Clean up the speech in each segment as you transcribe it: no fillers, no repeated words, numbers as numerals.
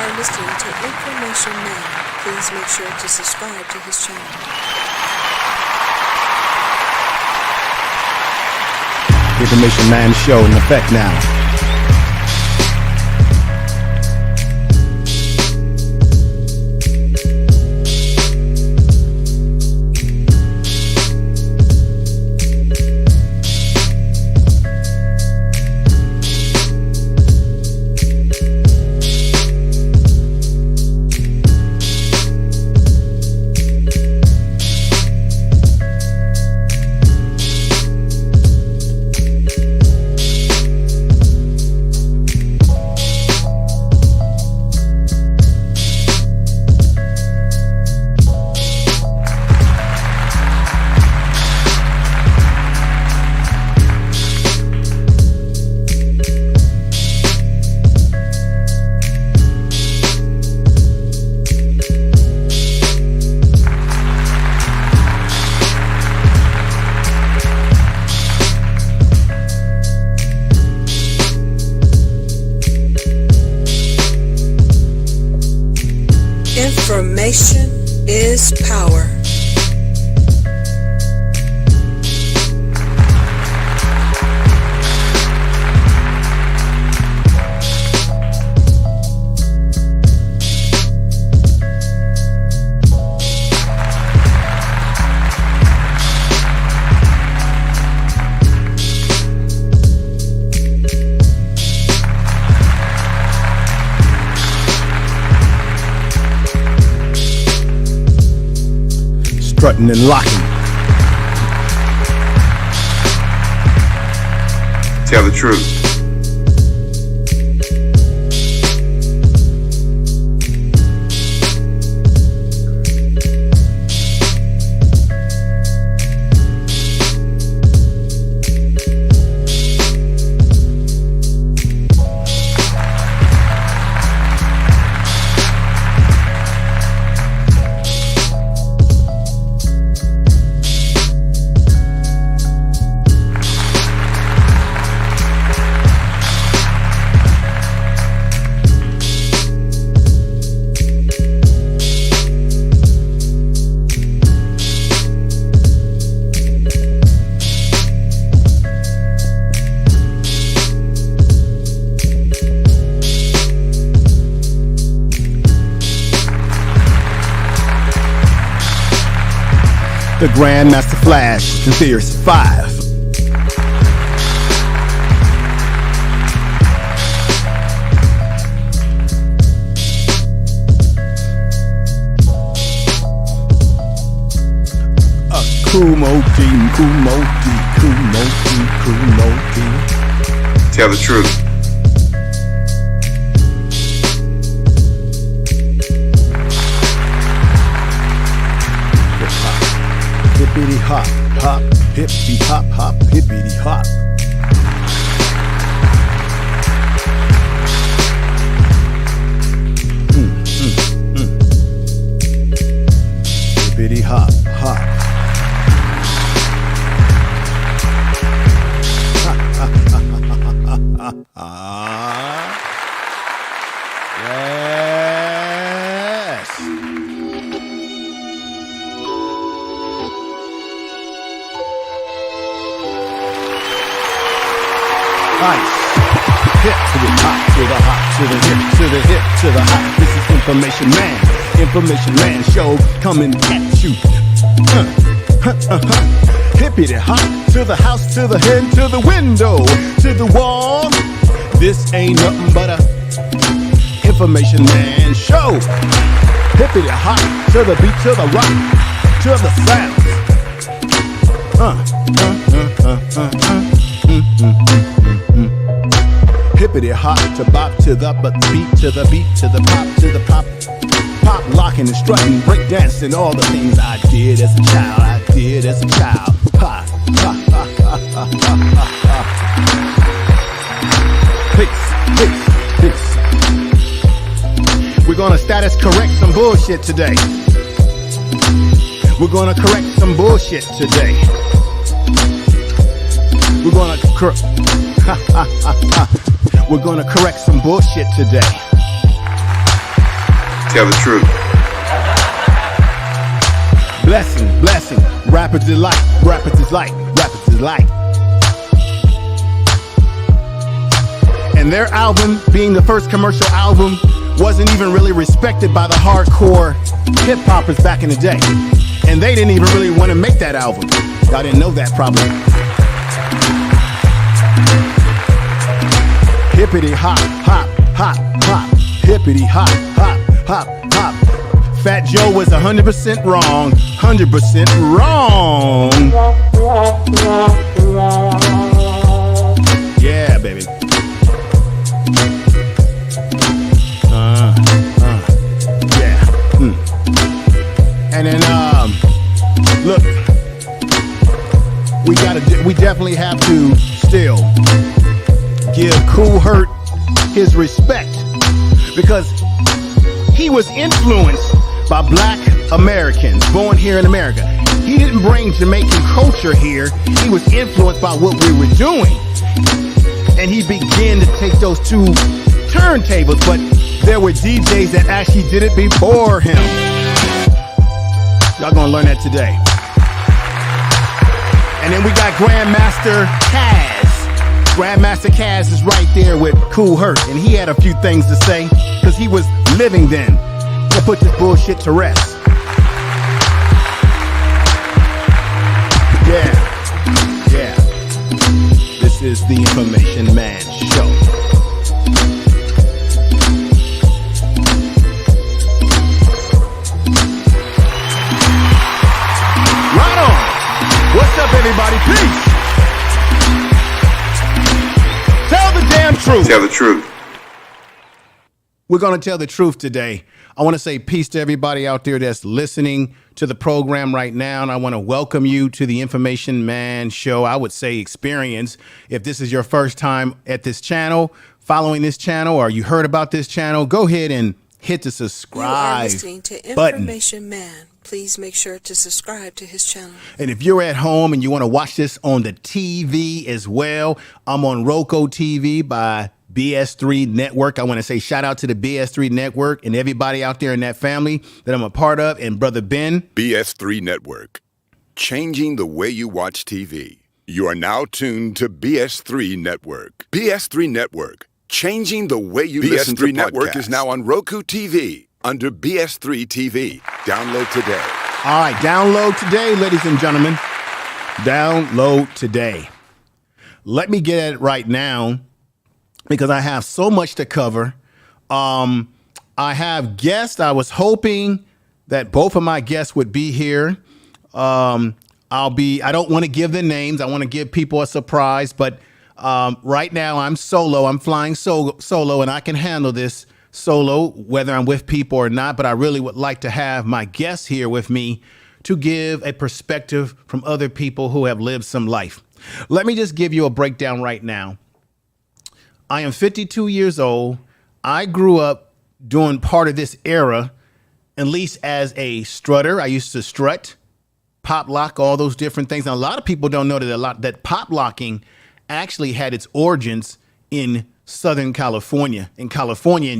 are listening to Information Man. Please make sure to subscribe to his channel. Information Man show in effect now. Information is power. Strutting and locking. Tell the truth. The Grandmaster Flash, Conspiracy 5. Kumo D. Tell the truth. Hippity hop, hop, hippity hop, hop, hippity hop. Hippity hop, hop. Yes. Ice. Hip to the hop, to the hop, to the hip, to the hip, to the hop. This is Information Man. Information Man show coming at you. Hippity hop, to the house, to the hen, to the window, to the wall. This ain't nothing but a Information Man show. Hippity hop, to the beat, to the rock, to the sound. Hippity hop to bop to the but beat to the beat to the pop pop locking and strutting, break dancing, all the things I did as a child. Ha ha ha ha ha ha ha. Peace. We're gonna status correct some bullshit today. We're gonna correct some bullshit today. We're gonna We're gonna correct some bullshit today. Tell the truth. Blessing, blessing, rappers delight, rappers is light, rappers is light. And their album, being the first commercial album, wasn't even really respected by the hardcore hip hoppers back in the day. And they didn't even really want to make that album. Y'all didn't know that probably. Hippity hop, hop, hop, hop. Hippity hop, hop, hop, hop. Fat Joe was 100% wrong, 100% wrong. Yeah, baby. Yeah. And then, look, we definitely have to still give Kool Herc his respect because he was influenced by black Americans born here in America. He didn't bring Jamaican culture here. He was influenced by what we were doing. And he began to take those two turntables, but there were DJs that actually did it before him. Y'all gonna learn that today. And then we got Grandmaster Caz. Grandmaster Caz is right there with Kool Herc, and he had a few things to say because he was living then. To put this bullshit to rest. Yeah, yeah. This is the Information Man Show. Right on. What's up, everybody? Peace. Tell the damn truth. Tell the truth. We're going to tell the truth today. I want to say peace to everybody out there that's listening to the program right now. And I want to welcome you to the Information Man Show. I would say experience. If this is your first time at this channel, following this channel, or you heard about this channel, go ahead and hit the subscribe You are listening to Information Man. Please make sure to subscribe to his channel. And if you're at home and you want to watch this on the TV as well, I'm on Roku TV by BS3 Network. I want to say shout out to the BS3 Network and everybody out there in that family that I'm a part of, and Brother Ben. BS3 Network, changing the way you watch TV. You are now tuned to BS3 Network. BS3 Network, changing the way you listen to podcasts. BS3 Network is now on Roku TV under BS3 TV. Download today. All right, download today, ladies and gentlemen. Download today. Let me get at it right now, because I have so much to cover. I have guests. I was hoping that both of my guests would be here. I don't want to give the names. I want to give people a surprise, but right now I'm solo. I'm flying solo, and I can handle this solo, whether I'm with people or not, but I really would like to have my guests here with me to give a perspective from other people who have lived some life. Let me just give you a breakdown right now. I am 52 years old. I grew up during part of this era, at least as a strutter. I used to strut, pop lock, all those different things. Now, a lot of people don't know that pop locking actually had its origins in Southern California, in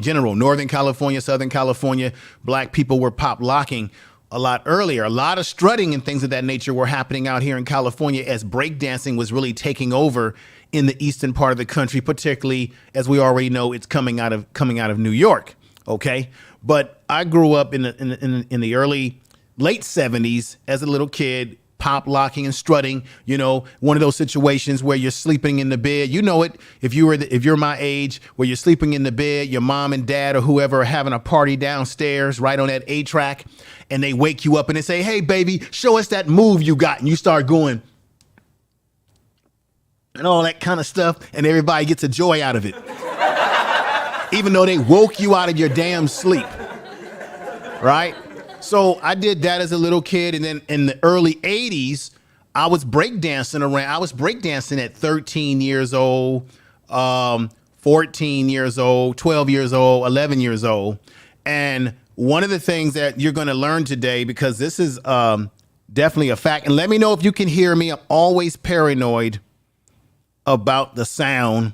general, Northern California, Southern California. Black people were pop locking a lot earlier. A lot of strutting and things of that nature were happening out here in California as breakdancing was really taking over in the eastern part of the country, particularly, as we already know, it's coming out of New York. Okay, but I grew up in the late 70s as a little kid, pop locking and strutting. You know, one of those situations where you're sleeping in the bed. You know it if you're my age, where you're sleeping in the bed, your mom and dad or whoever are having a party downstairs, right on that A track, and they wake you up and they say, "Hey, baby, show us that move you got," and you start going. And all that kind of stuff, and everybody gets a joy out of it. Even though they woke you out of your damn sleep, right? So I did that as a little kid, and then in the early 80s, I was breakdancing around. I was breakdancing at 13 years old, 14 years old, 12 years old, 11 years old. And one of the things that you're going to learn today, because this is definitely a fact, and let me know if you can hear me. I'm always paranoid about the sound.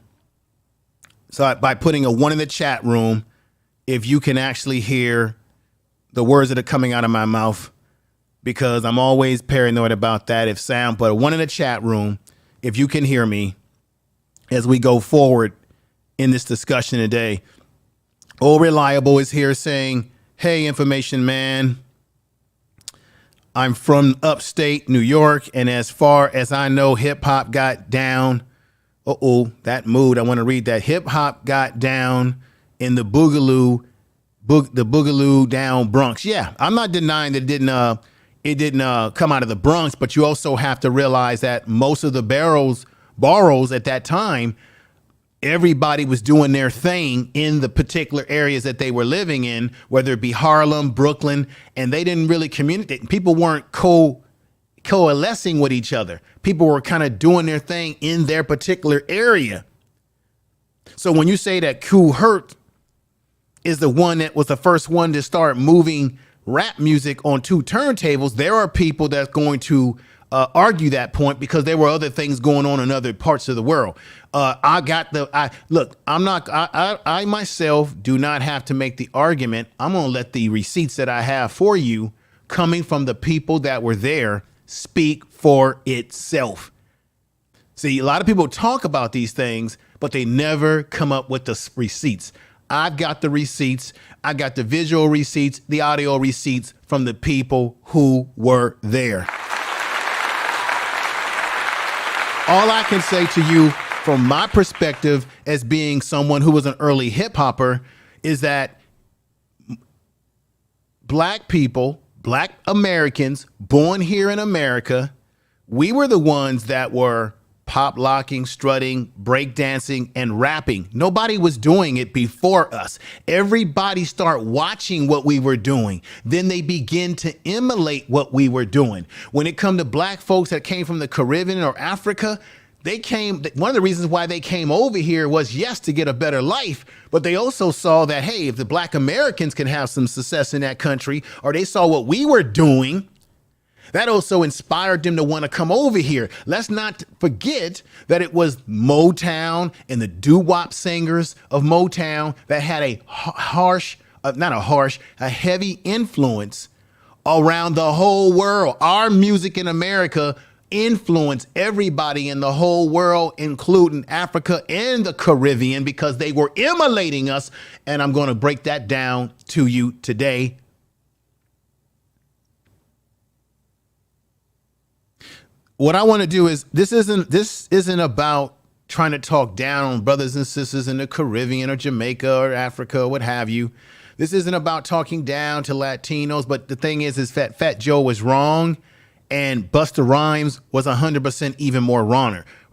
So by putting a 1 in the chat room, if you can actually hear the words that are coming out of my mouth, because I'm always paranoid about that. But one in the chat room, if you can hear me as we go forward in this discussion today. Old Reliable is here saying, hey, information man, I'm from upstate New York, and as far as I know, hip hop got down. That mood. I want to read that. Hip hop got down in the Boogaloo down Bronx. Yeah, I'm not denying that it didn't come out of the Bronx, but you also have to realize that most of the boroughs at that time, everybody was doing their thing in the particular areas that they were living in, whether it be Harlem, Brooklyn, and they didn't really communicate. People weren't coalescing with each other. People were kind of doing their thing in their particular area. So when you say that Kool Herc is the one that was the first one to start moving rap music on two turntables, there are people that's going to argue that point because there were other things going on in other parts of the world. I myself do not have to make the argument. I'm going to let the receipts that I have for you coming from the people that were there speak for itself. See, a lot of people talk about these things, but they never come up with the receipts. I've got the receipts. I got the visual receipts, the audio receipts from the people who were there. All I can say to you from my perspective as being someone who was an early hip hopper is that black people, black Americans born here in America, we were the ones that were pop locking, strutting, breakdancing, and rapping. Nobody was doing it before us. Everybody start watching what we were doing. Then they begin to emulate what we were doing. When it come to black folks that came from the Caribbean or Africa, one of the reasons why they came over here was, yes, to get a better life, but they also saw that, hey, if the black Americans can have some success in that country, or they saw what we were doing, that also inspired them to want to come over here. Let's not forget that it was Motown and the doo-wop singers of Motown that had a heavy influence around the whole world. Our music in America influenced everybody in the whole world, including Africa and the Caribbean, because they were emulating us. And I'm going to break that down to you today. What I want to do is, this isn't about trying to talk down on brothers and sisters in the Caribbean or Jamaica or Africa or what have you. This isn't about talking down to Latinos, but the thing is that Fat Joe was wrong and Busta Rhymes was 100% even more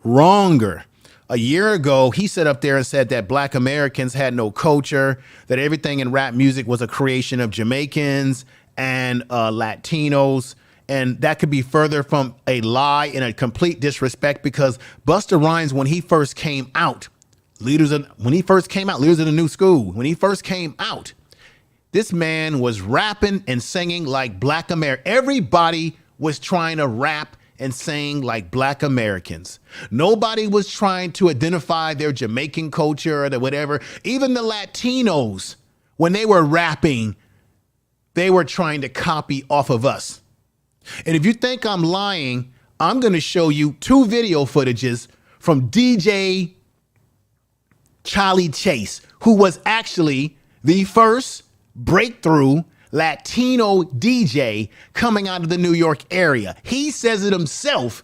wronger. A year ago, he sat up there and said that black Americans had no culture, that everything in rap music was a creation of Jamaicans and Latinos. And that could be further from a lie and a complete disrespect, because Busta Rhymes, when he first came out, Leaders of the New School, when he first came out, this man was rapping and singing like black America. Everybody was trying to rap and sing like black Americans. Nobody was trying to identify their Jamaican culture or whatever. Even the Latinos, when they were rapping, they were trying to copy off of us. And if you think I'm lying, I'm going to show you two video footages from DJ Charlie Chase, who was actually the first breakthrough Latino DJ coming out of the New York area. He says it himself,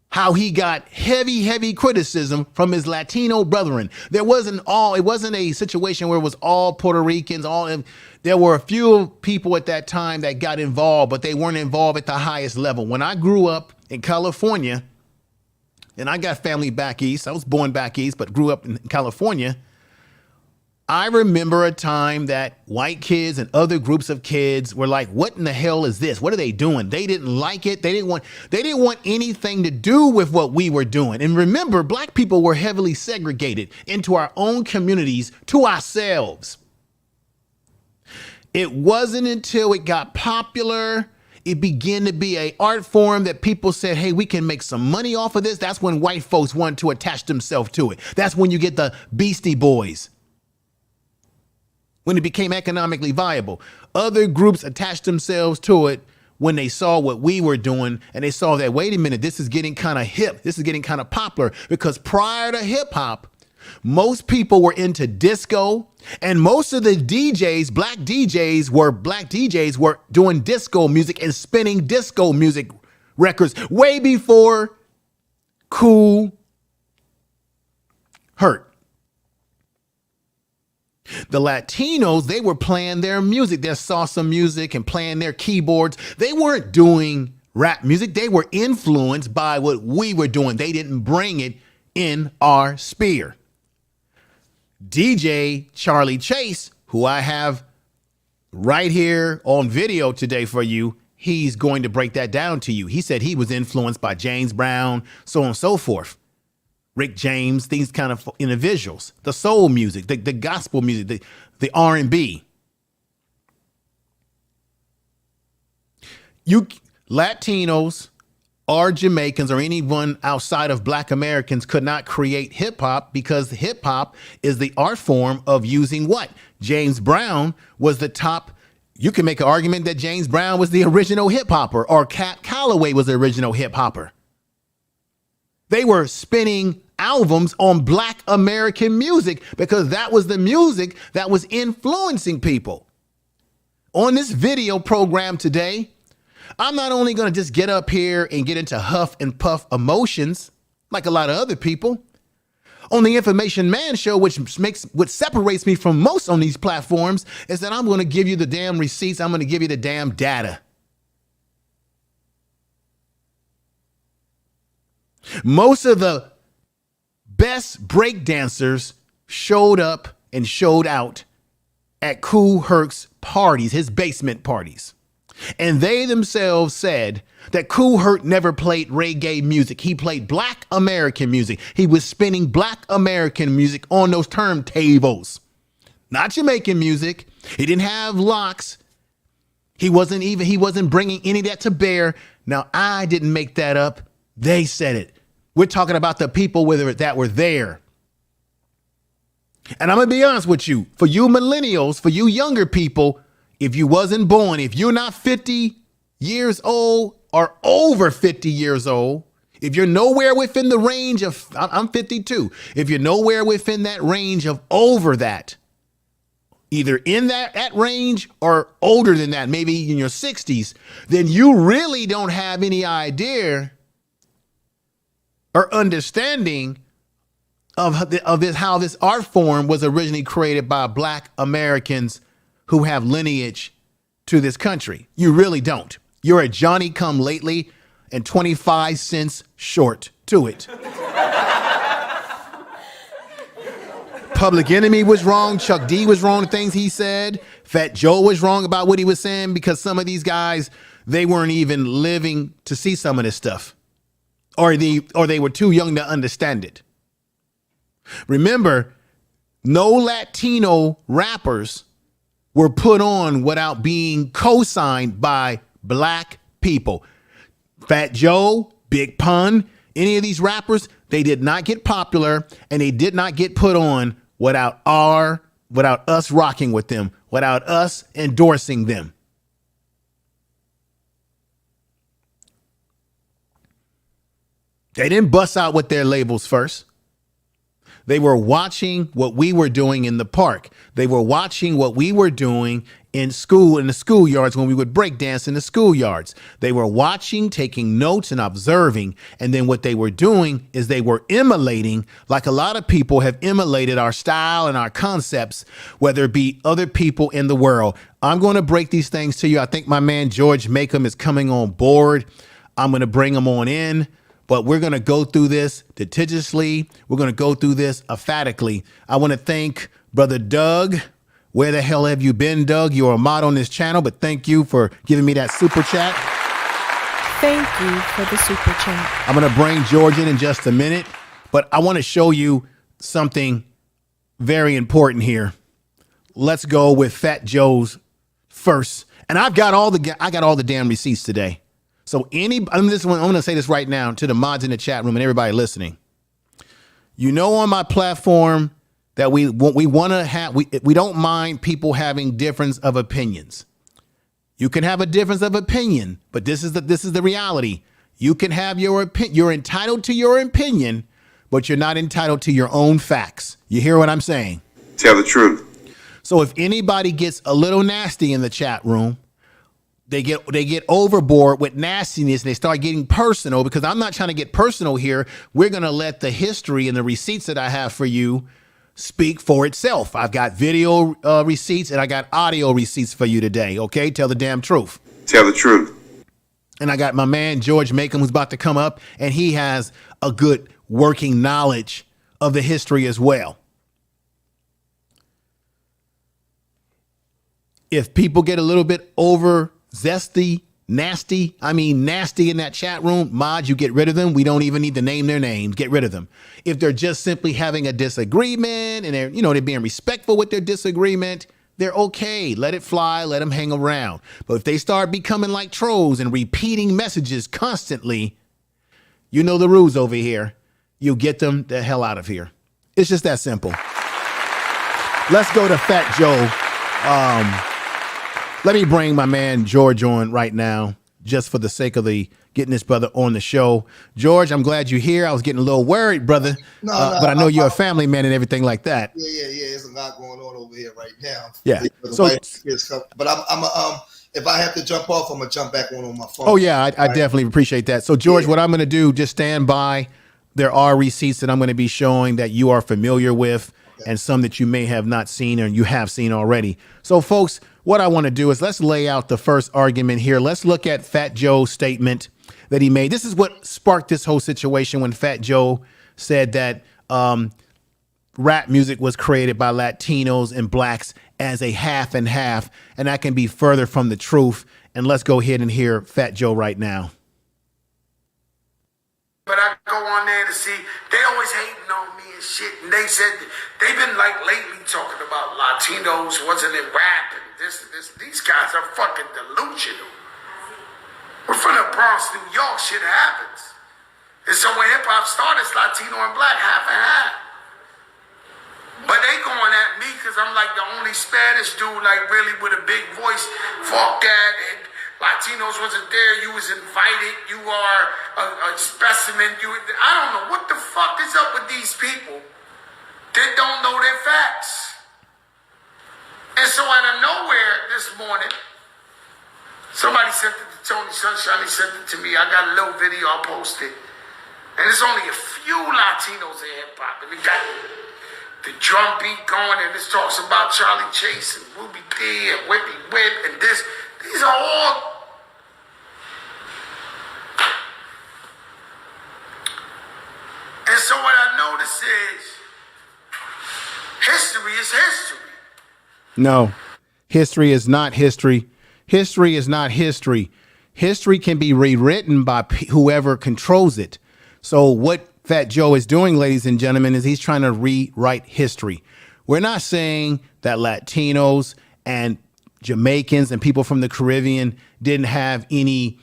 how he got heavy criticism from his Latino brethren. It wasn't a situation where it was all Puerto Ricans, there were a few people at that time that got involved, but they weren't involved at the highest level. When I grew up in California, and I got family back east, I was born back east, but grew up in California, I remember a time that white kids and other groups of kids were like, what in the hell is this? What are they doing? They didn't like it. They didn't want anything to do with what we were doing. And remember, black people were heavily segregated into our own communities to ourselves. It wasn't until it got popular, it began to be an art form that people said, hey, we can make some money off of this. That's when white folks wanted to attach themselves to it. That's when you get the Beastie Boys. when it became economically viable. Other groups attached themselves to it when they saw what we were doing, and they saw that, wait a minute, this is getting kind of hip. This is getting kind of popular, because prior to hip hop, most people were into disco, and most of the DJs, black DJs were doing disco music and spinning disco music records way before Kool Herc. The Latinos, they were playing their music, their salsa music, and playing their keyboards. They weren't doing rap music. They were influenced by what we were doing. They didn't bring it in our sphere. DJ Charlie Chase, who I have right here on video today for you, he's going to break that down to you. He said he was influenced by James Brown, so on and so forth. Rick James, these kind of individuals, the soul music, the gospel music, the R&B. You Latinos or Jamaicans or anyone outside of Black Americans could not create hip hop, because hip hop is the art form of using what? James Brown was the top. You can make an argument that James Brown was the original hip hopper, or Cat Calloway was the original hip hopper. They were spinning albums on Black American music because that was the music that was influencing people. On this video program today, I'm not only going to just get up here and get into huff and puff emotions like a lot of other people. On the Information Man Show, what separates me from most on these platforms, is that I'm going to give you the damn receipts. I'm going to give you the damn data. Most of the best breakdancers showed up and showed out at Kool Herc's parties, his basement parties. And they themselves said that Kool Herc never played reggae music. He played Black American music. He was spinning Black American music on those turntables, not Jamaican music. He didn't have locks. He wasn't bringing any of that to bear. Now, I didn't make that up. They said it. We're talking about the people that were there. And I'm going to be honest with you. For you millennials, for you younger people, if you wasn't born, if you're not 50 years old or over 50 years old, if you're nowhere within the range of, I'm 52. If you're nowhere within that range of over that, either in that range or older than that, maybe in your 60s, then you really don't have any idea or understanding of this, how this art form was originally created by Black Americans who have lineage to this country. You really don't. You're a Johnny come lately and 25 cents short to it. Public Enemy was wrong. Chuck D was wrong in things he said. Fat Joe was wrong about what he was saying, because some of these guys, they weren't even living to see some of this stuff. Or they were too young to understand it. Remember, no Latino rappers were put on without being co-signed by Black people. Fat Joe, Big Pun, any of these rappers, they did not get popular, and they did not get put on without us rocking with them, without us endorsing them. They didn't bust out with their labels first. They were watching what we were doing in the park. They were watching what we were doing in school, in the schoolyards, when we would break dance in the schoolyards. They were watching, taking notes, and observing. And then what they were doing is they were emulating, like a lot of people have emulated our style and our concepts, whether it be other people in the world. I'm going to break these things to you. I think my man George Makem is coming on board. I'm going to bring him on in. But we're going to go through this litigiously. We're going to go through this emphatically. I want to thank Brother Doug. Where the hell have you been, Doug? You're a mod on this channel, but thank you for giving me that super chat. Thank you for the super chat. I'm going to bring George in just a minute, but I want to show you something very important here. Let's go with Fat Joe's first. And I got all the damn receipts today. So I'm going to say this right now to the mods in the chat room and everybody listening. You know, on my platform, that we want to have. We don't mind people having difference of opinions. You can have a difference of opinion, but this is the reality. You can have your opinion. You're entitled to your opinion, but you're not entitled to your own facts. You hear what I'm saying? Tell the truth. So if anybody gets a little nasty in the chat room, they get overboard with nastiness and they start getting personal, because I'm not trying to get personal here. We're going to let the history and the receipts that I have for you speak for itself. I've got video receipts and I got audio receipts for you today. Okay. Tell the damn truth. Tell the truth. And I got my man, George Macom, who's about to come up, and he has a good working knowledge of the history as well. If people get a little bit over zesty, nasty in that chat room, mods, you get rid of them. We don't even need to name their names. Get rid of them. If they're just simply having a disagreement and they're being respectful with their disagreement, they're okay. Let it fly. Let them hang around. But if they start becoming like trolls and repeating messages constantly, you know the rules over here. You get them the hell out of here. It's just that simple. Let's go to Fat Joe. Let me bring my man George on right now, just for the sake of getting this brother on the show. George, I'm glad you're here. I was getting a little worried, brother, but I know you're a family man and everything like that. Yeah. There's a lot going on over here right now. Yeah. But I'm if I have to jump off, I'm gonna jump back on my phone. Oh yeah, I definitely appreciate that. So George, what I'm gonna do, just stand by. There are receipts that I'm gonna be showing that you are familiar with, and some that you may have not seen or you have seen already. So folks, what I want to do is let's lay out the first argument here. Let's look at Fat Joe's statement that he made. This is what sparked this whole situation when Fat Joe said that rap music was created by Latinos and blacks as a half and half, and that can be further from the truth. And let's go ahead and hear Fat Joe right now. But I go on there to see, they always hating on me and shit. And they said, they've been like lately talking about Latinos wasn't in rap and this. These guys are fucking delusional. We're from the Bronx, New York, shit happens. And so when hip hop started, it's Latino and black, half and half. But they going at me because I'm like the only Spanish dude, like really with a big voice. Fuck that. And Latinos wasn't there. You was invited. You are a specimen. I don't know what the fuck is up with these people that don't know their facts. And so out of nowhere this morning, somebody sent it to Tony Sunshine. He sent it to me. I got a little video. I'll post it. And there's only a few Latinos in hip hop. And we got the drum beat going, and this talks about Charlie Chase and Ruby D and Whippy Whip and this. These are all. And so what I notice is history is history. No, history is not history. History is not history. History can be rewritten by whoever controls it. So what Fat Joe is doing, ladies and gentlemen, is he's trying to rewrite history. We're not saying that Latinos and Jamaicans and people from the Caribbean didn't have any,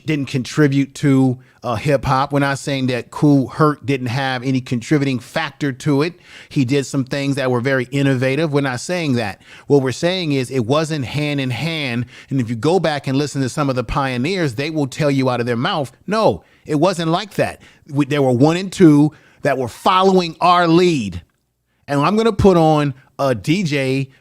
didn't contribute to hip hop. We're not saying that Kool Herc didn't have any contributing factor to it. He did some things that were very innovative. We're not saying that. What we're saying is it wasn't hand in hand. And if you go back and listen to some of the pioneers, they will tell you out of their mouth, no, it wasn't like that. There were one and two that were following our lead. And I'm going to put on a DJ,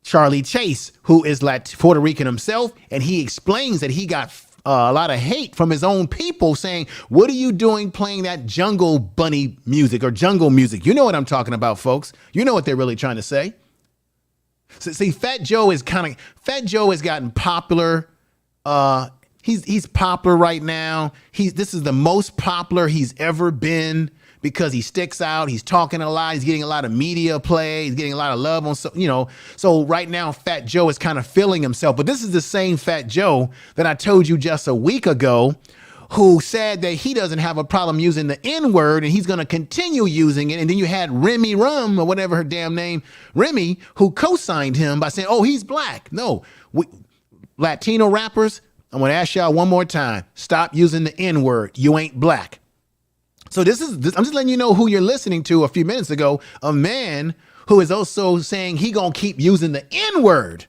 Charlie Chase, who is Puerto Rican himself, and he explains that he got a lot of hate from his own people saying, what are you doing playing that jungle bunny music or jungle music? You know what I'm talking about, folks. You know what they're really trying to say. So, see, Fat Joe has gotten popular. He's popular right now. This is the most popular he's ever been because he sticks out. He's talking a lot. He's getting a lot of media play. He's getting a lot of love on, so right now Fat Joe is kind of feeling himself. But this is the same Fat Joe that I told you just a week ago who said that he doesn't have a problem using the N-word and he's going to continue using it. And then you had Remy Rum, or whatever her damn name, Remy, who co-signed him by saying, oh, he's black. No, Latino rappers, I'm going to ask y'all one more time. Stop using the N-word. You ain't black. So I'm just letting you know who you're listening to a few minutes ago. A man who is also saying he gonna keep using the N-word.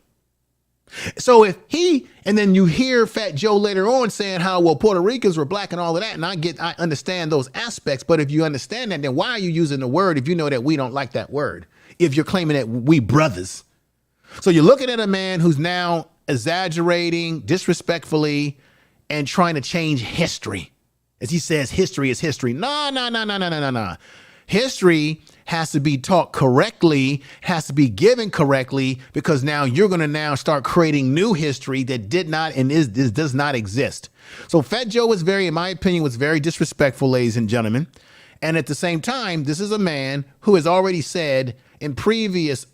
So and then you hear Fat Joe later on saying how, well, Puerto Ricans were black and all of that. And I understand those aspects. But if you understand that, then why are you using the word if you know that we don't like that word? If you're claiming that we brothers. So you're looking at a man who's now exaggerating disrespectfully and trying to change history. As he says, history is history. No. History has to be taught correctly, has to be given correctly, because now you're going to now start creating new history that did not and does not exist. So Fat Joe was in my opinion, was very disrespectful, ladies and gentlemen. And at the same time, this is a man who has already said in previous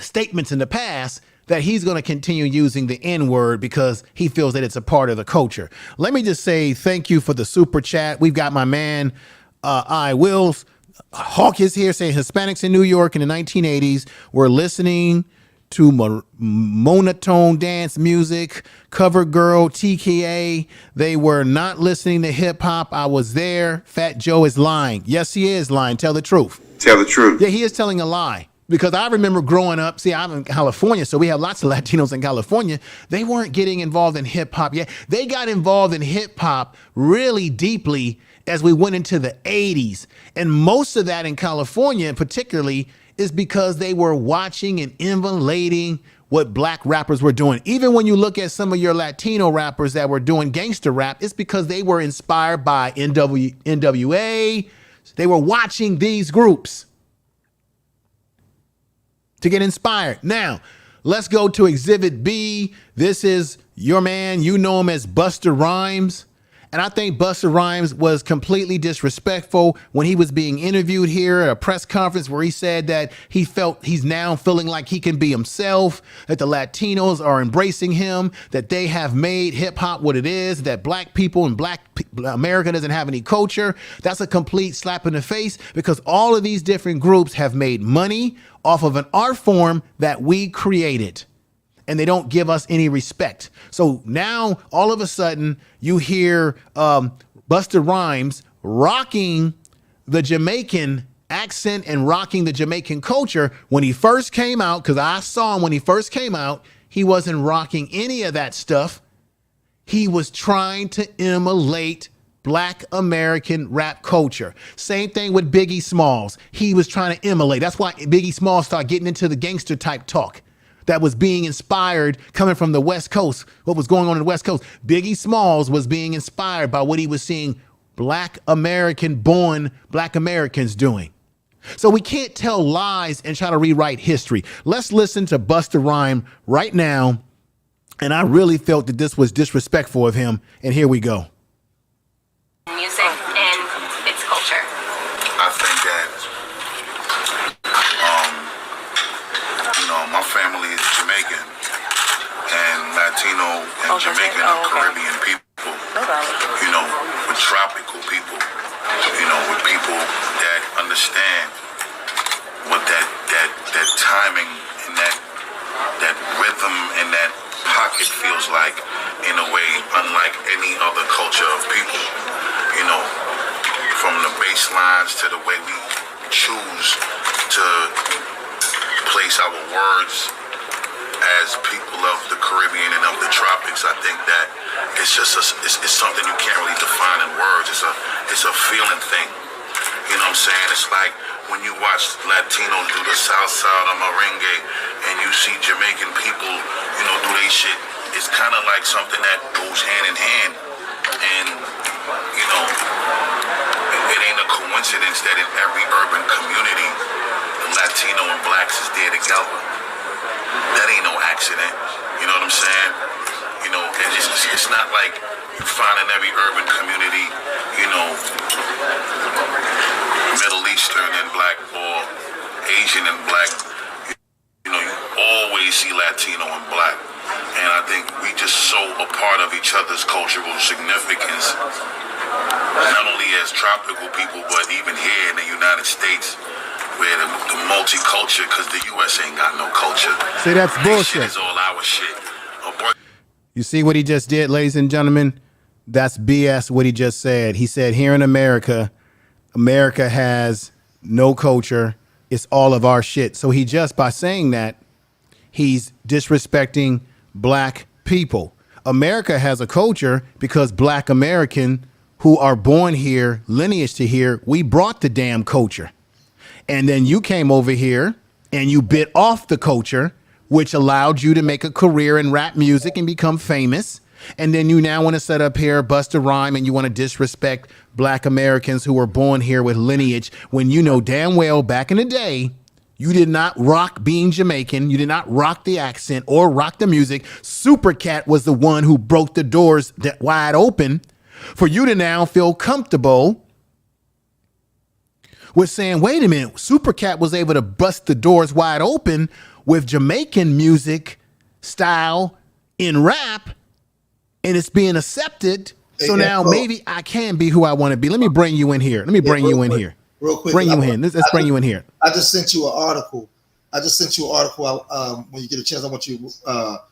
statements in the past that he's going to continue using the N-word because he feels that it's a part of the culture. Let me just say thank you for the super chat. We've got my man, Wills Hawk is here saying Hispanics in New York in the 1980s were listening to monotone dance music, cover girl, TKA. They were not listening to hip hop. I was there. Fat Joe is lying. Yes, he is lying. Tell the truth. Tell the truth. Yeah, he is telling a lie. Because I remember growing up, see, I'm in California, so we have lots of Latinos in California. They weren't getting involved in hip hop yet. They got involved in hip hop really deeply as we went into the 80s. And most of that in California, particularly, is because they were watching and emulating what black rappers were doing. Even when you look at some of your Latino rappers that were doing gangster rap, it's because they were inspired by NWA. They were watching these groups to get inspired. Now, let's go to Exhibit B. This is your man. You know him as Busta Rhymes. And I think Busta Rhymes was completely disrespectful when he was being interviewed here at a press conference where he said that he's now feeling like he can be himself, that the Latinos are embracing him, that they have made hip hop what it is, that black people and America doesn't have any culture. That's a complete slap in the face because all of these different groups have made money off of an art form that we created. And they don't give us any respect. So now all of a sudden you hear Busta Rhymes rocking the Jamaican accent and rocking the Jamaican culture. When he first came out, because I saw him when he first came out, he wasn't rocking any of that stuff. He was trying to emulate Black American rap culture. Same thing with Biggie Smalls. He was trying to emulate. That's why Biggie Smalls started getting into the gangster type talk that was being inspired coming from the West Coast. What was going on in the West Coast? Biggie Smalls was being inspired by what he was seeing Black American-born Black Americans doing. So we can't tell lies and try to rewrite history. Let's listen to Busta Rhymes right now. And I really felt that this was disrespectful of him. And here we go. Music and its culture. I think that, my family is Jamaican and Latino and Jamaican and Caribbean people. With tropical people. With people that understand what that timing and that rhythm and that pocket feels like in a way unlike any other culture of people. From the bass lines to the way we choose to place our words as people of the Caribbean and of the tropics. I think that it's just it's something you can't really define in words. It's a feeling thing. You know what I'm saying? It's like when you watch Latinos do the South Side of merengue and you see Jamaican people, do they shit. It's kind of like something that goes hand in hand. And, it ain't a coincidence that in every urban community, the Latino and blacks is there together. That ain't no accident. You know what I'm saying? It's not like you find in every urban community, Middle Eastern and black or Asian and black. You always see Latino and black. And I think we just so a part of each other's cultural significance, not only as tropical people, but even here in the United States, where the multicultural, because the U.S. ain't got no culture. See, that's bullshit. Shit is all our shit. You see what he just did, ladies and gentlemen? That's BS what he just said. He said here in America, America has no culture. It's all of our shit. So he just, by saying that, he's disrespecting black people. America has a culture because black American who are born here, lineage to here, we brought the damn culture. And then you came over here and you bit off the culture, which allowed you to make a career in rap music and become famous. And then you now want to set up here, bust a rhyme, and you want to disrespect black Americans who were born here with lineage when you know damn well back in the day, you did not rock being Jamaican. You did not rock the accent or rock the music. Super Cat was the one who broke the doors that wide open for you to now feel comfortable with saying, wait a minute, Super Cat was able to bust the doors wide open with Jamaican music style in rap. And it's being accepted. So now maybe I can be who I want to be. Let me bring you in here. Let me bring you in here. Real quick. Bring you in. Let's bring you in here. I just sent you an article. When you get a chance, I want you to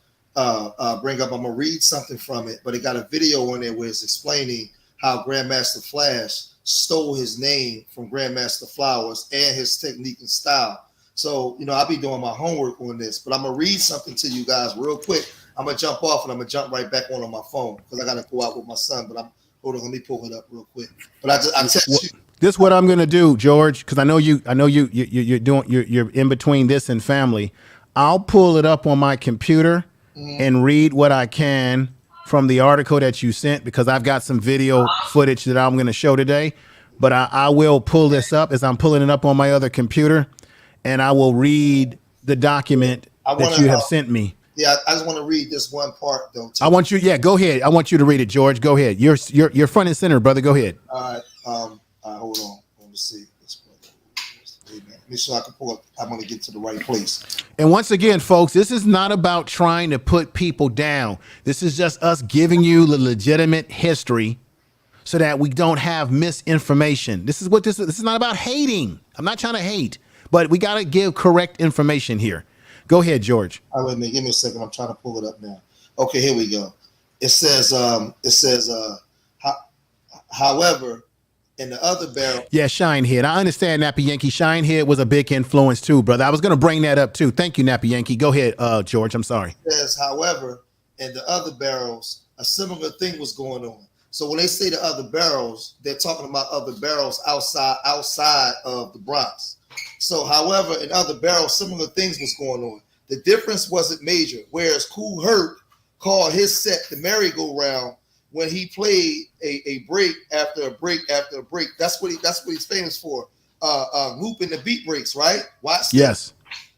bring up. I'm going to read something from it. But it got a video on there where it's explaining how Grandmaster Flash stole his name from Grandmaster Flowers and his technique and style. So, I'll be doing my homework on this. But I'm going to read something to you guys real quick. I'm gonna jump off and I'm gonna jump right back on my phone because I gotta go out with my son. But hold on, let me pull it up real quick. But I text you. This is what I'm gonna do, George, because I know you're in between this and family. I'll pull it up on my computer and read what I can from the article that you sent because I've got some video footage that I'm gonna show today. But I will pull this up as I'm pulling it up on my other computer, and I will read the document that you have sent me. Yeah, I just want to read this one part though. I want you. Yeah, go ahead. I want you to read it, George. Go ahead. You're front and center, brother. Go ahead. All right. Hold on. Let me see this. Let me make sure I can pull up. I'm going to get to the right place. And once again, folks, this is not about trying to put people down. This is just us giving you the legitimate history, so that we don't have misinformation. This is what this is. This is not about hating. I'm not trying to hate, but we got to give correct information here. Go ahead, George. All right, give me a second. I'm trying to pull it up now. Okay, here we go. It says, however, in the other barrel. Yeah, Shinehead. I understand, Nappy Yankee. Shinehead was a big influence too, brother. I was going to bring that up too. Thank you, Nappy Yankee. Go ahead, George. I'm sorry. It says, however, in the other barrels, a similar thing was going on. So when they say the other barrels, they're talking about other barrels outside of the Bronx. So, however, in other barrels, similar things was going on. The difference wasn't major. Whereas Kool Herc called his set the merry-go-round when he played a break after a break after a break. That's what he's famous for. Looping the beat breaks, right? Watch this. Yes.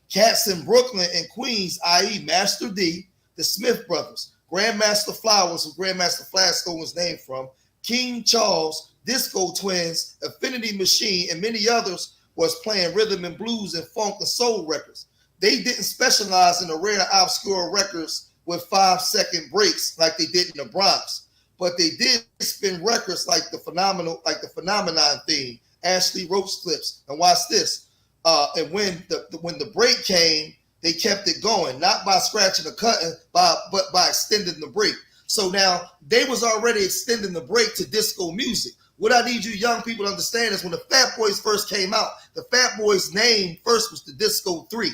Cats in Brooklyn and Queens, i.e., Master D, the Smith brothers, Grandmaster Flowers, who Grandmaster Flash stole his name from, King Charles, Disco Twins, Affinity Machine, and many others was playing rhythm and blues and funk and soul records. They didn't specialize in the rare obscure records with 5-second breaks like they did in the Bronx, but they did spin records like the Phenomenon theme, Ashley Roach clips, and watch this. And when the break came, they kept it going, not by scratching or cutting, but by extending the break. So now they was already extending the break to disco music. What I need you young people to understand is when the Fat Boys first came out, the Fat Boys name first was the Disco 3.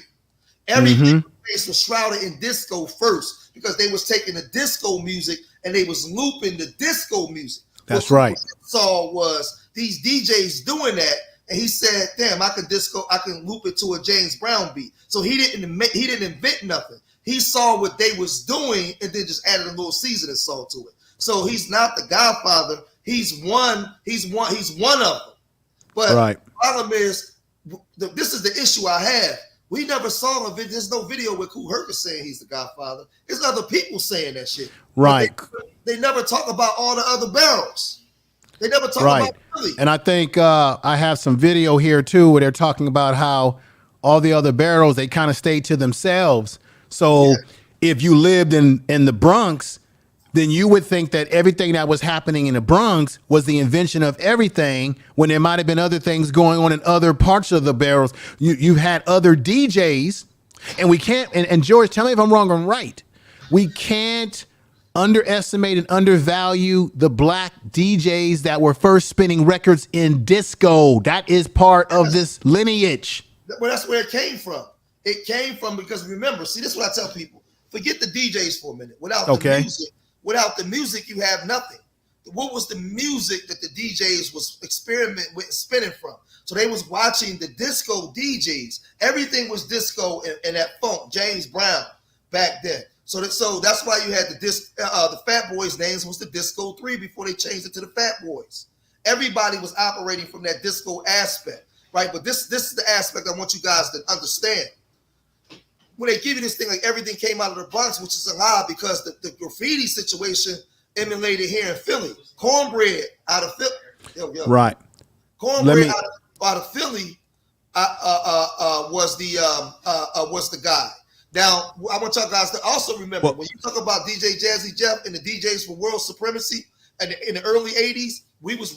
Everything was shrouded in disco first because they was taking the disco music and they was looping the disco music. That's right. What I saw was these DJs doing that, and he said, "Damn, I can loop it to a James Brown beat." So he didn't invent nothing. He saw what they was doing and then just added a little seasoning salt to it. So he's not the Godfather. He's one of them. But the problem is, this is the issue I have. We never saw a video. There's no video where Kool Herc is saying he's the Godfather. There's other people saying that shit. Right. They never talk about all the other barrels. They never talk about Philly. And I think I have some video here too where they're talking about how all the other barrels, they kind of stayed to themselves. So if you lived in the Bronx, then you would think that everything that was happening in the Bronx was the invention of everything when there might have been other things going on in other parts of the barrels. You've had other DJs, and we can't, and George, tell me if I'm wrong or right. We can't underestimate and undervalue the black DJs that were first spinning records in disco. That is part of this lineage. Well, that's where it came from. It came from because remember, see, this is what I tell people. Forget the DJs for a minute. Without the music, you have nothing. What was the music that the DJs was experimenting with spinning from? So they was watching the disco DJs. Everything was disco and that funk, James Brown back then. So that's why you had the Fat Boys' names was the Disco 3 before they changed it to the Fat Boys. Everybody was operating from that disco aspect, right? But this is the aspect I want you guys to understand. When they give you this thing like everything came out of the Bronx, which is a lie because the graffiti situation emanated here in Philly. Cornbread out of Philly. Right. Cornbread out of Philly was the guy. Now, I want y'all guys to also remember, when you talk about DJ Jazzy Jeff and the DJs for world supremacy in the early 80s, we was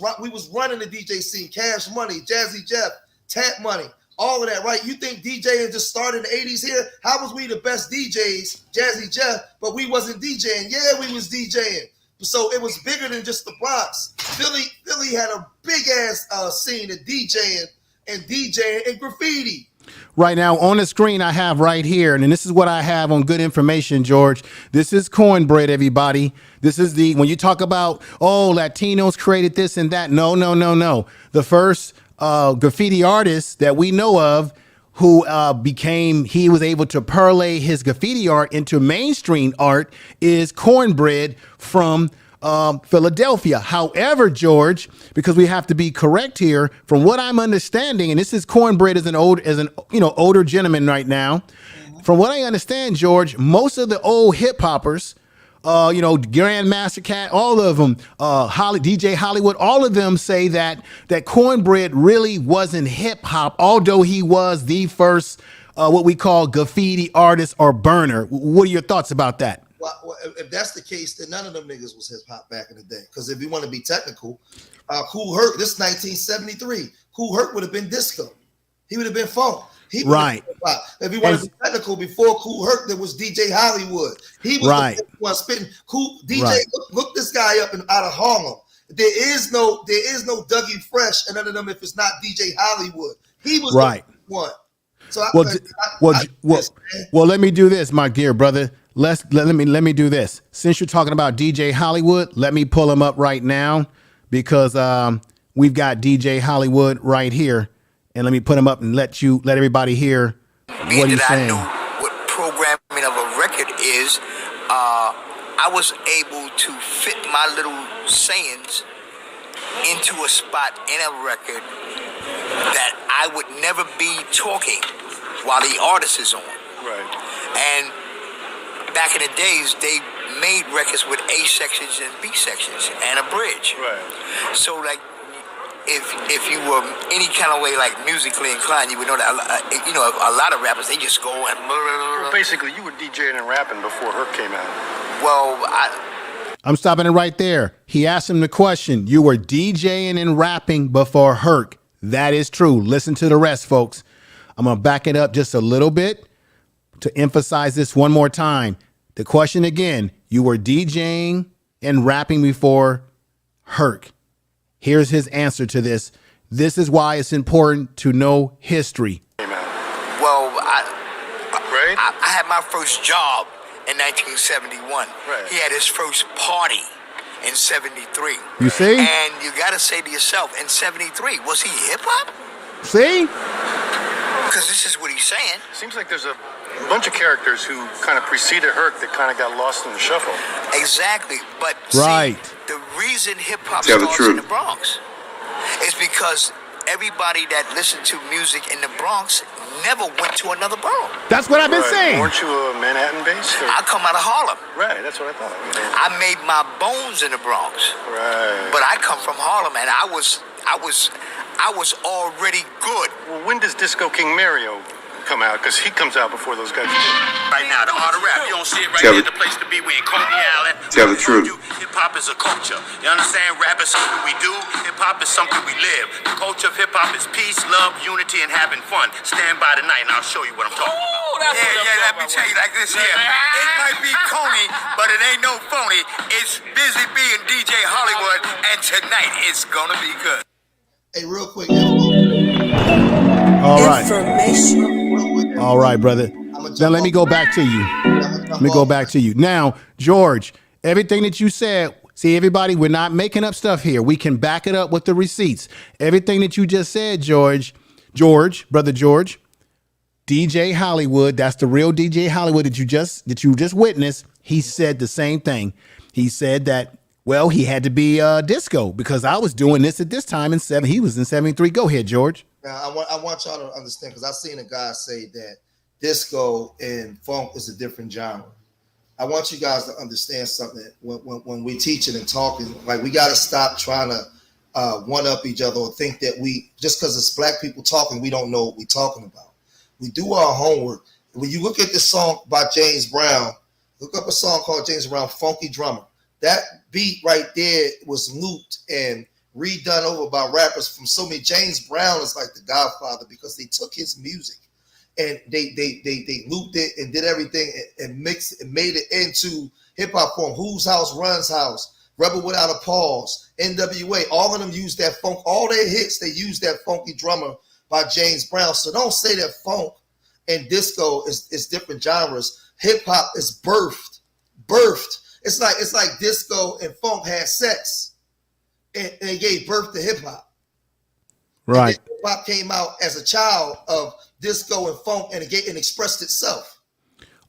running the DJ scene, Cash Money, Jazzy Jeff, Tap Money, all of that, right? You think DJing just started in the 80s here? How was we the best DJs, Jazzy Jeff, but we wasn't DJing? Yeah, we was DJing. So it was bigger than just the Bronx. Philly had a big-ass scene of DJing and graffiti. Right now on the screen I have right here, and this is what I have on Good Information, George. This is Cornbread, everybody. This is when you talk about, Latinos created this and that. No. The first graffiti artist that we know of who he was able to parlay his graffiti art into mainstream art is Cornbread from Philadelphia. However, George, because we have to be correct here, from what I'm understanding, and this is Cornbread as an older gentleman right now. From what I understand, George, most of the old hip hoppers, Grandmaster Cat, all of them, DJ Hollywood, all of them say that Cornbread really wasn't hip hop, although he was the first what we call graffiti artist or burner. What are your thoughts about that? Well, if that's the case, then none of them niggas was hip hop back in the day. Because if we want to be technical, Kool Herc, this is 1973. Kool Herc would have been disco. He would have been funk. Right. If we want to be technical, before Kool Herc, there was DJ Hollywood. He was the one spitting. Cool DJ. Right. Look this guy up out of Harlem. There is no Dougie Fresh and none of them if it's not DJ Hollywood. He was the one. So let me do this, my dear brother. Let me do this. Since you're talking about DJ Hollywood, let me pull him up right now because we've got DJ Hollywood right here, and let me put him up and let everybody hear what he's saying. I knew what programming of a record is. I was able to fit my little sayings into a spot in a record that I would never be talking while the artist is on. Right. And back in the days, they made records with A sections and B sections and a bridge. Right. So, like, if you were any kind of way, like, musically inclined, you would know that, a lot of rappers, they just go and... Well, basically, you were DJing and rapping before Herc came out. Well, I'm stopping it right there. He asked him the question. You were DJing and rapping before Herc. That is true. Listen to the rest, folks. I'm going to back it up just a little bit to emphasize this one more time. The question again, you were DJing and rapping before Herc. Here's his answer to this. This is why it's important to know history. Well, I had my first job in 1971. Right. He had his first party in 73. You see? And you got to say to yourself, in 73, was he hip-hop? See? Because this is what he's saying. Seems like there's a bunch of characters who kind of preceded Herc that kind of got lost in the shuffle. Exactly. But see, the reason hip-hop starts in the Bronx is because everybody that listened to music in the Bronx never went to another borough. That's what I've been saying. Weren't you a Manhattan-based? I come out of Harlem. Right, that's what I thought. I made my bones in the Bronx. Right. But I come from Harlem, and I was already good. Well, when does Disco King Mario come out? Because he comes out before those guys do. Right now, the art of rap, you don't see it right here, the place to be. We in Coney Island. Tell the truth. Hip-hop is a culture. You understand? Rap is something we do. Hip-hop is something we live. The culture of hip-hop is peace, love, unity, and having fun. Stand by tonight, and I'll show you what I'm talking about. let me tell you like this here. It might be corny, but it ain't no phony. It's Busy Bee and DJ Hollywood, and tonight it's gonna be good. Hey, real quick. All right. All right, brother. Now let me go back to you. Let me go back to you. Now, George, everything that you said, see, everybody, we're not making up stuff here. We can back it up with the receipts. Everything that you just said, brother George, DJ Hollywood, that's the real DJ Hollywood that you just witnessed. He said the same thing. He said that, well, he had to be disco because I was doing this at this time in he was in 73. Go ahead, George. Now, I want y'all to understand, because I've seen a guy say that disco and funk is a different genre. I want you guys to understand something. When we teaching and talking, like, we got to stop trying to one-up each other or think that just because it's black people talking, we don't know what we're talking about. We do our homework. When you look at this song by James Brown, look up a song called James Brown, Funky Drummer. That beat right there was looped and redone over by rappers from so many. James Brown is like the godfather because they took his music and they looped it and did everything and mixed it and made it into hip hop form. Whose House Runs House, Rebel Without a Pause, NWA, all of them used that funk. All their hits, they used that Funky Drummer by James Brown. So don't say that funk and disco is different genres. Hip hop is birthed. It's like disco and funk had sex, and it gave birth to hip hop. Right. Hip hop came out as a child of disco and funk, and it expressed itself.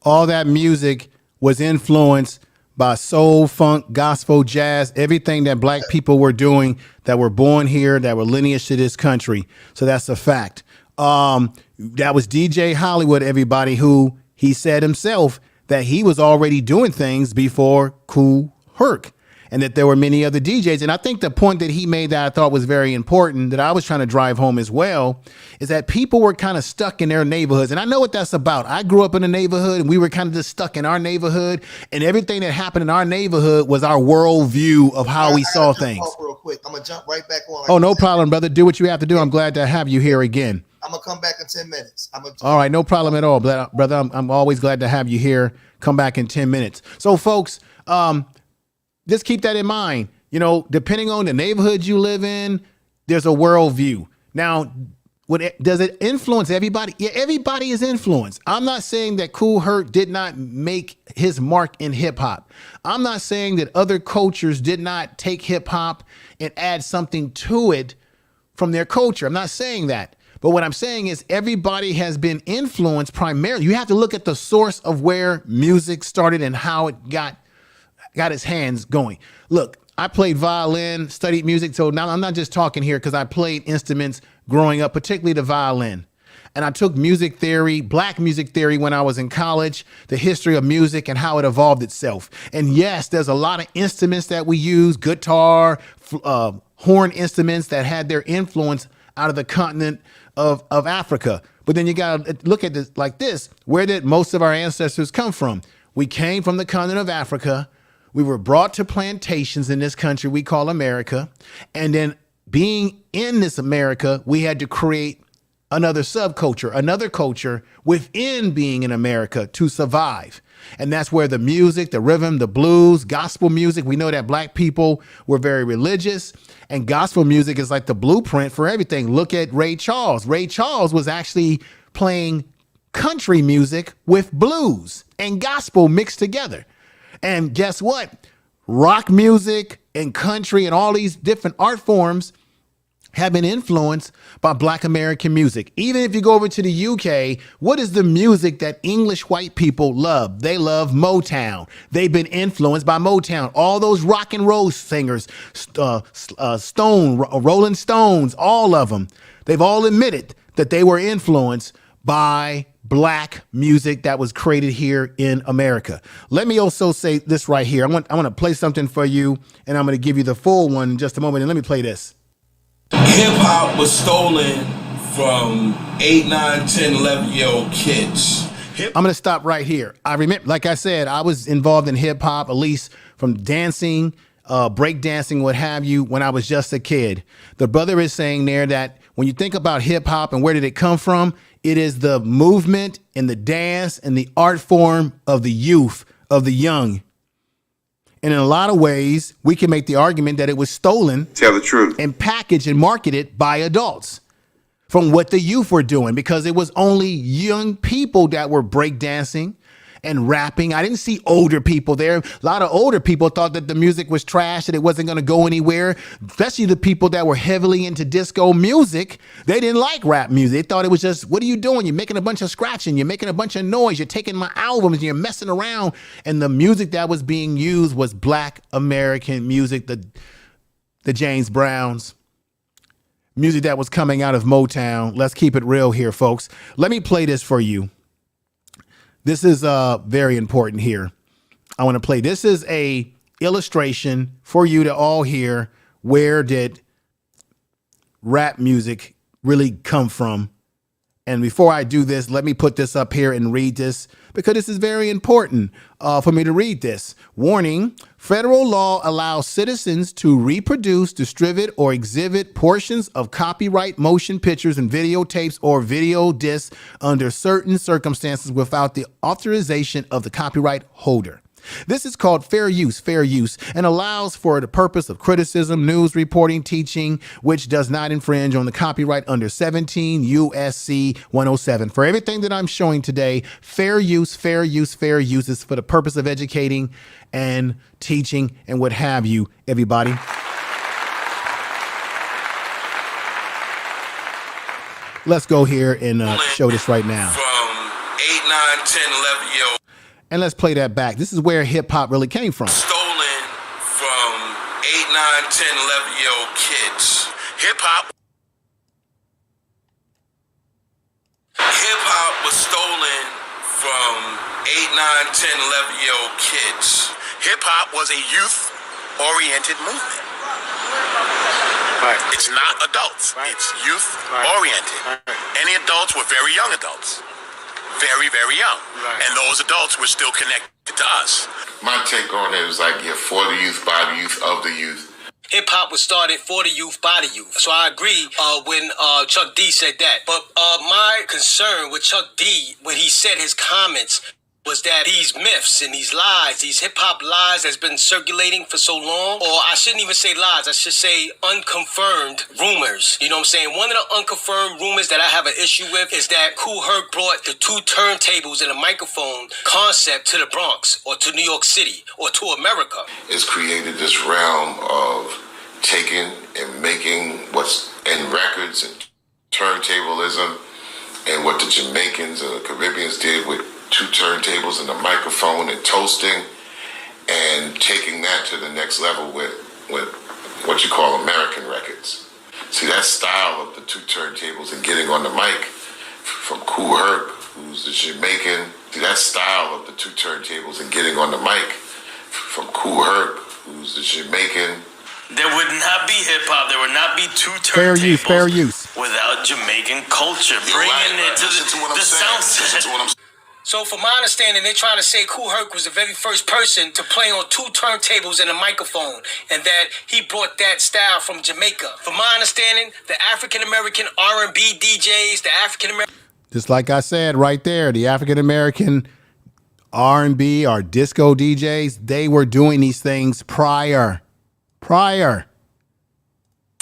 All that music was influenced by soul, funk, gospel, jazz, everything that black people were doing, that were born here, that were lineage to this country. So that's a fact. That was DJ Hollywood, everybody, who he said himself that he was already doing things before Kool Herc, and that there were many other DJs. And I think the point that he made that I thought was very important, that I was trying to drive home as well, is that people were kind of stuck in their neighborhoods. And I know what that's about. I grew up in a neighborhood and we were kind of just stuck in our neighborhood, and everything that happened in our neighborhood was our worldview of how we saw things. Real quick, I'm gonna jump right back on. Oh, no problem, brother. Do what you have to do. I'm glad to have you here again. I'm gonna come back in 10 minutes. All right, no problem at all, brother. I'm always glad to have you here. Come back in 10 minutes. So, folks, just keep that in mind. You know, depending on the neighborhood you live in, there's a worldview. Now, does it influence everybody? Yeah, everybody is influenced. I'm not saying that Kool Herc did not make his mark in hip hop. I'm not saying that other cultures did not take hip hop and add something to it from their culture. I'm not saying that. But what I'm saying is everybody has been influenced primarily. You have to look at the source of where music started and how it got its hands going. Look, I played violin, studied music. So now I'm not just talking here because I played instruments growing up, particularly the violin. And I took music theory, black music theory, when I was in college, the history of music and how it evolved itself. And yes, there's a lot of instruments that we use, guitar, horn instruments that had their influence out of the continent of Africa. But then you got to look at this like this. Where did most of our ancestors come from? We came from the continent of Africa. We were brought to plantations in this country we call America. And then being in this America, we had to create another subculture, another culture within being in America to survive. And that's where the music, the rhythm, the blues, gospel music, we know that black people were very religious, and gospel music is like the blueprint for everything. Look at Ray Charles. Ray Charles was actually playing country music with blues and gospel mixed together. And guess what? Rock music and country and all these different art forms have been influenced by Black American music. Even if you go over to the UK, what is the music that English white people love? They love Motown. They've been influenced by Motown. All those rock and roll singers, Rolling Stones, all of them, they've all admitted that they were influenced by black music that was created here in America. Let me also say this right here. I want to play something for you, and I'm going to give you the full one in just a moment. And let me play this. Hip-hop was stolen from 8, 9, 10, 11-year-old kids. I'm going to stop right here. I remember, like I said, I was involved in hip-hop, at least from dancing, break dancing, what have you, when I was just a kid. The brother is saying there that When you think about hip hop and where did it come from, it is the movement and the dance and the art form of the youth, of the young. And in a lot of ways, we can make the argument that it was stolen, Tell the truth, and packaged and marketed by adults from what the youth were doing, because it was only young people that were breakdancing and rapping. I didn't see older people there. A lot of older people thought that the music was trash, that it wasn't going to go anywhere, especially the people that were heavily into disco music. They didn't like rap music. They thought it was just, what are you doing? You're making a bunch of scratching. You're making a bunch of noise. You're taking my albums and you're messing around. And the music that was being used was Black American music, the James Browns, music that was coming out of Motown. Let's keep it real here, folks. Let me play this for you. This is very important here. I want to play. This is a illustration for you to all hear. Where did rap music really come from? And before I do this, let me put this up here and read this, because this is very important for me to read this. Warning: federal law allows citizens to reproduce, distribute, or exhibit portions of copyright motion pictures and videotapes or video discs under certain circumstances without the authorization of the copyright holder. This is called fair use, and allows for the purpose of criticism, news reporting, teaching, which does not infringe on the copyright under 17 USC 107. For everything that I'm showing today, fair use is for the purpose of educating and teaching and what have you, everybody. Let's go here and show this right now. From 8, 9, 10, 11-year-old. And let's play that back. This is where hip hop really came from. Stolen from 8, 9, 10, 11-year-old kids. Hip hop was stolen from 8, 9, 10, 11-year-old kids. Hip hop was a youth-oriented movement. Right. It's not adults. Right. It's youth-oriented. Right. Any adults were very young adults. Very, very young. Right. And those adults were still connected to us. My take on it is like, yeah, for the youth, by the youth, of the youth. Hip hop was started for the youth, by the youth. So I agree when Chuck D said that. But my concern with Chuck D, when he said his comments, was that these myths and these lies, these hip-hop lies that's been circulating for so long, or I shouldn't even say lies, I should say unconfirmed rumors. You know what I'm saying? One of the unconfirmed rumors that I have an issue with is that Kool Herc brought the 2 turntables and a microphone concept to the Bronx or to New York City or to America. It's created this realm of taking and making what's in records and turntablism, and what the Jamaicans and the Caribbeans did with 2 turntables and a microphone and toasting, and taking that to the next level with what you call American records. See, that style of the 2 turntables and getting on the mic from Kool Herc, who's the Jamaican. See, that style of the 2 turntables and getting on the mic from Kool Herc, who's the Jamaican. There would not be hip hop. There would not be 2 turntables. Fair use. Without Jamaican culture, bringing it to the sound set. So from my understanding, they're trying to say Kool Herc was the very first person to play on 2 turntables and a microphone, and that he brought that style from Jamaica. From my understanding, the African-American R&B DJs, the African-American... Just like I said right there, the African-American R&B or disco DJs, they were doing these things prior.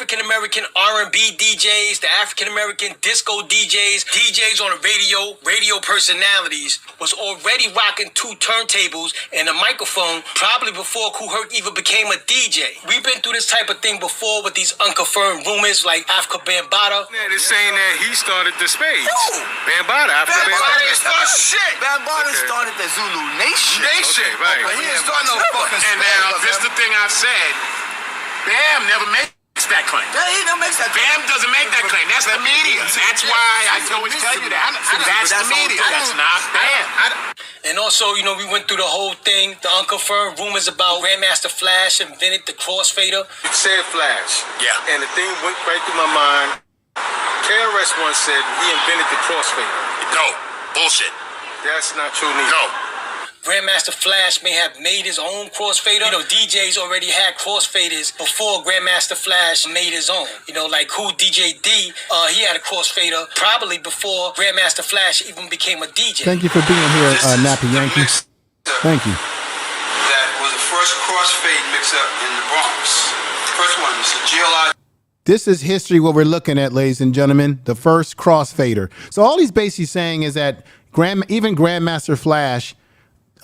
African-American R&B DJs, the African-American disco DJs on the radio personalities was already rocking 2 turntables and a microphone probably before Kool Herc even became a DJ. We've been through this type of thing before with these unconfirmed rumors like Africa Bambaataa. Yeah, they're saying that he started the spades. Bambaataa, Africa Bambaataa. Bambaataa started the Zulu Nation. Okay, right. But he didn't start no fucking And now, this is the thing I've said. Bam never makes that claim. He don't make that claim. Bam doesn't make that claim. That's the media. That's why I always tell you that. That's the media. That's not Bam. And also, you know, we went through the whole thing, the unconfirmed rumors about Grandmaster Flash invented the crossfader. It said Flash. Yeah. And the thing went right through my mind. KRS once said he invented the crossfader. No. Bullshit. That's not true neither. No. Grandmaster Flash may have made his own crossfader. You know, DJs already had crossfaders before Grandmaster Flash made his own. You know, like Cool DJ D, he had a crossfader probably before Grandmaster Flash even became a DJ. Thank you for being here, Nappy Yankee. Thank you. That was the first crossfade mix-up in the Bronx. First one, it's a GLI. This is history, what we're looking at, ladies and gentlemen, the first crossfader. So all he's basically saying is that even Grandmaster Flash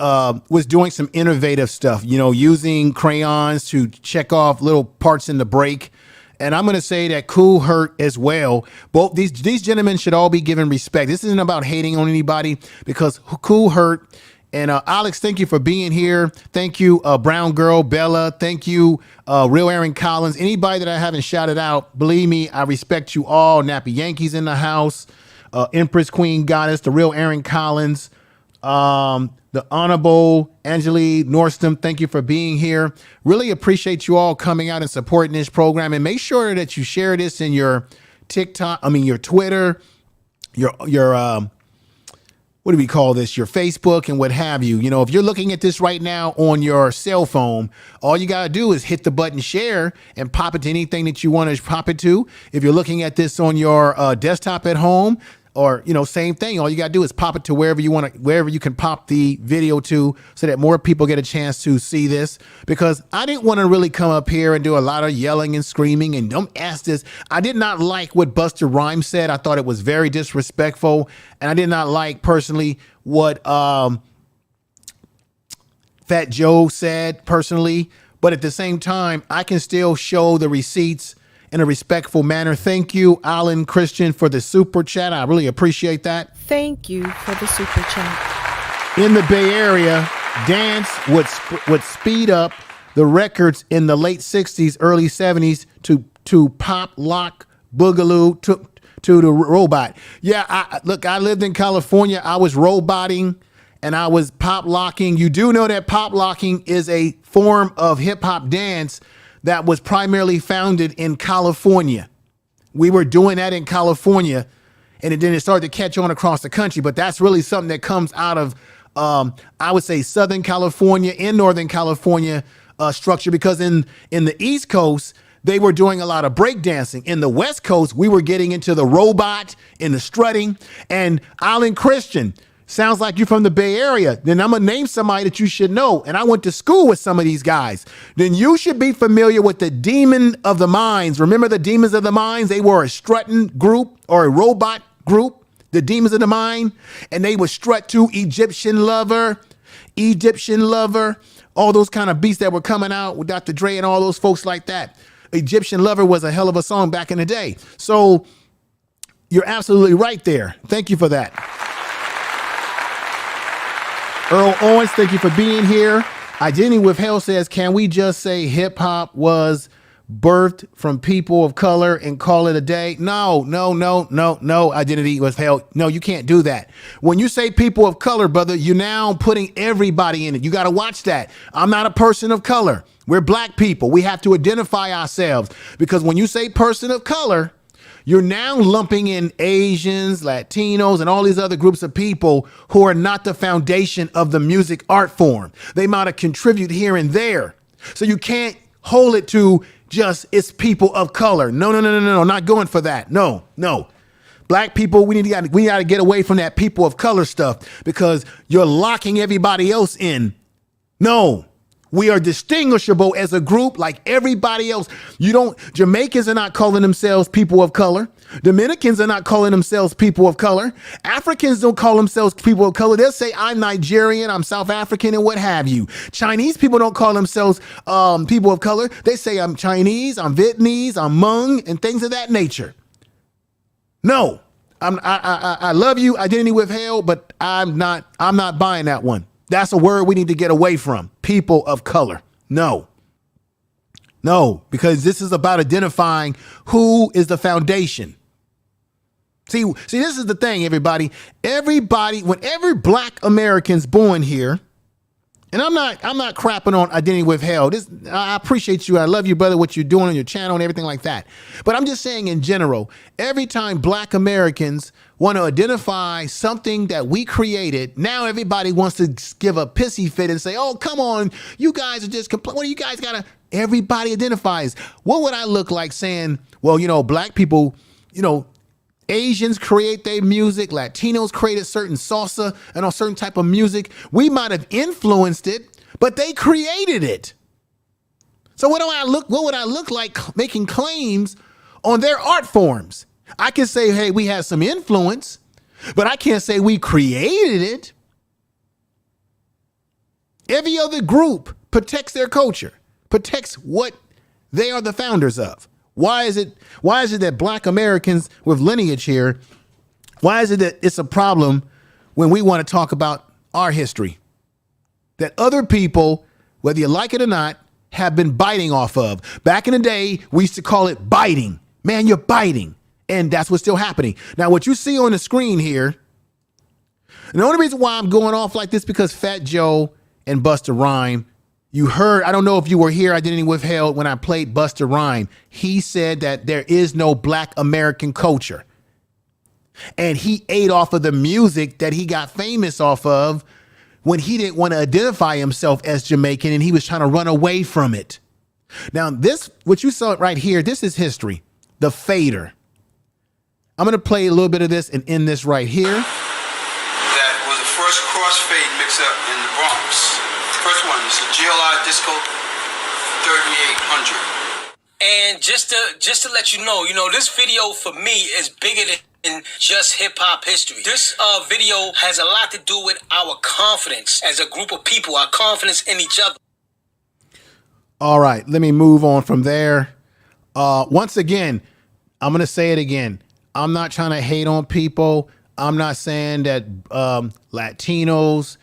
was doing some innovative stuff, you know, using crayons to check off little parts in the break. And I'm going to say that Kool Herc as well. Both these gentlemen should all be given respect. This isn't about hating on anybody, because Kool Herc and Alex, thank you for being here. Thank you, Brown Girl, Bella. Thank you, Real Aaron Collins. Anybody that I haven't shouted out, believe me, I respect you all. Nappy Yankees in the house. Empress Queen Goddess, the Real Aaron Collins. The Honorable Angelique Nordstrom, thank you for being here. Really appreciate you all coming out and supporting this program. And make sure that you share this in your TikTok, your Twitter, your what do we call this? Your Facebook and what have you. You know, if you're looking at this right now on your cell phone, all you got to do is hit the button share and pop it to anything that you want to pop it to. If you're looking at this on your desktop at home, or, you know, same thing. All you got to do is pop it to wherever you want to, wherever you can pop the video to, so that more people get a chance to see this. Because I didn't want to really come up here and do a lot of yelling and screaming and don't ask this. I did not like what Busta Rhymes said. I thought it was very disrespectful. And I did not like personally what Fat Joe said personally. But at the same time, I can still show the receipts in a respectful manner. Thank you, Alan Christian, for the super chat. I really appreciate that. Thank you for the super chat. In the Bay Area, dance would speed up the records in the late 60s, early 70s to pop, lock, boogaloo, to the robot. Yeah, I lived in California. I was roboting and I was pop locking. You do know that pop locking is a form of hip hop dance that was primarily founded in California. We were doing that in California, and then it started to catch on across the country. But that's really something that comes out of, I would say, Southern California and Northern California structure, because in the East Coast, they were doing a lot of breakdancing. In the West Coast, we were getting into the robot and the strutting. And Alan Christian, sounds like you're from the Bay Area. Then I'm going to name somebody that you should know. And I went to school with some of these guys. Then you should be familiar with the Demon of the Mines. Remember the Demons of the Mines? They were a strutting group or a robot group, the Demons of the Mine. And they would strut to Egyptian Lover, all those kind of beats that were coming out with Dr. Dre and all those folks like that. Egyptian Lover was a hell of a song back in the day. So you're absolutely right there. Thank you for that. Earl Owens, thank you for being here. Identity with Hell says, can we just say hip hop was birthed from people of color and call it a day? No. Identity with Hell. No, you can't do that. When you say people of color, brother, you're now putting everybody in it. You got to watch that. I'm not a person of color. We're black people. We have to identify ourselves, because when you say person of color, you're now lumping in Asians, Latinos, and all these other groups of people who are not the foundation of the music art form. They might have contributed here and there. So you can't hold it to just it's people of color. No, not going for that. No. Black people, we got to get away from that people of color stuff, because you're locking everybody else in. No. We are distinguishable as a group like everybody else. Jamaicans are not calling themselves people of color. Dominicans are not calling themselves people of color. Africans don't call themselves people of color. They'll say, I'm Nigerian, I'm South African, and what have you. Chinese people don't call themselves people of color. They say, I'm Chinese, I'm Vietnamese, I'm Hmong, and things of that nature. No, I love you, Identity with Hell, but I'm not buying that one. That's a word we need to get away from. People of color. No, because this is about identifying who is the foundation. See, this is the thing, everybody. Whenever black Americans born here, and I'm not crapping on Identity with Hell. I appreciate you. I love you, brother, what you're doing on your channel and everything like that. But I'm just saying in general, every time black Americans want to identify something that we created, now everybody wants to give a pissy fit and say, oh, come on, you guys are just complaining. What do you guys got to, everybody identifies. What would I look like saying, well, you know, black people, you know, Asians create their music, Latinos created certain salsa and a certain type of music. We might have influenced it, but they created it. So what would I look like making claims on their art forms? I can say, hey, we had some influence, but I can't say we created it. Every other group protects their culture, protects what they are the founders of. Why is it that black Americans with lineage here, why is it that it's a problem when we want to talk about our history? That other people, whether you like it or not, have been biting off of. Back in the day, we used to call it biting. Man, you're biting. And that's what's still happening. Now, what you see on the screen here, and the only reason why I'm going off like this because Fat Joe and Busta Rhyme, you heard, I don't know if you were here, I didn't withheld when I played Busta Rhyme. He said that there is no black American culture. And he ate off of the music that he got famous off of when he didn't want to identify himself as Jamaican and he was trying to run away from it. Now, this, what you saw right here, this is history. The Fader. I'm going to play a little bit of this and end this right here. That was the first crossfade mix-up in the Bronx. First one, it's a GLI Disco 3800. And just to let you know, this video for me is bigger than just hip-hop history. This video has a lot to do with our confidence as a group of people, our confidence in each other. All right, let me move on from there. Once again, I'm going to say it again. I'm not trying to hate on people. I'm not saying that Latinos,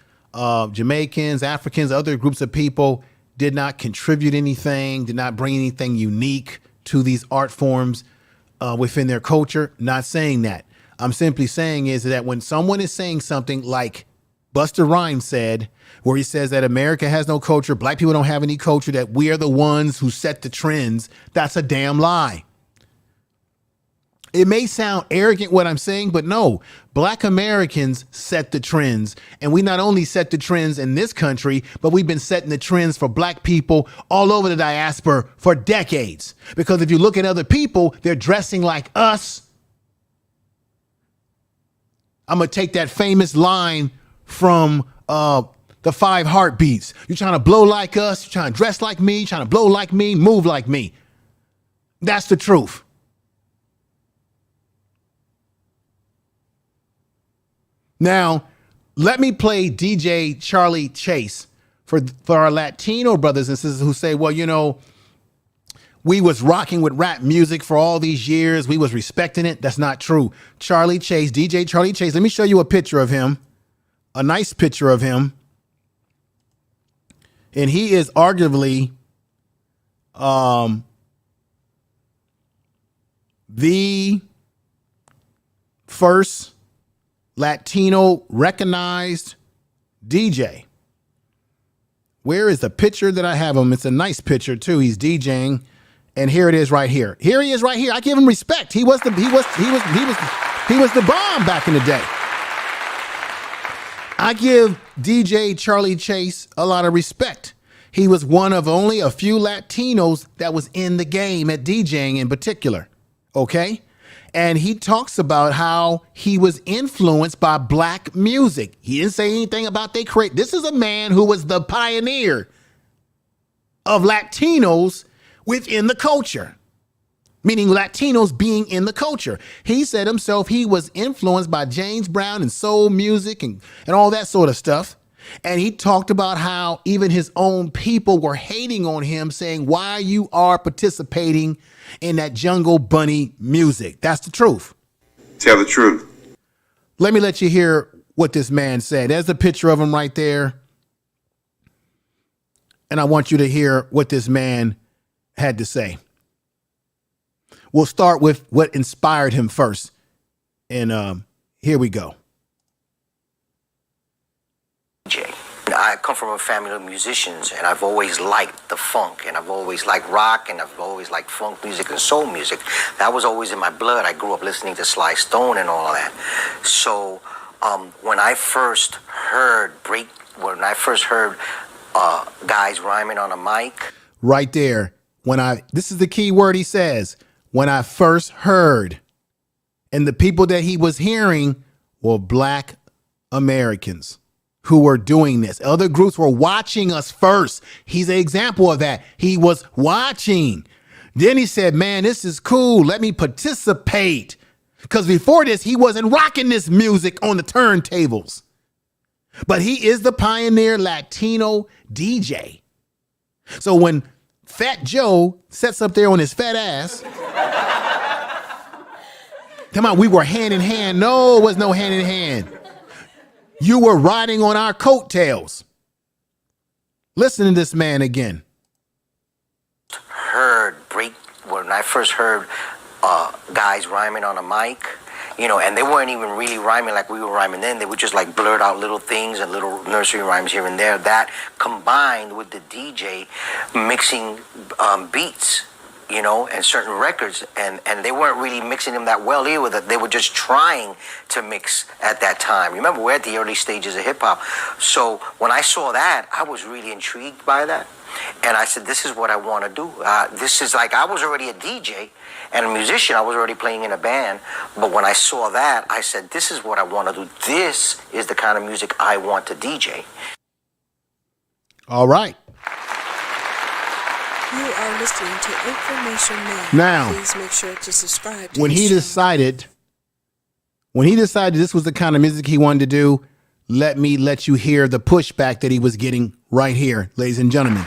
Jamaicans, Africans, other groups of people did not contribute anything, did not bring anything unique to these art forms within their culture. Not saying that. I'm simply saying is that when someone is saying something like Busta Rhymes said, where he says that America has no culture, black people don't have any culture, that we are the ones who set the trends, that's a damn lie. It may sound arrogant what I'm saying, but no, black Americans set the trends. And we not only set the trends in this country, but we've been setting the trends for black people all over the diaspora for decades. Because if you look at other people, they're dressing like us. I'm going to take that famous line from the 5 Heartbeats. You're trying to blow like us. You're trying to dress like me. You're trying to blow like me, move like me. That's the truth. Now, let me play DJ Charlie Chase for our Latino brothers and sisters who say, well, we was rocking with rap music for all these years. We was respecting it. That's not true. Charlie Chase, DJ Charlie Chase. Let me show you a picture of him, a nice picture of him. And he is arguably the first Latino recognized DJ. Where is the picture that I have him? It's a nice picture too. He's DJing, and here it is right here. Here he is right here. I give him respect. He was the bomb back in the day. I give DJ Charlie Chase a lot of respect. He was one of only a few Latinos that was in the game at DJing in particular. Okay? And he talks about how he was influenced by black music. He didn't say anything about they create. This is a man who was the pioneer of Latinos within the culture, meaning Latinos being in the culture. He said himself he was influenced by James Brown and soul music and all that sort of stuff. And he talked about how even his own people were hating on him, saying, why you are participating in that Jungle Bunny music. That's the truth. Tell the truth. Let me let you hear what this man said. There's a picture of him right there. And I want you to hear what this man had to say. We'll start with what inspired him first. And here we go. I come from a family of musicians, and I've always liked the funk, and I've always liked rock, and I've always liked funk music and soul music. That was always in my blood. I grew up listening to Sly Stone and all of that. So when I first heard guys rhyming on a mic, right there, this is the key word he says, when I first heard, and the people that he was hearing were Black Americans who were doing this. Other groups were watching us first. He's an example of that. He was watching. Then he said, man, this is cool. Let me participate. Because before this, he wasn't rocking this music on the turntables. But he is the pioneer Latino DJ. So when Fat Joe sets up there on his fat ass, come on, we were hand in hand. No, it was no hand in hand. You were riding on our coattails. Listen to this man again. When I first heard guys rhyming on a mic, and they weren't even really rhyming like we were rhyming then. They would just like blurt out little things and little nursery rhymes here and there. That combined with the DJ mixing beats, and certain records, and they weren't really mixing them that well either. They were just trying to mix at that time. Remember, we're at the early stages of hip hop. So when I saw that, I was really intrigued by that. And I said, this is what I want to do. This is like, I was already a DJ and a musician. I was already playing in a band. But when I saw that, I said, this is what I want to do. This is the kind of music I want to DJ. All right. You are listening to Information Now, please make sure to subscribe to when he decided this was the kind of music he wanted to do, let me let you hear the pushback that he was getting right here, ladies and gentlemen.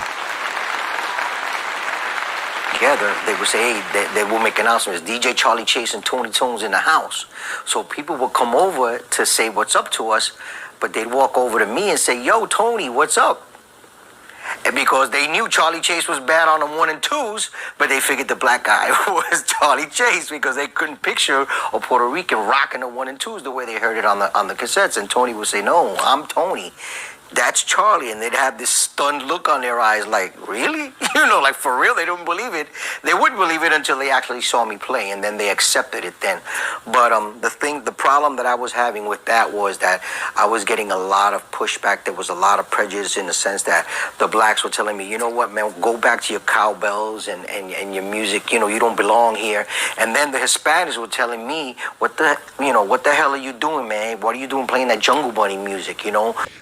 Together, they would say, hey, they will make announcements. DJ Charlie Chase and Tony Tone's in the house. So people would come over to say what's up to us, but they'd walk over to me and say, yo, Tony, what's up? And because they knew Charlie Chase was bad on the 1 and 2s, but they figured the black guy was Charlie Chase because they couldn't picture a Puerto Rican rocking the 1 and 2s the way they heard it on the cassettes. And Tony would say, no, I'm Tony. That's Charlie. And they'd have this stunned look on their eyes like, really? Like for real, they don't believe it. They wouldn't believe it until they actually saw me play, and then they accepted it then. But the problem that I was having with that was that I was getting a lot of pushback. There was a lot of prejudice in the sense that the blacks were telling me, you know what, man, go back to your cowbells and your music. You don't belong here. And then the Hispanics were telling me, what the hell are you doing, man? What are you doing playing that Jungle Bunny music,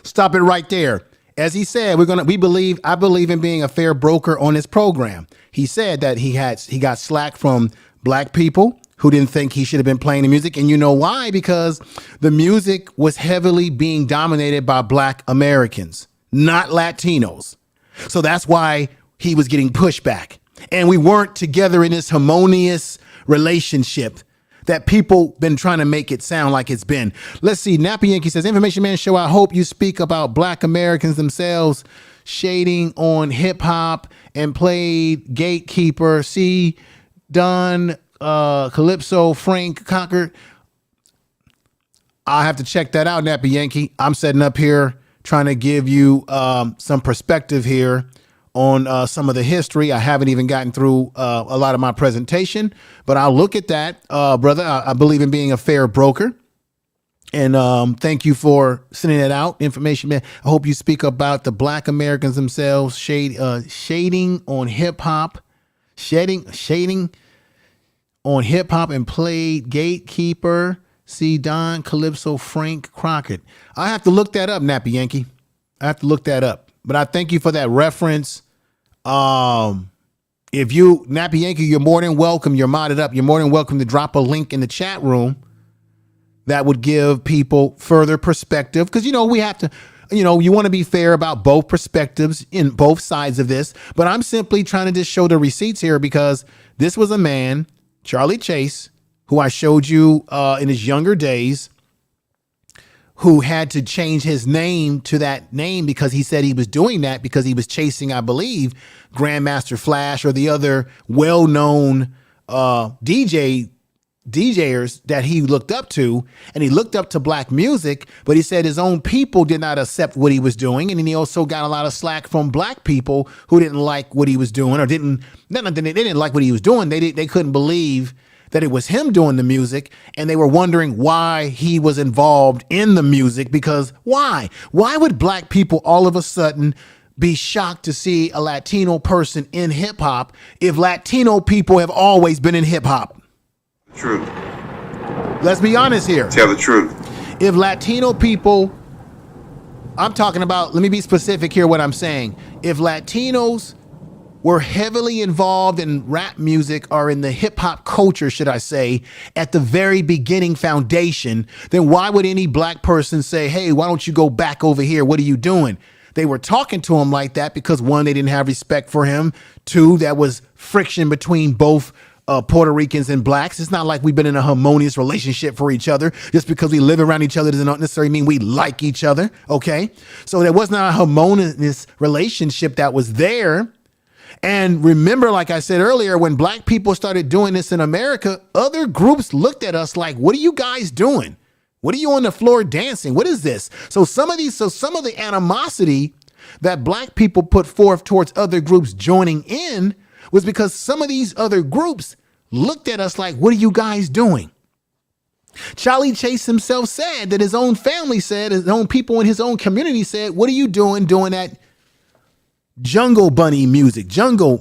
Stop it right there. As he said, I believe in being a fair broker on this program. He said that he got slack from black people who didn't think he should have been playing the music. And you know why? Because the music was heavily being dominated by Black Americans, not Latinos. So that's why he was getting pushback. And we weren't together in this harmonious relationship that people been trying to make it sound like it's been. Let's see. Nappy Yankee says, Information Man Show, I hope you speak about Black Americans themselves shading on hip hop and played Gatekeeper. See, Don, Calypso, Frank, Concord. I'll have to check that out, Nappy Yankee. I'm setting up here trying to give you some perspective here on some of the history. I haven't even gotten through a lot of my presentation, but I'll look at that, brother. I believe in being a fair broker. And thank you for sending it out. Information Man. I hope you speak about the Black Americans themselves shading on hip hop, shading on hip hop and played Gatekeeper. See Don, Calypso, Frank, Crockett. I have to look that up, Nappy Yankee. I have to look that up. But I thank you for that reference. If you, Nappy Yankee, you're more than welcome. You're modded up. You're more than welcome to drop a link in the chat room that would give people further perspective. Because, we have to, you want to be fair about both perspectives in both sides of this. But I'm simply trying to just show the receipts here because this was a man, Charlie Chase, who I showed you in his younger days, who had to change his name to that name because he said he was doing that because he was chasing, I believe, Grandmaster Flash or the other well-known DJ DJers that he looked up to, and he looked up to black music, but he said his own people did not accept what he was doing. And then he also got a lot of slack from black people who didn't like what he was doing, or they didn't like what he was doing. They couldn't believe that it was him doing the music, and they were wondering why he was involved in the music, because why would black people all of a sudden be shocked to see a Latino person in hip hop if Latino people have always been in hip hop? Truth. Let's be honest here. Tell the truth. If Latino people, I'm talking about, let me be specific here what I'm saying. If Latinos were heavily involved in rap music or in the hip hop culture, should I say, at the very beginning foundation, then why would any black person say, hey, why don't you go back over here? What are you doing? They were talking to him like that because, one, they didn't have respect for him. Two, that was friction between both Puerto Ricans and blacks. It's not like we've been in a harmonious relationship for each other. Just because we live around each other does not necessarily mean we like each other. Okay. So there was not a harmonious relationship that was there. And remember, like I said earlier, when black people started doing this in America, other groups looked at us like, what are you guys doing? What are you on the floor dancing? What is this? So some of the animosity that black people put forth towards other groups joining in was because some of these other groups looked at us like, what are you guys doing? Charlie Chase himself said that his own family said, his own people in his own community said, what are you doing that jungle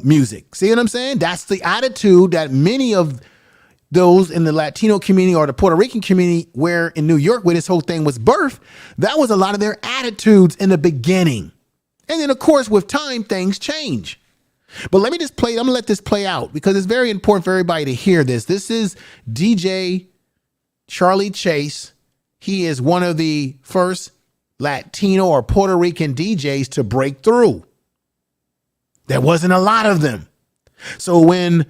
music? See what I'm saying? That's the attitude that many of those in the Latino community or the Puerto Rican community, where in New York, where this whole thing was birthed, that was a lot of their attitudes in the beginning. And then, of course, with time, things change. But let me just I'm going to let this play out because it's very important for everybody to hear this. This is DJ Charlie Chase. He is one of the first Latino or Puerto Rican DJs to break through. There wasn't a lot of them. So when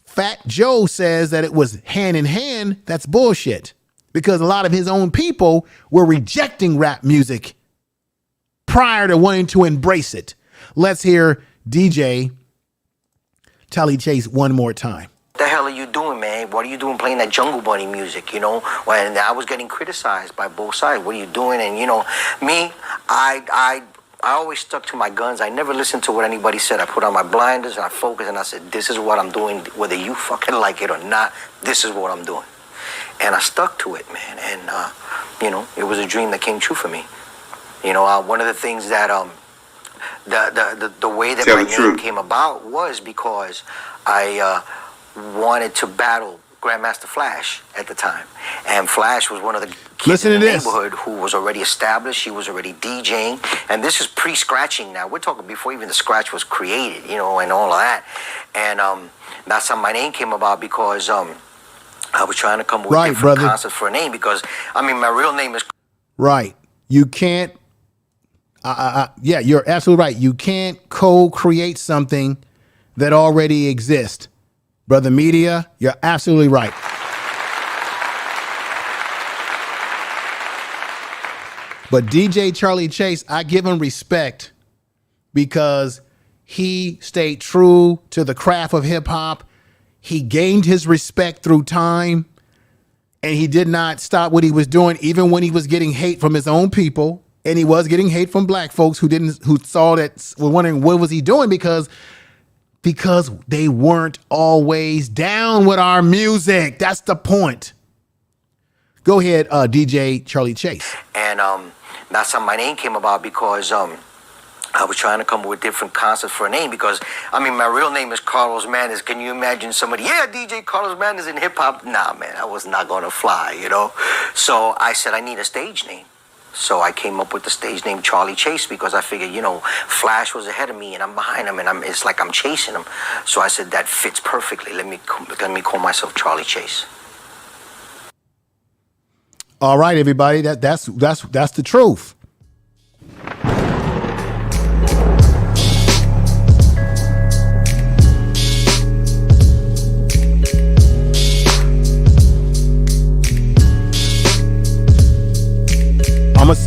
Fat Joe says that it was hand in hand, that's bullshit, because a lot of his own people were rejecting rap music prior to wanting to embrace it. Let's hear DJ Charlie Chase one more time. What the hell are you doing, man? What are you doing playing that Jungle Bunny music, you know? When I was getting criticized by both sides. What are you doing? And, you know, me, I always stuck to my guns. I never listened to what anybody said. I put on my blinders and I focused and I said, this is what I'm doing. Whether you fucking like it or not, this is what I'm doing. And I stuck to it, man. And, you know, it was a dream that came true for me. You know, one of the things that the way that my name came about was because I wanted to battle Grandmaster Flash at the time. And Flash was one of the kids in the neighborhood who was already established. He was already DJing. And this is pre-scratching now. We're talking before even the scratch was created, you know, and all of that. And that's how my name came about, because I was trying to come up with different concepts for a name, because, I mean, my real name is... Right. You can't... yeah, you're absolutely right. You can't co-create something that already exists. Brother Media, you're absolutely right. But DJ Charlie Chase, I give him respect because he stayed true to the craft of hip hop. He gained his respect through time, and he did not stop what he was doing, even when he was getting hate from his own people. And he was getting hate from black folks who saw that, were wondering what was he doing, because they weren't always down with our music. That's the point. Go ahead, DJ Charlie Chase. And that's how my name came about, because I was trying to come up with different concepts for a name, because, I mean, my real name is Carlos Manis. Can you imagine somebody, DJ Carlos Manis in hip hop? Nah, man, that was not going to fly, you know? So I said, I need a stage name. So I came up with the stage name Charlie Chase, because I figured, you know, Flash was ahead of me and I'm behind him, and it's like I'm chasing him. So I said, that fits perfectly. Let me call myself Charlie Chase. All right, everybody, that's the truth. I'm going to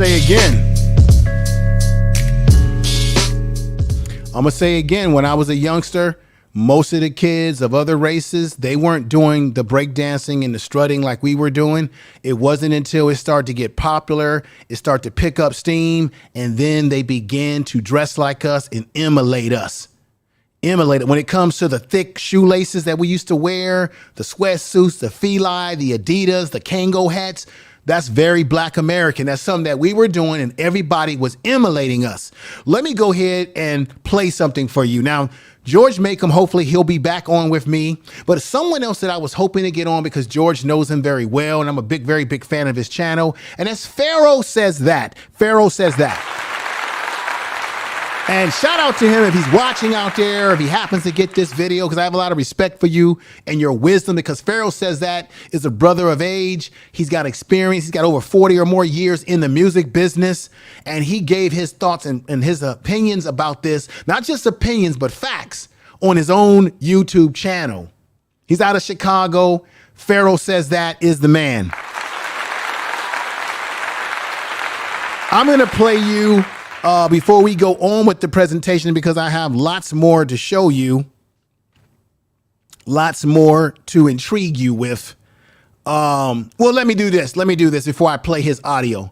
say again, when I was a youngster, most of the kids of other races, they weren't doing the breakdancing and the strutting like we were doing. It wasn't until it started to get popular, it started to pick up steam, and then they began to dress like us and emulate us. Emulate it. When it comes to the thick shoelaces that we used to wear, the sweatsuits, the Feli, the Adidas, the Kango hats, that's very Black American. That's something that we were doing and everybody was emulating us. Let me go ahead and play something for you. Now, George Makem, hopefully he'll be back on with me, but someone else that I was hoping to get on because George knows him very well and I'm a very big fan of his channel, and that's Pharaoh Says That. Pharaoh Says That. And shout out to him if he's watching out there, if he happens to get this video, because I have a lot of respect for you and your wisdom, because Pharaoh Says That is a brother of age. He's got experience. He's got over 40 or more years in the music business. And he gave his thoughts and his opinions about this, not just opinions, but facts on his own YouTube channel. He's out of Chicago. Pharaoh Says That is the man. I'm going to play you before we go on with the presentation, because I have lots more to show you, lots more to intrigue you with. Well, let me do this. Let me do this before I play his audio.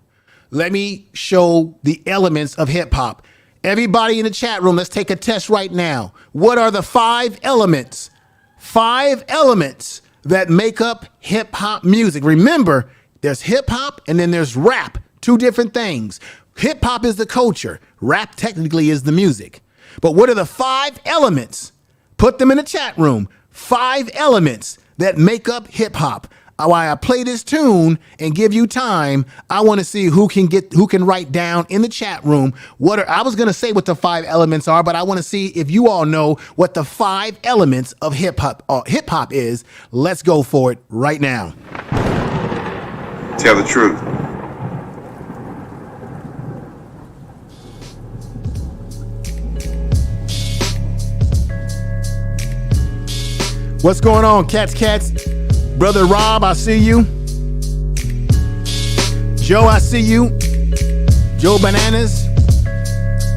Let me show the elements of hip hop. Everybody in the chat room, let's take a test right now. What are the 5 elements? 5 elements that make up hip hop music. Remember, there's hip hop and then there's rap. 2 different things. Hip hop is the culture. Rap technically is the music. But what are the 5 elements? Put them in the chat room. 5 elements that make up hip hop. While I play this tune and give you time, I want to see who can write down in the chat room I was going to say what the 5 elements are, but I want to see if you all know what the 5 elements of hip hop is. Let's go for it right now. Tell the truth. What's going on, cats? Brother Rob, I see you. Joe, I see you. Joe Bananas.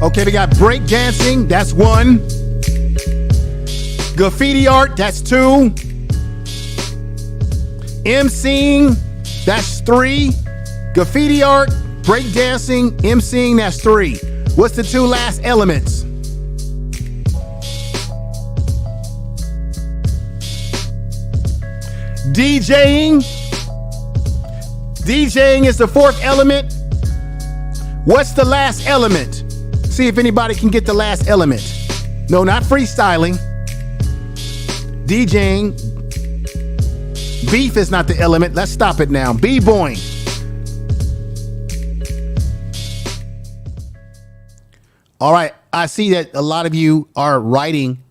Okay, we got break dancing. That's 1. Graffiti art. That's 2. MCing. That's 3. Graffiti art, break dancing, MCing. That's 3. What's the 2 last elements? DJing. DJing is the 4th element. What's the last element? See if anybody can get the last element. No, not freestyling. DJing. Beef is not the element. Let's stop it now. B-boying. All right. I see that a lot of you are writing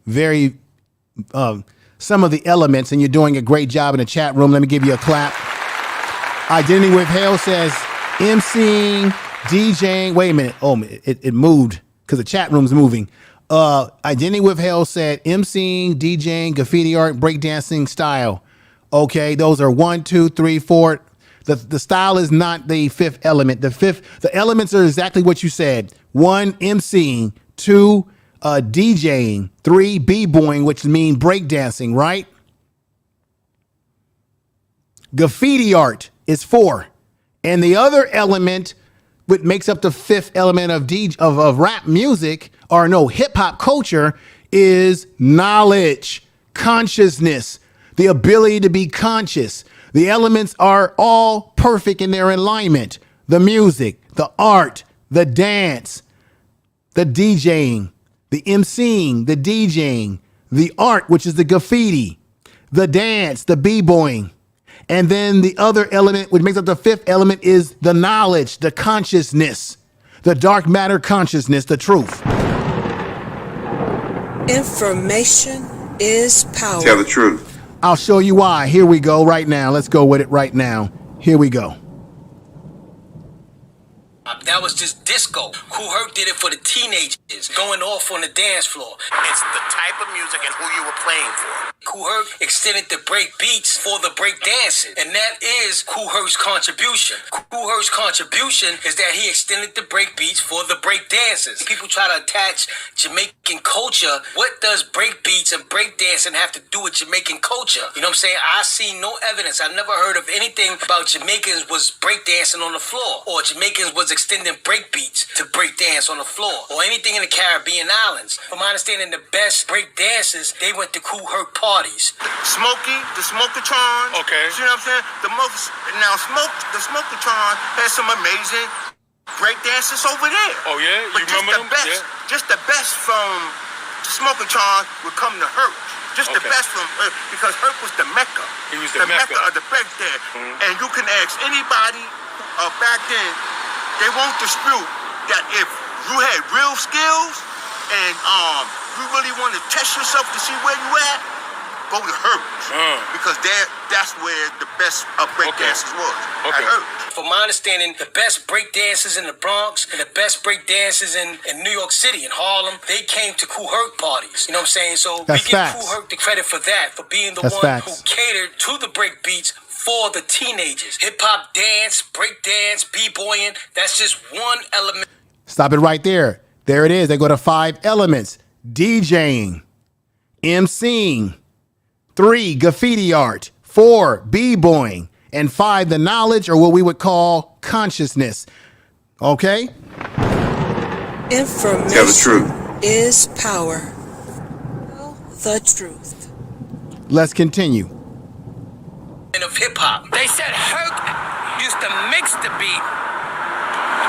some of the elements, and you're doing a great job in the chat room. Let me give you a clap. Identity Withheld says MCing, DJing. Wait a minute. Oh, it moved because the chat room's moving. Identity Withheld said MCing, DJing, graffiti art, breakdancing style. Okay, those are 1, 2, 3, 4. The style is not the 5th element. The elements are exactly what you said. 1, MCing. 2, DJing. 3, b-boying, which means breakdancing, right? Graffiti art is 4. And the other element, which makes up the 5th element of rap music, or no, hip hop culture, is knowledge, consciousness, the ability to be conscious. The elements are all perfect in their alignment. The music, the art, the dance, the DJing, the MCing, the DJing, the art, which is the graffiti, the dance, the b-boying. And then the other element, which makes up the 5th element, is the knowledge, the consciousness, the dark matter consciousness, the truth. Information is power. Tell the truth. I'll show you why. Here we go right now. Let's go with it right now. Here we go. That was just disco. Kool Herc did it for the teenagers, going off on the dance floor. It's the type of music and who you were playing for. Kool Herc extended the break beats for the break dancing, and that is Kool Herc's contribution. Kool Herc's contribution is that he extended the break beats for the break dancers. People try to attach Jamaican culture. What does break beats and break dancing have to do with Jamaican culture? You know what I'm saying? I see no evidence. I never heard of anything about Jamaicans was break dancing on the floor, or Jamaicans was extending break beats to break dance on the floor, or anything in the Caribbean islands. From my understanding, the best break dancers, they went to Kool Herc parties. Smokey, the Smokatron. Okay. You know what I'm saying? The Smokatron has some amazing break dancers over there. Oh yeah, you But remember them? best, just the best from the Smokatron would come to Herc. Just the Okay. best from because Herc was the Mecca. He was the Mecca. of the break dance. And you can ask anybody back then, they won't dispute that if you had real skills and you really want to test yourself to see where you at, go to Herc. Because that's where the best break dancers was. At Herc. From my understanding, the best break dancers in the Bronx and the best break dancers in New York City, in Harlem, they came to Kool Herc parties. You know what I'm saying? So That's we give facts. Kool Herc the credit for that, for being the That's one facts. who catered to the break beats for the teenagers. Hip hop dance, break dance, b-boying, that's just one element. Stop it right there. There it is. They go to 5 elements: DJing, MCing, 3, graffiti art, 4, b-boying, and 5, the knowledge, or what we would call consciousness. Okay? Information Tell the truth. is power. Tell the truth. Let's continue. Of hip hop. They said Herc used to mix the beat,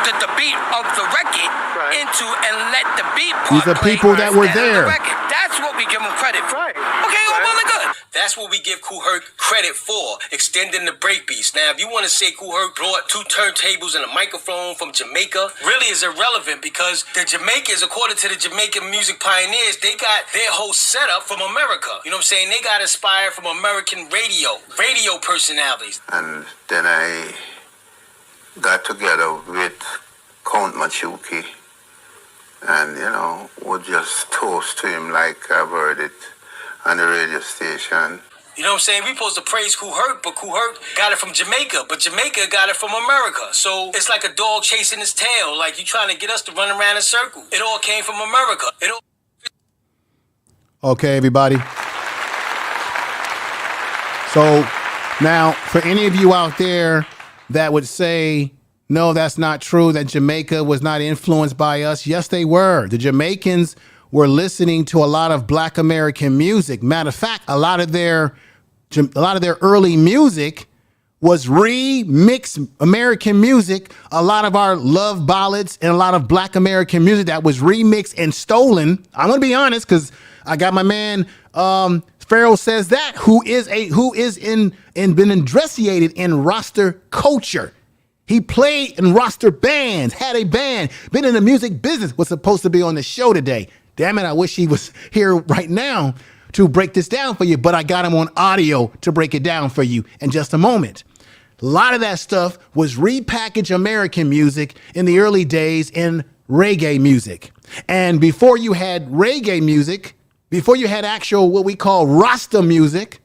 the beat of the record into and let the beat part These are play people that were instead of the there. record. That's what we give them credit for. Okay, well and good. That's what we give Kool Herc credit for, extending the break beats. Now, if you want to say Kool Herc brought 2 turntables and a microphone from Jamaica, really is irrelevant because the Jamaicans, according to the Jamaican music pioneers, they got their whole setup from America. You know what I'm saying? They got inspired from American radio personalities. And then I got together with Count Machuki and, would just toast to him like I've heard it on the radio station. You know what I'm saying? We supposed to praise Kool Herc, but Kool Herc got it from Jamaica, but Jamaica got it from America. So it's like a dog chasing its tail, like you trying to get us to run around in circles. It all came from America. Okay, everybody. So now, for any of you out there that would say, no, that's not true, that Jamaica was not influenced by us. Yes, they were. The Jamaicans were listening to a lot of Black American music. Matter of fact, a lot of their early music was remixed American music. A lot of our love ballads and a lot of Black American music that was remixed and stolen. I'm gonna be honest, because I got my man Pharaoh Says That, who is been indressiated in roster culture. He played in roster bands, had a band, been in the music business, was supposed to be on the show today. Damn it, I wish he was here right now to break this down for you, but I got him on audio to break it down for you in just a moment. A lot of that stuff was repackaged American music in the early days in reggae music. And before you had reggae music, before you had actual what we call Rasta music,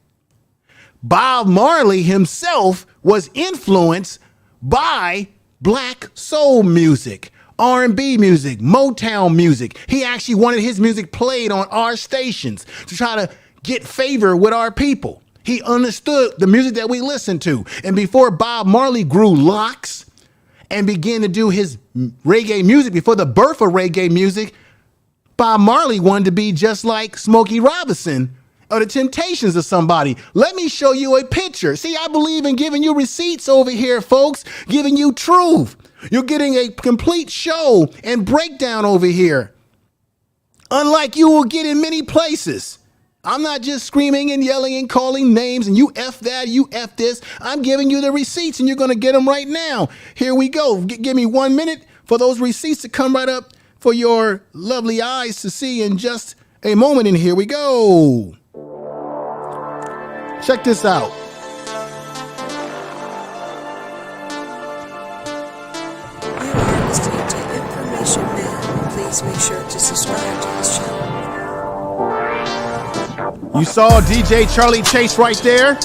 Bob Marley himself was influenced by black soul music, R&B music, Motown music. He actually wanted his music played on our stations to try to get favor with our people. He understood the music that we listen to. And before Bob Marley grew locks and began to do his reggae music, before the birth of reggae music, Bob Marley wanted to be just like Smokey Robinson or the Temptations or somebody. Let me show you a picture. See, I believe in giving you receipts over here, folks, giving you truth. You're getting a complete show and breakdown over here, unlike you will get in many places. I'm not just screaming and yelling and calling names and you F that, you F this. I'm giving you the receipts and you're going to get them right now. Here we go. Give me 1 minute for those receipts to come right up for your lovely eyes to see in just a moment. And here we go. Check this out. You are listening please make sure to subscribe to his channel. You saw DJ Charlie Chase right there.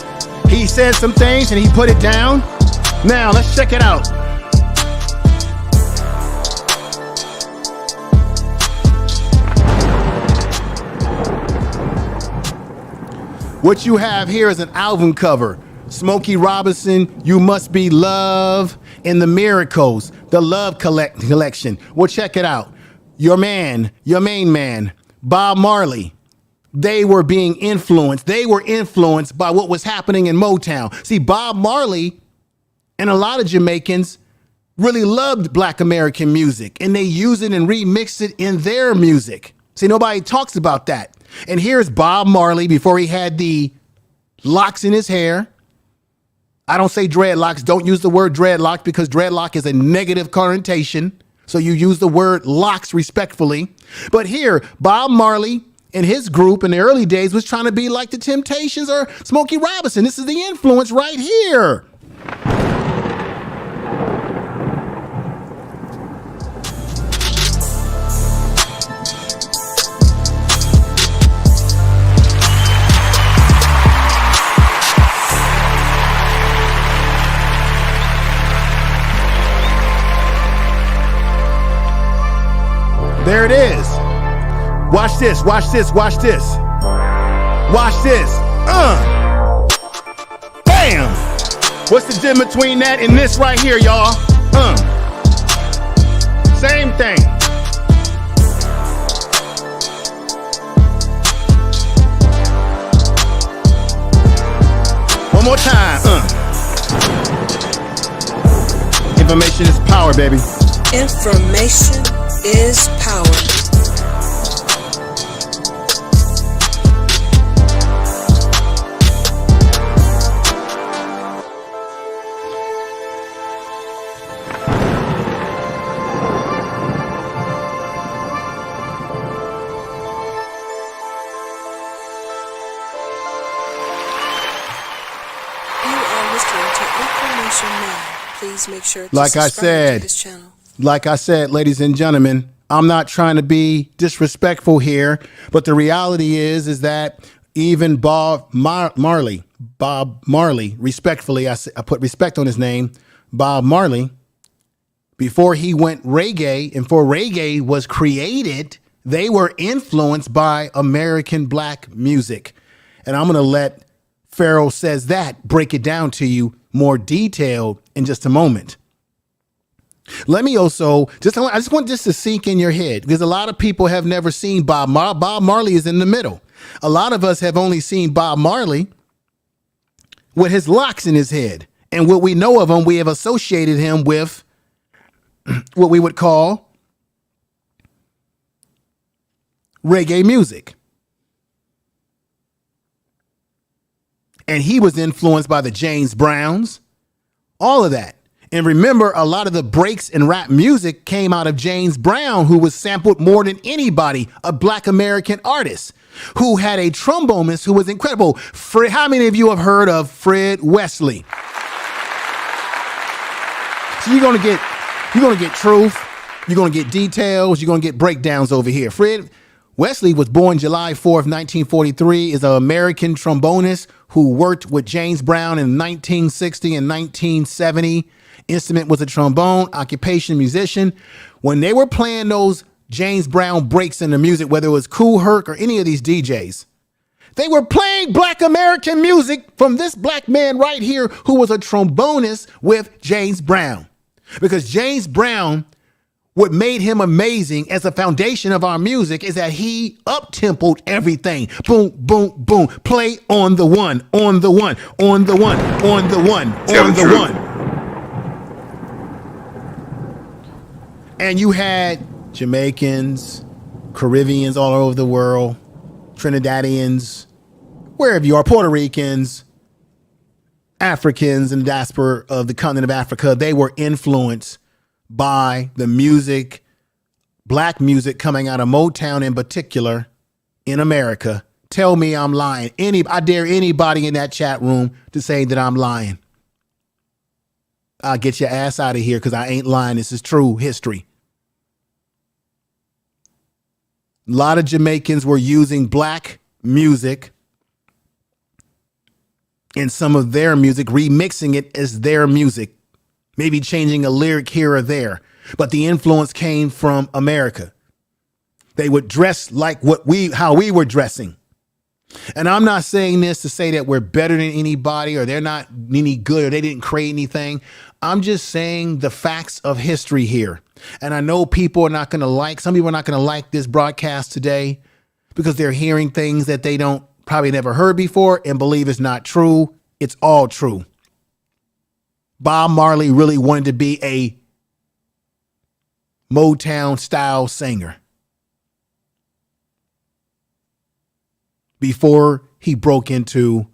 He said some things and he put it down. Now let's check it out. What you have here is an album cover. Smokey Robinson, You Must Be Love, and the Miracles, the Love Collection. Well, check it out. Your main man, Bob Marley. They were being influenced. They were influenced by what was happening in Motown. See, Bob Marley and a lot of Jamaicans really loved Black American music, and they use it and remix it in their music. See, nobody talks about that. And here's Bob Marley before he had the locks in his hair. I don't say dreadlocks. Don't use the word dreadlock because dreadlock is a negative connotation. So you use the word locks respectfully. But here, Bob Marley and his group in the early days was trying to be like the Temptations or Smokey Robinson. This is the influence right here. There it is. Watch this, watch this, watch this. Watch this. Bam! What's the difference between that and this right here, y'all? Same thing. One more time. Information is power, baby. Information is power. You are listening to Information Now. Please make sure to subscribe to this channel. Like I said, ladies and gentlemen, I'm not trying to be disrespectful here, but the reality is that even Bob Marley, respectfully, I put respect on his name, Bob Marley, before he went reggae and before reggae was created, they were influenced by American black music. And I'm going to let Pharaoh Says That break it down to you more detailed in just a moment. Let me also I just want this to sink in your head because a lot of people have never seen Bob Marley. Bob Marley is in the middle. A lot of us have only seen Bob Marley with his locks in his head. And what we know of him, we have associated him with what we would call reggae music. And he was influenced by the James Browns, all of that. And remember, a lot of the breaks in rap music came out of James Brown, who was sampled more than anybody, a black American artist who had a trombonist who was incredible. How many of you have heard of Fred Wesley? So you're gonna get truth, you're gonna get details, you're gonna get breakdowns over here. Fred Wesley was born July 4th, 1943, is an American trombonist who worked with James Brown in 1960 and 1970. Instrument was a trombone, occupation musician. When they were playing those James Brown breaks in the music, whether it was Kool Herc or any of these DJs, they were playing black American music from this black man right here who was a trombonist with James Brown. Because James Brown, what made him amazing as a foundation of our music is that he up-tempoed everything. Boom, boom, boom. Play on the one, on the one, on the one, on the one, on the one. And you had Jamaicans, Caribbeans all over the world, Trinidadians, wherever you are, Puerto Ricans, Africans and diaspora of the continent of Africa. They were influenced by the music, black music coming out of Motown in particular in America. Tell me I'm lying. I dare anybody in that chat room to say that I'm lying. I'll get your ass out of here because I ain't lying. This is true history. A lot of Jamaicans were using black music in some of their music, remixing it as their music, maybe changing a lyric here or there. But the influence came from America. They would dress like how we were dressing. And I'm not saying this to say that we're better than anybody or they're not any good or they didn't create anything. I'm just saying the facts of history here. And I know people are not going to some people are not going to like this broadcast today because they're hearing things that they don't probably never heard before and believe it's not true. It's all true. Bob Marley really wanted to be a Motown style singer before he broke into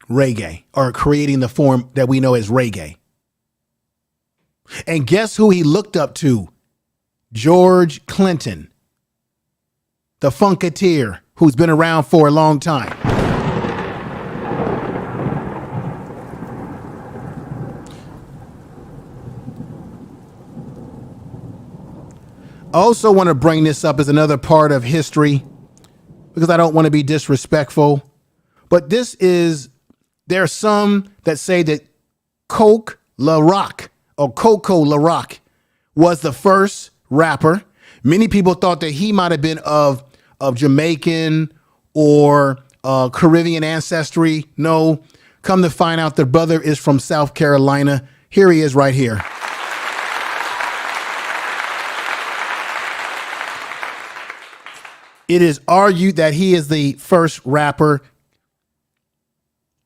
reggae or creating the form that we know as reggae. And guess who he looked up to? George Clinton, the Funketeer, who's been around for a long time. I also want to bring this up as another part of history because I don't want to be disrespectful. But there are some that say that Coke La Rock or Coco La Rock was the first rapper. Many people thought that he might have been of Jamaican or Caribbean ancestry. No, come to find out the brother is from South Carolina. Here he is right here. It is argued that he is the first rapper.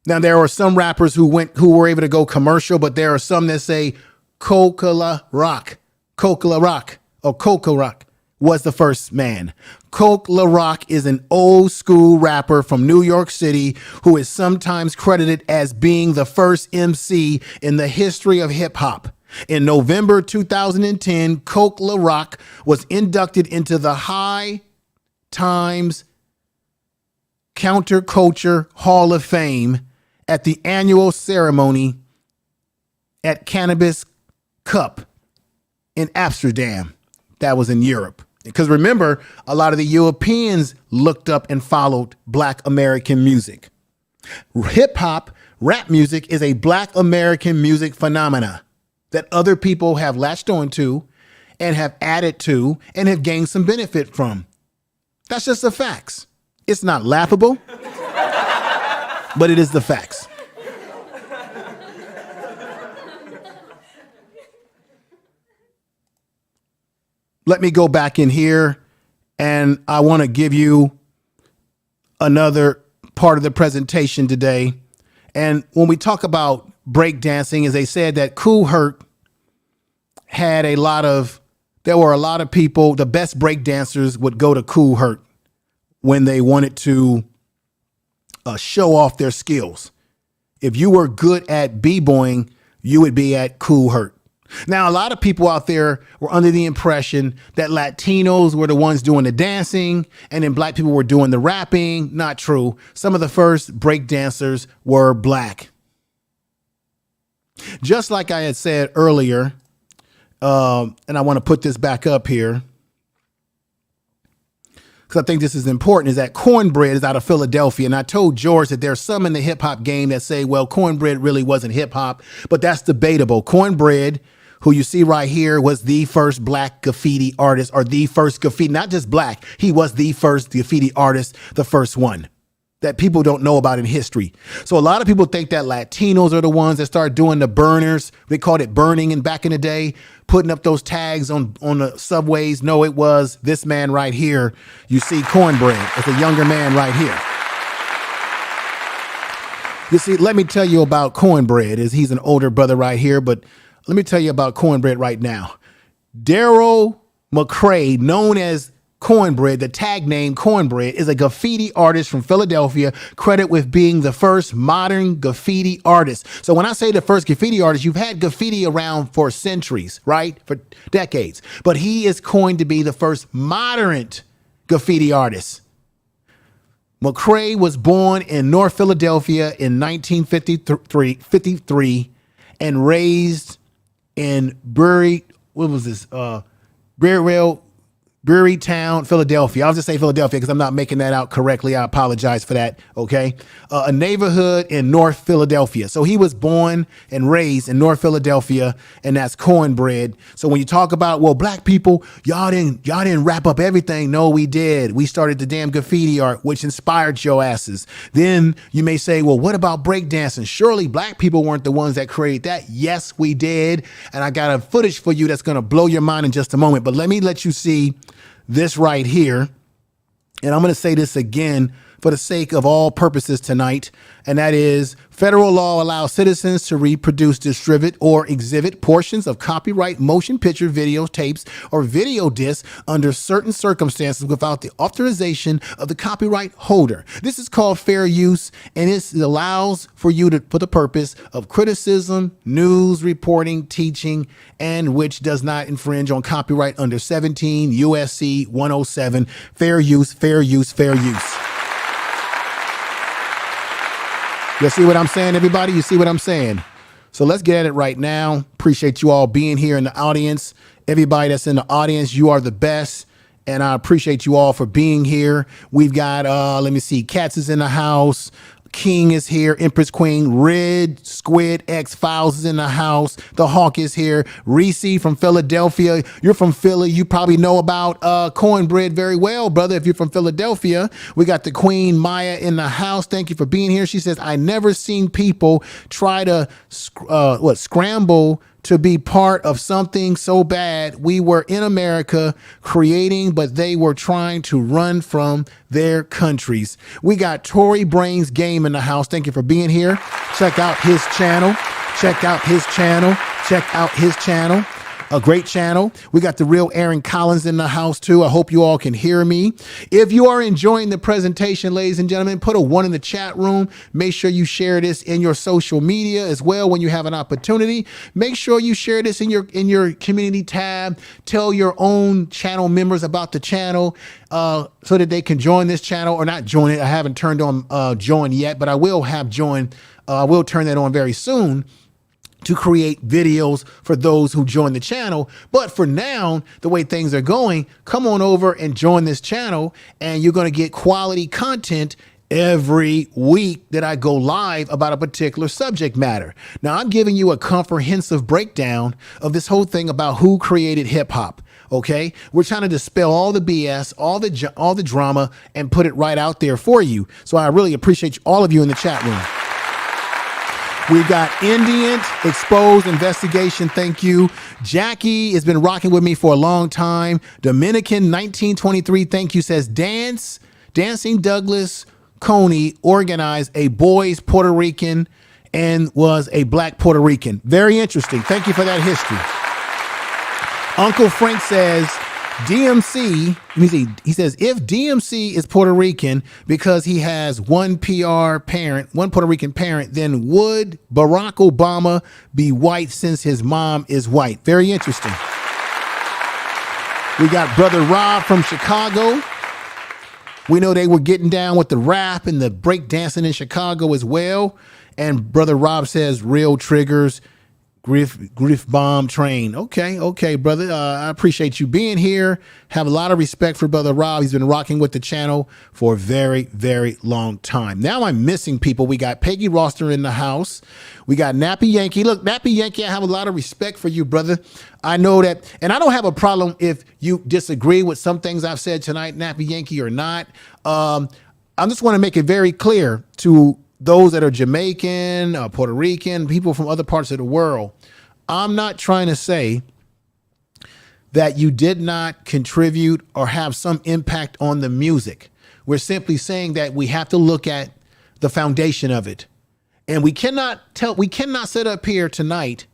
Now, there are some rappers who were able to go commercial, but there are some that say Coca La Rock was the first man. Coke La Rock is an old school rapper from New York City who is sometimes credited as being the first MC in the history of hip hop. In November 2010, Coke La Rock was inducted into the High Times Counterculture Hall of Fame at the annual ceremony at Cannabis Cup in Amsterdam. That was in Europe. Because remember, a lot of the Europeans looked up and followed Black American music. Hip hop, rap music is a Black American music phenomena that other people have latched onto and have added to and have gained some benefit from. That's just the facts. It's not laughable, but it is the facts. Let me go back in here and I want to give you another part of the presentation today. And when we talk about breakdancing, as they said that Kool Herc had there were a lot of people, the best breakdancers would go to Kool Herc when they wanted to show off their skills. If you were good at b-boying, you would be at Kool Herc. Now, a lot of people out there were under the impression that Latinos were the ones doing the dancing and then black people were doing the rapping. Not true. Some of the first breakdancers were black. Just like I had said earlier, and I want to put this back up here because I think this is important, is that Cornbread is out of Philadelphia. And I told George that there's some in the hip hop game that say, well, Cornbread really wasn't hip hop, but that's debatable. Cornbread, who you see right here, was the first black graffiti artist, or the first graffiti, not just black. He was the first graffiti artist, the first one that people don't know about in history. So a lot of people think that Latinos are the ones that start doing the burners. They called it burning and back in the day, putting up those tags on the subways. No, it was this man right here. You see Cornbread. It's a younger man right here. You see, let me tell you about Cornbread. He's an older brother right here, but let me tell you about Cornbread right now. Daryl McCrae, known as Cornbread, the tag name Cornbread, is a graffiti artist from Philadelphia, credited with being the first modern graffiti artist. So when I say the first graffiti artist, you've had graffiti around for centuries, right? For decades. But he is coined to be the first modern graffiti artist. McCrae was born in North Philadelphia in 1953 and raised in Brewerytown, Philadelphia. I'll just say Philadelphia because I'm not making that out correctly. I apologize for that. Okay. A neighborhood in North Philadelphia. So he was born and raised in North Philadelphia, and that's cornbread. So when you talk about, well, black people, y'all didn't wrap up everything. No, we did. We started the damn graffiti art, which inspired your asses. Then you may say, well, what about breakdancing? Surely black people weren't the ones that created that. Yes, we did. And I got a footage for you that's going to blow your mind in just a moment. But let me let you see this right here. And I'm going to say this again for the sake of all purposes tonight. And that is, federal law allows citizens to reproduce, distribute, or exhibit portions of copyright motion picture videotapes or video discs under certain circumstances without the authorization of the copyright holder. This is called fair use, and it allows for you to, for the purpose of criticism, news reporting, teaching, and which does not infringe on copyright under 17 USC 107. Fair use, fair use, fair use. You see what I'm saying, everybody? You see what I'm saying? So let's get at it right now. Appreciate you all being here in the audience. Everybody that's in the audience, you are the best. And I appreciate you all for being here. We've got, let me see, Cats is in the house. King is here. Empress Queen. Red Squid X Files is in the house. The Hawk is here. Reese from Philadelphia. You're from Philly. You probably know about cornbread very well, brother, if you're from Philadelphia. We got the Queen Maya in the house. Thank you for being here. She says, I never seen people try to scramble to be part of something so bad. We were in America creating, but they were trying to run from their countries. We got Tory Brains Game in the house. Thank you for being here. Check out his channel. Check out his channel. Check out his channel. A great channel. We got the real Aaron Collins in the house too. I hope you all can hear me. If you are enjoying the presentation, ladies and gentlemen, put a 1 in the chat room. Make sure you share this in your social media as well when you have an opportunity. Make sure you share this in your community tab. Tell your own channel members about the channel so that they can join this channel, or not join it. I haven't turned on join yet, but I will have join. I will turn that on very soon to create videos for those who join the channel. But for now, the way things are going, come on over and join this channel, and you're going to get quality content every week that I go live about a particular subject matter. Now, I'm giving you a comprehensive breakdown of this whole thing about who created hip hop. Okay, we're trying to dispel all the BS, all the drama, and put it right out there for you. So I really appreciate all of you in the chat room. We've got Indian Exposed Investigation. Thank you. Jackie has been rocking with me for a long time. Dominican 1923. Thank you. Says Dancing Douglas Coney organized a boys Puerto Rican and was a black Puerto Rican. Very interesting. Thank you for that history. Uncle Frank says DMC, let me see, he says, if DMC is Puerto Rican because he has one Puerto Rican parent, then would Barack Obama be white since his mom is white? Very interesting. We got Brother Rob from Chicago. We know they were getting down with the rap and the break dancing in Chicago as well. And Brother Rob says real triggers. Griff Bomb Train. Okay, brother. I appreciate you being here. Have a lot of respect for Brother Rob. He's been rocking with the channel for a very, very long time. Now I'm missing people. We got Peggy Roster in the house. We got Nappy Yankee. Look, Nappy Yankee, I have a lot of respect for you, brother. I know that, and I don't have a problem if you disagree with some things I've said tonight, Nappy Yankee, or not. I just want to make it very clear to those that are Jamaican, Puerto Rican, people from other parts of the world. I'm not trying to say that you did not contribute or have some impact on the music. We're simply saying that we have to look at the foundation of it. And we cannot sit up here tonight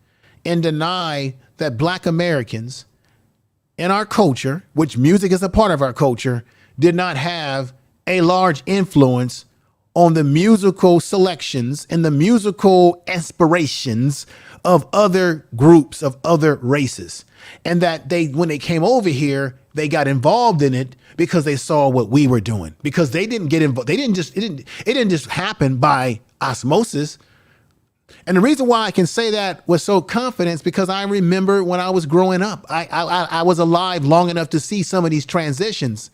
and deny that Black Americans in our culture, which music is a part of our culture, did not have a large influence on the musical selections and the musical aspirations of other groups, of other races. And that when they came over here, they got involved in it because they saw what we were doing. Because they didn't get involved. It didn't just happen by osmosis. And the reason why I can say that with so confidence because I remember when I was growing up, I was alive long enough to see some of these transitions.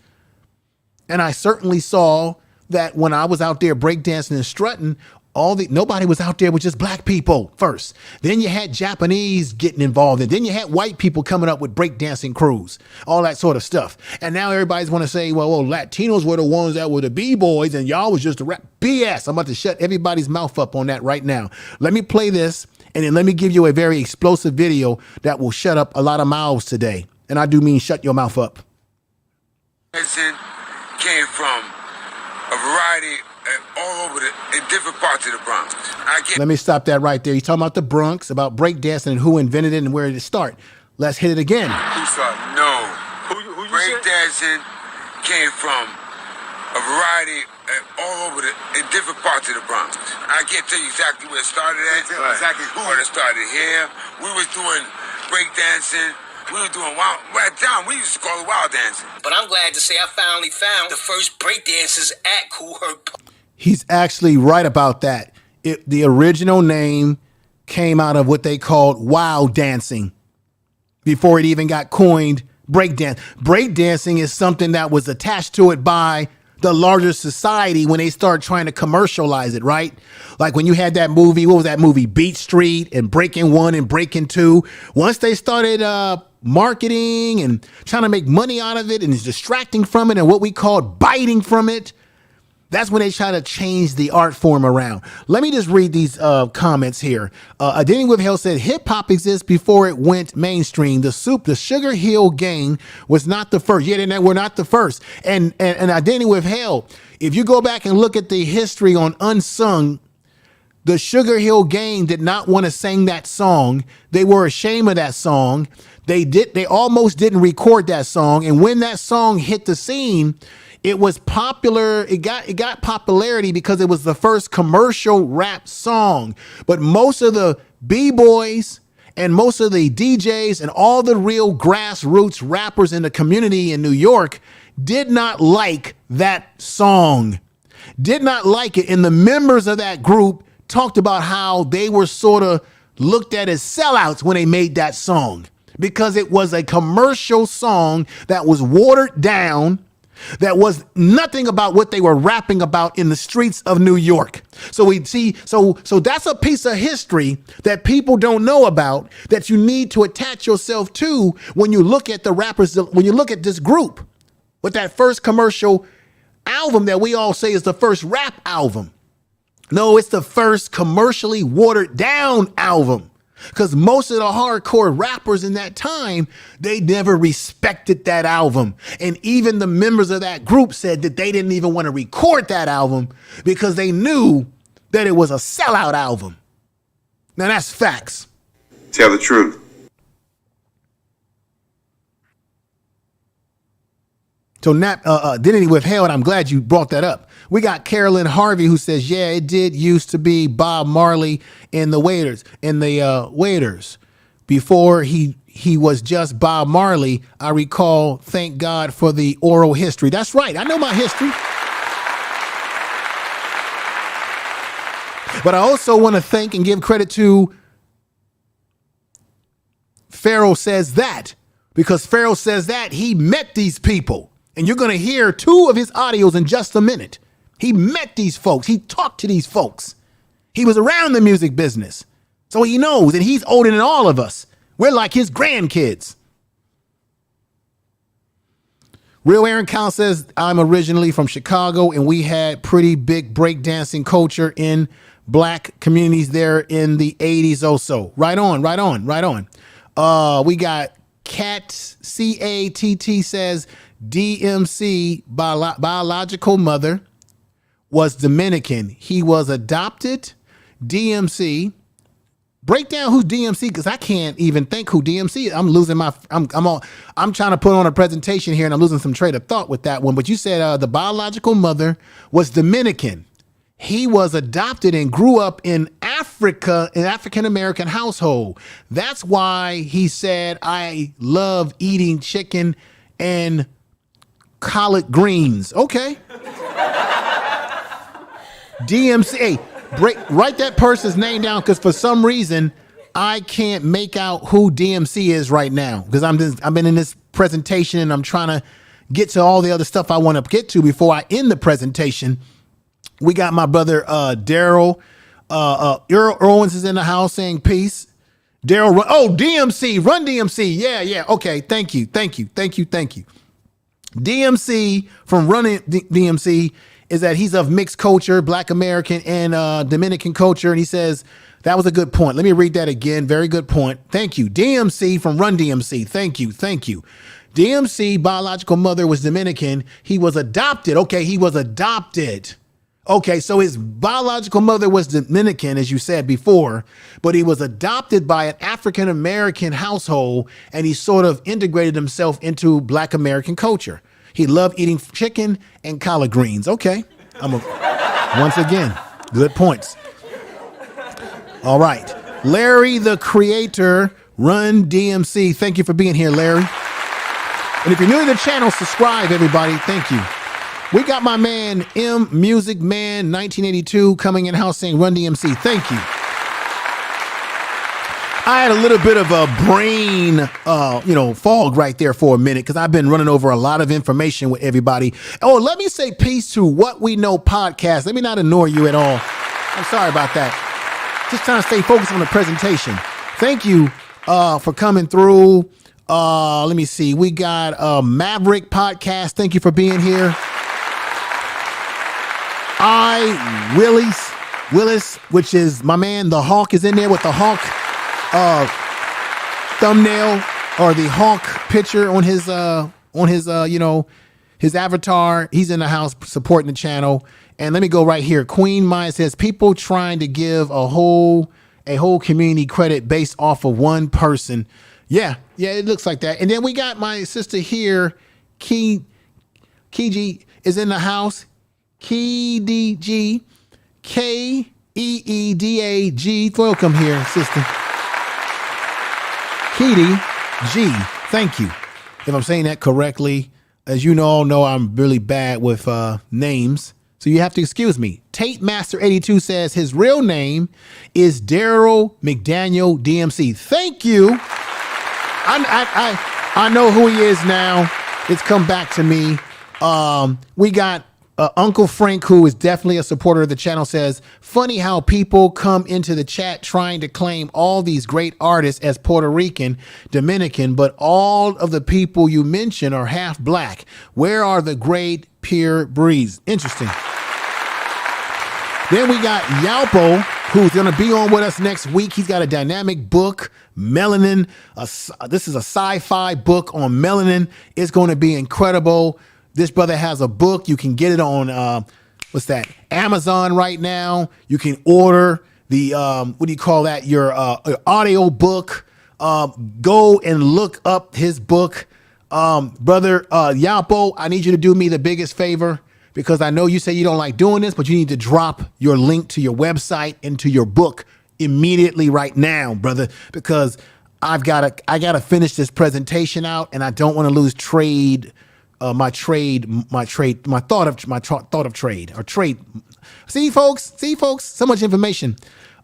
And I certainly saw that when I was out there breakdancing and strutting, nobody was out there with just black people first. Then you had Japanese getting involved, and then you had white people coming up with breakdancing crews, all that sort of stuff. And now everybody's want to say, well, Latinos were the ones that were the B-boys, and y'all was just the rap. BS. I'm about to shut everybody's mouth up on that right now. Let me play this, and then let me give you a very explosive video that will shut up a lot of mouths today. And I do mean shut your mouth up. Came from a variety all over in different parts of the Bronx. Let me stop that right there. He's talking about the Bronx, about breakdancing and who invented it and where did it start. Let's hit it again. Who started? No. Who breakdancing came from a variety all over in different parts of the Bronx. I can't tell you exactly where it started at. Exactly who it started here. We was doing breakdancing. We were doing we used to call it wild dancing. But I'm glad to say I finally found the first breakdancers at Kool Herc. He's actually right about that. The original name came out of what they called wild dancing before it even got coined breakdance. Breakdancing is something that was attached to it by the larger society when they start trying to commercialize it, right? Like when you had that movie, what was that movie? Beat Street and Breaking 1 and Breaking 2. Once they started marketing and trying to make money out of it and distracting from it and what we called biting from it, that's when they try to change the art form around. Let me just read these comments here. Identity with Hell said, hip hop exists before it went mainstream. The Sugar Hill Gang was not the first. Yeah, they were not the first. And Identity with Hell, if you go back and look at the history on Unsung, the Sugar Hill Gang did not want to sing that song. They were ashamed of that song. They almost didn't record that song. And when that song hit the scene, it was popular. It got popularity because it was the first commercial rap song. But most of the B-boys and most of the DJs and all the real grassroots rappers in the community in New York did not like that song. Did not like it. And the members of that group talked about how they were sort of looked at as sellouts when they made that song because it was a commercial song that was watered down, that was nothing about what they were rapping about in the streets of New York. So we see, so that's a piece of history that people don't know about that you need to attach yourself to when you look at the rappers, when you look at this group with that first commercial album that we all say is the first rap album. No, it's the first commercially watered down album. Because most of the hardcore rappers in that time, they never respected that album. And even the members of that group said that they didn't even want to record that album because they knew that it was a sellout album. Now that's facts. Tell the truth. So Identity Withheld, I'm glad you brought that up. We got Carolyn Harvey who says, yeah, it did used to be Bob Marley in the Waiters. Before he was just Bob Marley, I recall, thank God for the oral history. That's right. I know my history. But I also want to thank and give credit to Pharaoh Says That, because Pharaoh Says That he met these people. And you're going to hear 2 of his audios in just a minute. He met these folks. He talked to these folks. He was around the music business. So he knows, and he's older than all of us. We're like his grandkids. Real Aaron Count says, I'm originally from Chicago, and we had pretty big breakdancing culture in black communities there in the 80s also. Right on, right on, right on. We got Cat CATT says, DMC biological mother was Dominican. He was adopted. DMC. Break down who's DMC, because I can't even think who DMC is. I'm losing my. I'm trying to put on a presentation here, and I'm losing some train of thought with that one. But you said the biological mother was Dominican. He was adopted and grew up in Africa, an African American household. That's why he said, "I love eating chicken and collard greens." Okay. DMC. Hey, Write that person's name down, because for some reason I can't make out who DMC is right now, because I've been in this presentation and I'm trying to get to all the other stuff I want to get to before I end the presentation. We got my brother Daryl Earl Owens is in the house saying peace. Daryl, DMC, Run DMC. Yeah. Okay, thank you. DMC from Running DMC is that he's of mixed culture, Black American and Dominican culture. And he says, that was a good point. Let me read that again. Very good point. Thank you. DMC from Run DMC. Thank you. DMC biological mother was Dominican. He was adopted. Okay, he was adopted. Okay, so his biological mother was Dominican, as you said before, but he was adopted by an African-American household, and he sort of integrated himself into Black American culture. He loved eating chicken and collard greens. Okay, once again, good points. All right, Larry, the creator, Run DMC. Thank you for being here, Larry. And if you're new to the channel, subscribe, everybody. Thank you. We got my man, M Music Man 1982, coming in house saying Run DMC. Thank you. I had a little bit of a brain, fog right there for a minute, because I've been running over a lot of information with everybody. Oh, let me say peace to What We Know podcast. Let me not ignore you at all. I'm sorry about that. Just trying to stay focused on the presentation. Thank you for coming through. Let me see. We got Maverick podcast. Thank you for being here. Willis, which is my man, the Hawk is in there with the Hawk thumbnail, or the Hawk picture on his his avatar. He's in the house supporting the channel. And let me go right here. Queen Maya says, people trying to give a whole community credit based off of one person. Yeah, it looks like that. And then we got my sister here, Kiji is in the house. KDG, KEEDAG. Welcome here, sister. Keedy G. Thank you. If I'm saying that correctly, as you all know, I'm really bad with names, so you have to excuse me. Tate Master 82 says his real name is Daryl McDaniel DMC. Thank you. I know who he is now. It's come back to me. We got Uncle Frank, who is definitely a supporter of the channel, says, funny how people come into the chat trying to claim all these great artists as Puerto Rican, Dominican, but all of the people you mention are half Black. Where are the great pure breeds? Interesting. Then we got Yalpo, who's going to be on with us next week. He's got a dynamic book, Melanin. This is a sci-fi book on melanin. It's going to be incredible. This brother has a book. You can get it on, Amazon right now. You can order the, your audio book. Go and look up his book. Brother Yapo, I need you to do me the biggest favor, because I know you say you don't like doing this, but you need to drop your link to your website and to your book immediately right now, brother, because I gotta finish this presentation out, and I don't want to lose my thought of trade. See folks, so much information.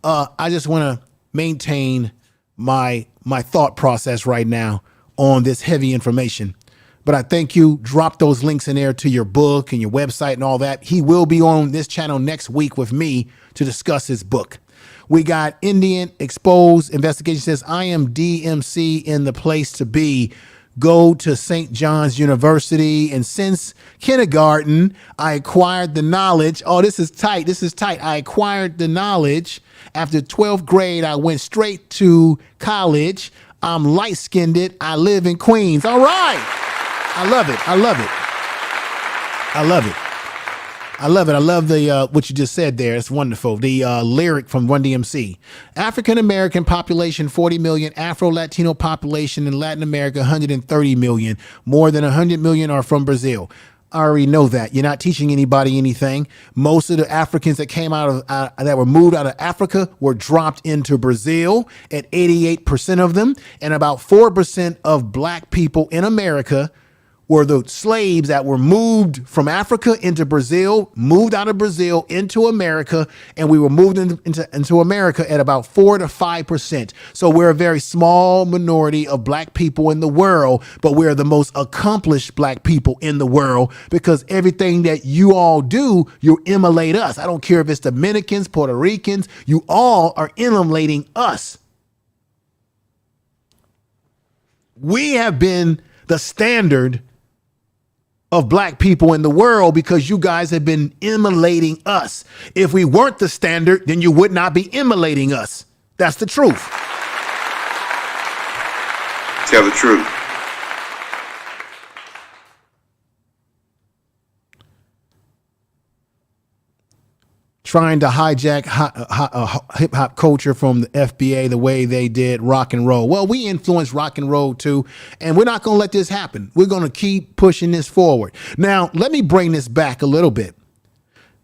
I just want to maintain my thought process right now on this heavy information. But I thank you. Drop those links in there to your book and your website and all that. He will be on this channel next week with me to discuss his book. We got Indian Exposed Investigation says, I am DMC in the place to be. Go to St. John's University, and since kindergarten, I acquired the knowledge. Oh, this is tight. I acquired the knowledge. After 12th grade, I went straight to college. I'm light-skinned. I live in Queens. All right. I love it. I love the what you just said there. It's wonderful. The lyric from Run DMC. African American population 40 million, Afro Latino population in Latin America 130 million. More than 100 million are from Brazil. I already know that. You're not teaching anybody anything. Most of the Africans that came out of that were moved out of Africa were dropped into Brazil, at 88% of them, and about 4% of Black people in America were the slaves that were moved from Africa into Brazil, moved out of Brazil into America, and we were moved into America at about 4 to 5%. So we're a very small minority of black people in the world, but we're the most accomplished black people in the world because everything that you all do, you emulate us. I don't care if it's Dominicans, Puerto Ricans, you all are emulating us. We have been the standard of black people in the world because you guys have been emulating us. If we weren't the standard, then you would not be emulating us. That's the truth. Tell the truth. Trying to hijack hip hop culture from the FBA the way they did rock and roll. Well, we influenced rock and roll too, and we're not going to let this happen. We're going to keep pushing this forward. Now, let me bring this back a little bit.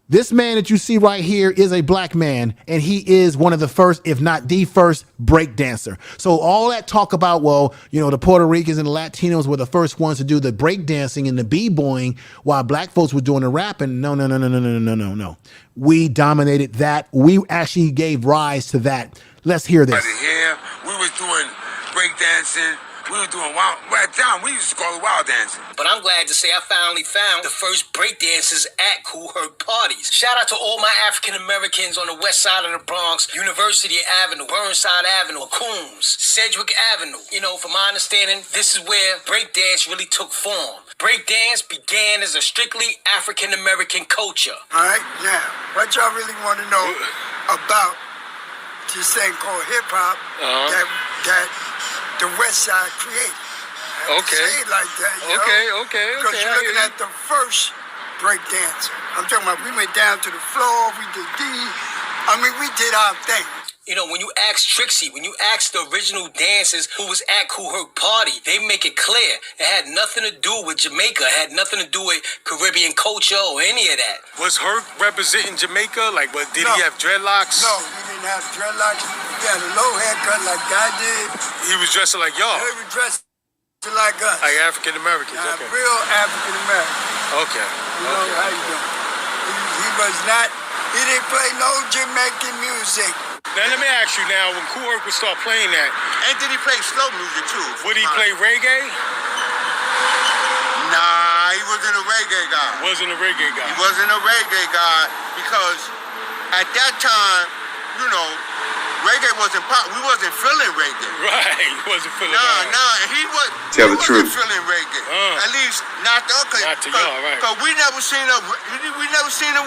This man that you see right here is a black man, and he is one of the first, if not the first, break dancer. So all that talk about, well, you know, the Puerto Ricans and the Latinos were the first ones to do the break dancing and the b-boying while black folks were doing the rapping. No. We dominated that. We actually gave rise to that. Let's hear this. Here, we was doing break dancing. We were doing wild, at the time, we used to call it wild dancing. But I'm glad to say I finally found the first breakdancers at Kool Herc parties. Shout out to all my African Americans on the west side of the Bronx, University Avenue, Burnside Avenue, Coombs, Sedgwick Avenue. You know, from my understanding, this is where breakdance really took form. Breakdance began as a strictly African American culture. All right, now, what y'all really want to know about this thing called hip hop that the West Side created. Okay. Say it like that, you know? Okay. Because you're looking at the first break dancer. I'm talking about we went down to the floor, we did we did our thing. You know, when you ask Trixie, when you ask the original dancers who was at Kool Herc party, they make it clear it had nothing to do with Jamaica. It had nothing to do with Caribbean culture or any of that. Was Herc representing Jamaica? Like, did he have dreadlocks? No, he didn't have dreadlocks. He had a low haircut like I did. He was dressing like y'all? He was dressed like us. Like African Americans, okay. Real African American. Okay. You know, how you doing? He was not, he didn't play no Jamaican music. Now, let me ask you now, when Kool Herc would start playing that, and did he play slow music too? Would he play reggae? Nah, he wasn't a reggae guy. Wasn't a reggae guy? He wasn't a reggae guy because at that time, you know, reggae wasn't pop. We wasn't feeling reggae. Right, he wasn't feeling reggae. Nah, he wasn't feeling reggae. At least not the okay. Not to y'all, right? Because we never seen him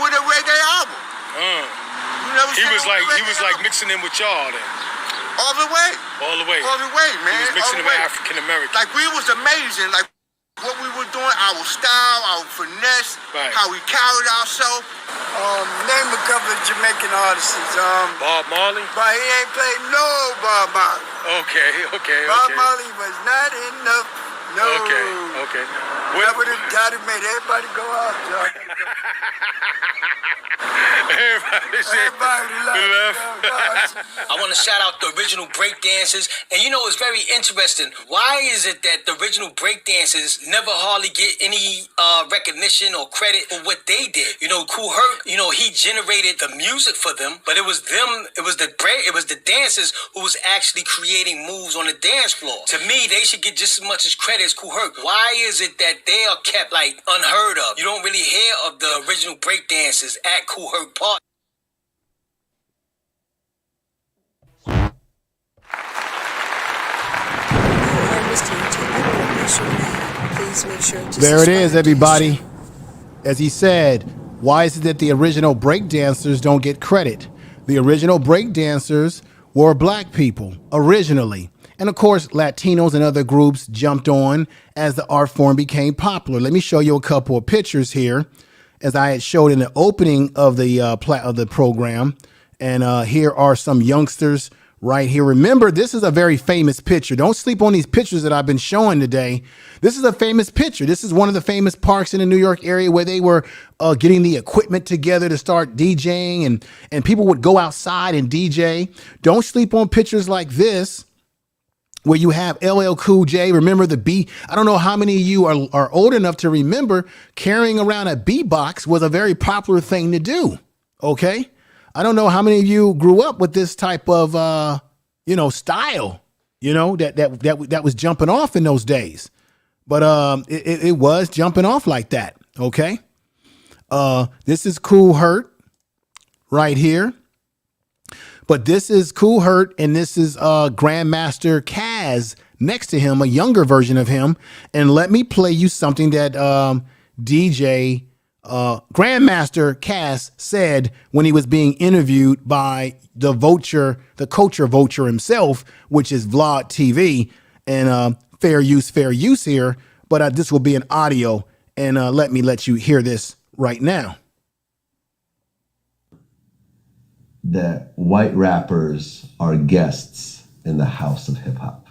with a reggae album. He was like mixing in with y'all then. All the way, man. He was mixing in with African Americans. Like we was amazing. Like what we were doing, our style, our finesse, how we carried ourselves. Name a couple of Jamaican artists. Bob Marley. But he ain't played no Bob Marley. Okay. Bob Marley was not enough. No. Okay. That would have made everybody go out, John. Everybody left. I want to shout out the original break dancers. And you know, it's very interesting. Why is it that the original break dancers never hardly get any recognition or credit for what they did? You know, Kool Herc, you know, he generated the music for them, but it was the dancers who was actually creating moves on the dance floor. To me, they should get just as much as credit as Kool Herc. Why is it that they are kept like unheard of? You don't really hear of the original break dancers at Kool Herc party. There it is, everybody. As he said, why is it that the original break dancers don't get credit? The original break dancers were black people originally. And of course, Latinos and other groups jumped on as the art form became popular. Let me show you a couple of pictures here, as I had showed in the opening of the program. And here are some youngsters right here. Remember, this is a very famous picture. Don't sleep on these pictures that I've been showing today. This is a famous picture. This is one of the famous parks in the New York area where they were getting the equipment together to start DJing, and people would go outside and DJ. Don't sleep on pictures like this. where you have LL Cool J. Remember the B? I don't know how many of you are old enough to remember carrying around a beatbox was a very popular thing to do. Okay. I don't know how many of you grew up with this type of, style, that was jumping off in those days. But it was jumping off like that. Okay. This is Kool Herc right here. But this is Kool Herc, and this is Grandmaster Caz next to him, a younger version of him. And let me play you something that DJ Grandmaster Caz said when he was being interviewed by the culture vulture himself, which is Vlog TV. And fair use here. But this will be an audio, and let me let you hear this right now. That white rappers are guests in the house of hip hop.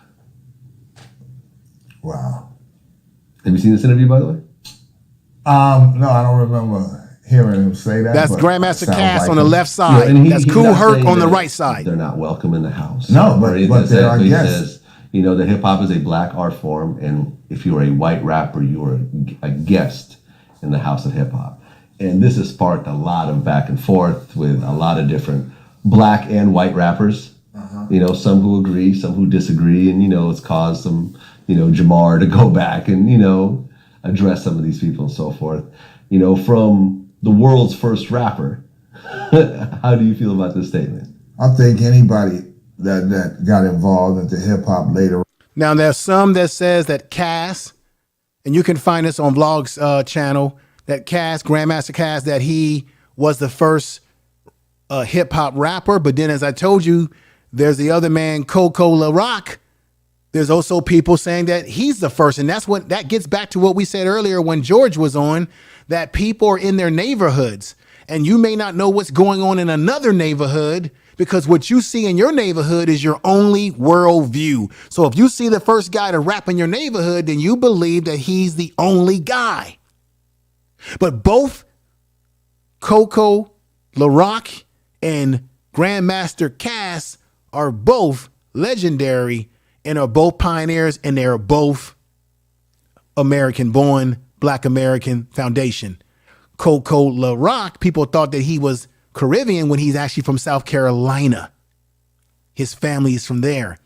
Wow. Have you seen this interview, by the way? No, I don't remember hearing him say that. That's Grandmaster Caz like on the left side. Yeah, that's Kool Herc on the right side. They're not welcome in the house. No, but they are guests. He says, that hip hop is a black art form, and if you are a white rapper, you are a guest in the house of hip hop. And this has sparked a lot of back and forth with a lot of different black and white rappers. Uh-huh. Some who agree, some who disagree, and it's caused some, Jamar to go back and, address some of these people and so forth. From the world's first rapper, how do you feel about this statement? I think anybody that got involved into hip hop later. Now there's some that says that Caz, and you can find this on Vlog's channel, that Caz, Grandmaster Caz, that he was the first hip hop rapper. But then, as I told you, there's the other man, Coco La Rock. There's also people saying that he's the first. And that gets back to what we said earlier when George was on, that people are in their neighborhoods and you may not know what's going on in another neighborhood because what you see in your neighborhood is your only worldview. So if you see the first guy to rap in your neighborhood, then you believe that he's the only guy. But both Coco La Rock and Grandmaster Caz are both legendary and are both pioneers, and they're both American-born, Black American foundation. Coco La Rock, people thought that he was Caribbean when he's actually from South Carolina. His family is from there.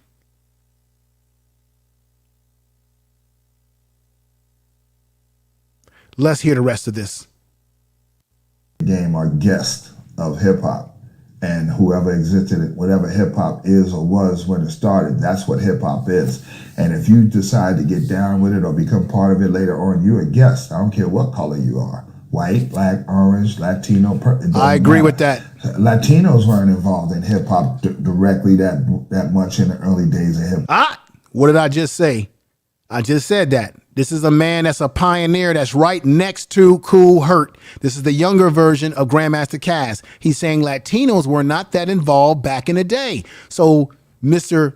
Let's hear the rest of this. Game are guests of hip hop, and whoever existed, whatever hip hop is or was when it started, that's what hip hop is. And if you decide to get down with it or become part of it later on, you're a guest. I don't care what color you are. White, black, orange, Latino. I agree with that. Latinos weren't involved in hip hop directly that much in the early days of hip hop. What did I just say? I just said that. This is a man that's a pioneer that's right next to Kool Herc. This is the younger version of Grandmaster Caz. He's saying Latinos were not that involved back in the day. So Mr.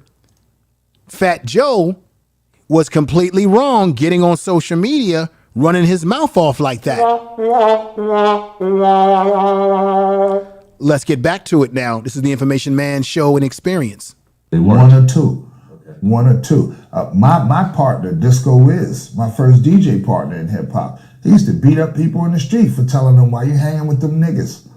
Fat Joe was completely wrong getting on social media, running his mouth off like that. Let's get back to it now. This is the Information Man Show and Experience. One or two. My partner, Disco Wiz, my first DJ partner in hip hop, he used to beat up people in the street for telling them, why you hanging with them niggas?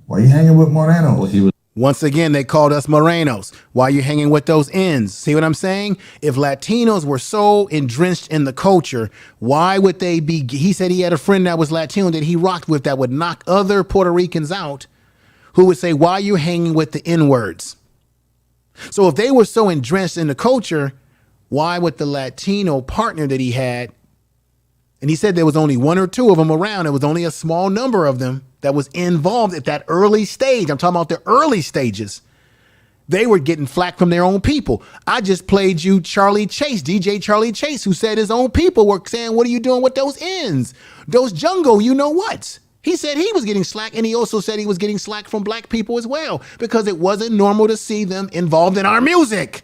Why you hanging with Morenos? Once again, they called us Morenos. Why you hanging with those ends? See what I'm saying? If Latinos were so entrenched in the culture, why would they be? He said he had a friend that was Latino that he rocked with that would knock other Puerto Ricans out who would say, why are you hanging with the N-words? So if they were so entrenched in the culture, why would the Latino partner that he had, and he said there was only one or two of them around, there was only a small number of them that was involved at that early stage. I'm talking about the early stages. They were getting flack from their own people. I just played you Charlie Chase, DJ Charlie Chase, who said his own people were saying, what are you doing with those ends? Those jungle, you know what? He said he was getting slack, and he also said he was getting slack from black people as well because it wasn't normal to see them involved in our music.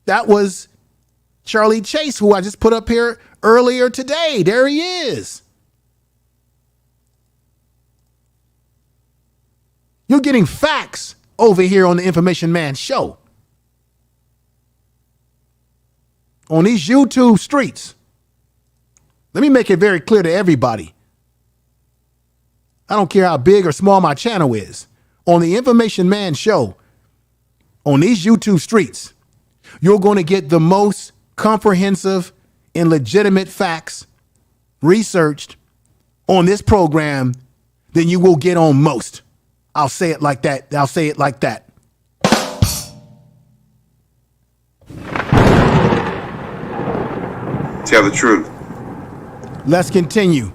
That was Charlie Chase, who I just put up here earlier today. There he is. You're getting facts over here on the Information Man Show. On these YouTube streets. Let me make it very clear to everybody. I don't care how big or small my channel is. On the Information Man Show, on these YouTube streets, you're going to get the most comprehensive and legitimate facts researched on this program than you will get on most. I'll say it like that. I'll say it like that. Tell the truth. Let's continue.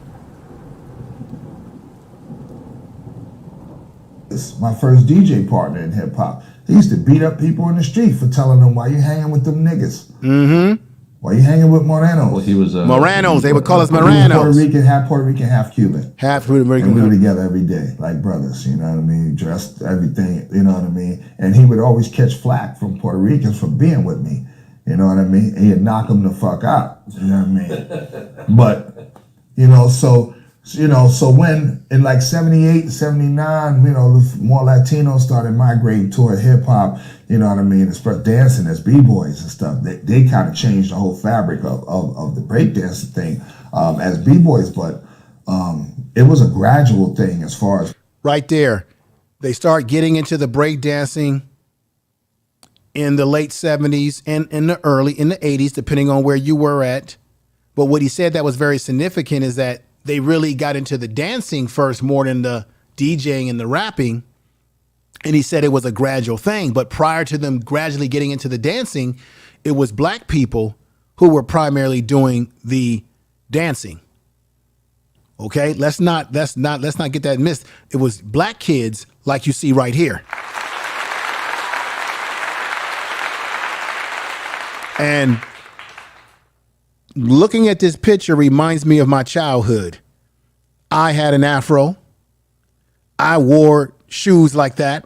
My first DJ partner in hip hop. He used to beat up people in the street for telling them, why you hanging with them niggas? Mm-hmm. Why you hanging with Moranos? Well, he was Moranos. They would call us He was Moranos. Puerto Rican, half Cuban. Half Puerto Rican. And we were together every day, like brothers, you know what I mean? Dressed, everything, you know what I mean? And he would always catch flack from Puerto Ricans for being with me, you know what I mean? And he'd knock them the fuck out, you know what I mean? But, so when in like 78, 79, more Latinos started migrating toward hip hop, you know what I mean, express dancing as b-boys and stuff. They kind of changed the whole fabric of the breakdancing thing as b-boys, but it was a gradual thing as far as right there. They start getting into the breakdancing in the late 70s and in the 80s, depending on where you were at. But what he said that was very significant is that they really got into the dancing first more than the DJing and the rapping. And he said it was a gradual thing. But prior to them gradually getting into the dancing, it was black people who were primarily doing the dancing. Okay, let's not get that missed. It was black kids like you see right here. And looking at this picture reminds me of my childhood. I had an afro. I wore shoes like that.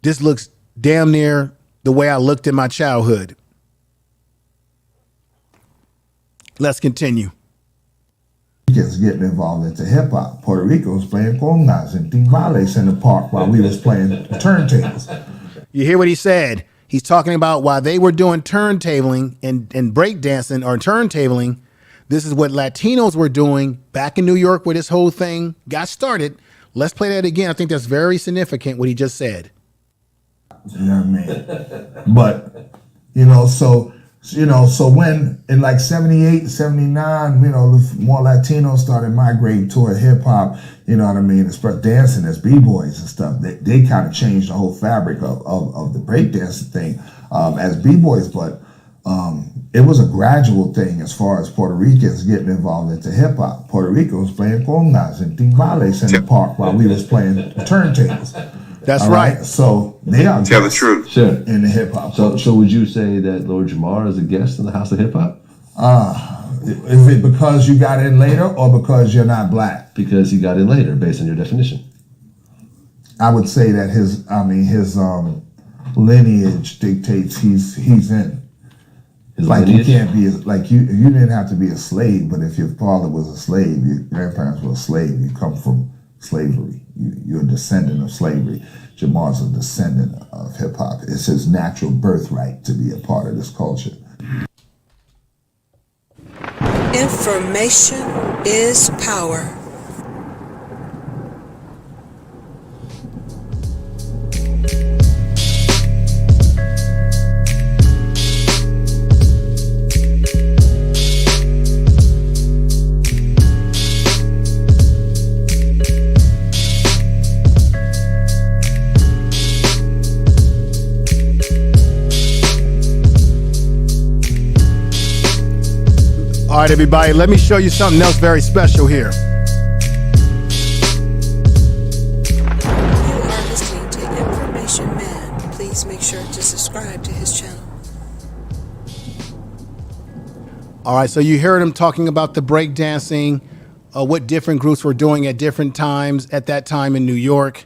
This looks damn near the way I looked in my childhood. Let's continue. Just getting involved into hip hop. Puerto Rico was playing congas and timbales in the park while we was playing turntables. You hear what he said? He's talking about while they were doing turntabling and breakdancing or turntabling, this is what Latinos were doing back in New York where this whole thing got started. Let's play that again. I think that's very significant what he just said. You know what I mean? But, so when in like 78, 79, more Latinos started migrating toward hip hop, you know what I mean, express dancing as b-boys and stuff. They kind of changed the whole fabric of the breakdancing thing as b-boys, but it was a gradual thing as far as Puerto Ricans getting involved into hip hop. Puerto Rico was playing congas and timbales in the park while we was playing turntables. That's right. So they are tell the truth. Sure. In the hip hop. So would you say that Lord Jamar is a guest in the House of Hip Hop? Is it because you got in later or because you're not black? Because he got in later, based on your definition. I would say that his lineage dictates he's in. His like lineage? You can't be you didn't have to be a slave, but if your father was a slave, your grandparents were a slave, you come from slavery. You're a descendant of slavery. Jamar's a descendant of hip hop. It's his natural birthright to be a part of this culture. Information is power. All right, everybody, let me show you something else very special here. You are listening to Information Man. Please make sure to subscribe to his channel. All right, so you heard him talking about the breakdancing, what different groups were doing at different times at that time in New York.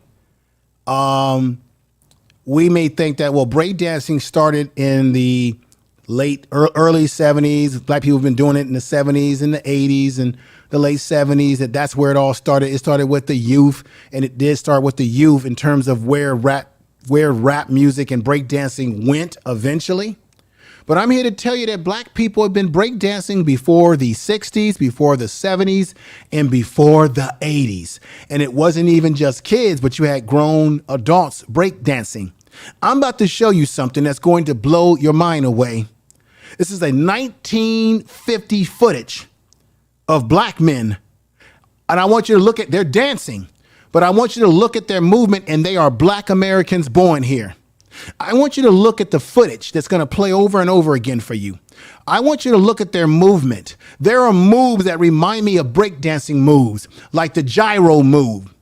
We may think that, well, breakdancing started in the early 70s. Black people have been doing it in the 70s and the 80s. And the late 70s. That's where it all started. It started with the youth, and it did start with the youth in terms of where rap music and breakdancing went eventually. But I'm here to tell you that black people have been breakdancing before the 60s, before the 70s, and before the 80s. And it wasn't even just kids, but you had grown adults breakdancing. I'm about to show you something that's going to blow your mind away. This is a 1950 footage of black men. And I want you to look at, they're dancing, but I want you to look at their movement, and they are black Americans born here. I want you to look at the footage that's going to play over and over again for you. I want you to look at their movement. There are moves that remind me of breakdancing moves, like the gyro move.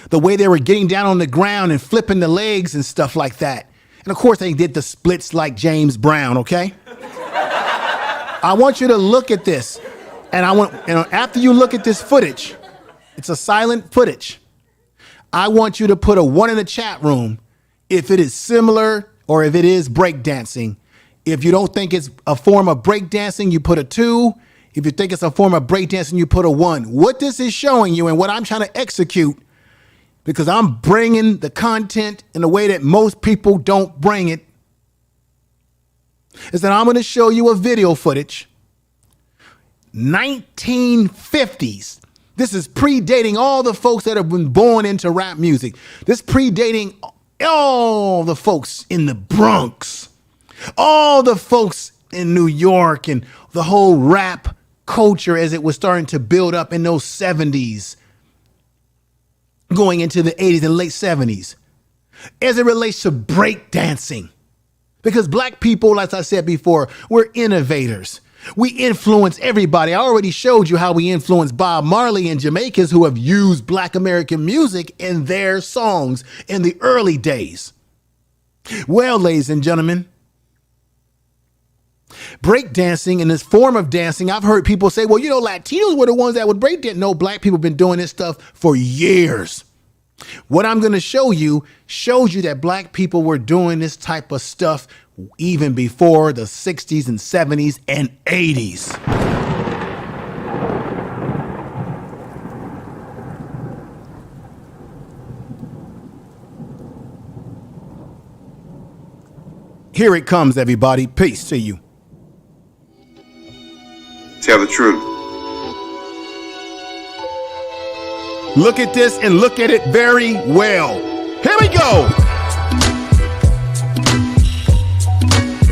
The way they were getting down on the ground and flipping the legs and stuff like that. And of course, they did the splits like James Brown, okay? I want you to look at this. And after you look at this footage, it's a silent footage. I want you to put a 1 in the chat room if it is similar or if it is breakdancing. If you don't think it's a form of breakdancing, you put a 2. If you think it's a form of breakdancing, you put a 1. What this is showing you and what I'm trying to execute, because I'm bringing the content in a way that most people don't bring it, is that I'm going to show you a video footage, 1950s. This is predating all the folks that have been born into rap music. This predating all the folks in the Bronx, all the folks in New York, and the whole rap culture as it was starting to build up in those 70s, going into the 80s and late 70s, as it relates to breakdancing. Because black people, as I said before, we're innovators. We influence everybody. I already showed you how we influence Bob Marley and Jamaicans who have used black American music in their songs in the early days. Well, ladies and gentlemen, breakdancing in this form of dancing, I've heard people say, well, you know, Latinos were the ones that would breakdance. No, black people have been doing this stuff for years. What I'm going to show you shows you that black people were doing this type of stuff even before the 60s and 70s and 80s. Here it comes, everybody. Peace to you. Tell the truth. Look at this and look at it very well. Here we go.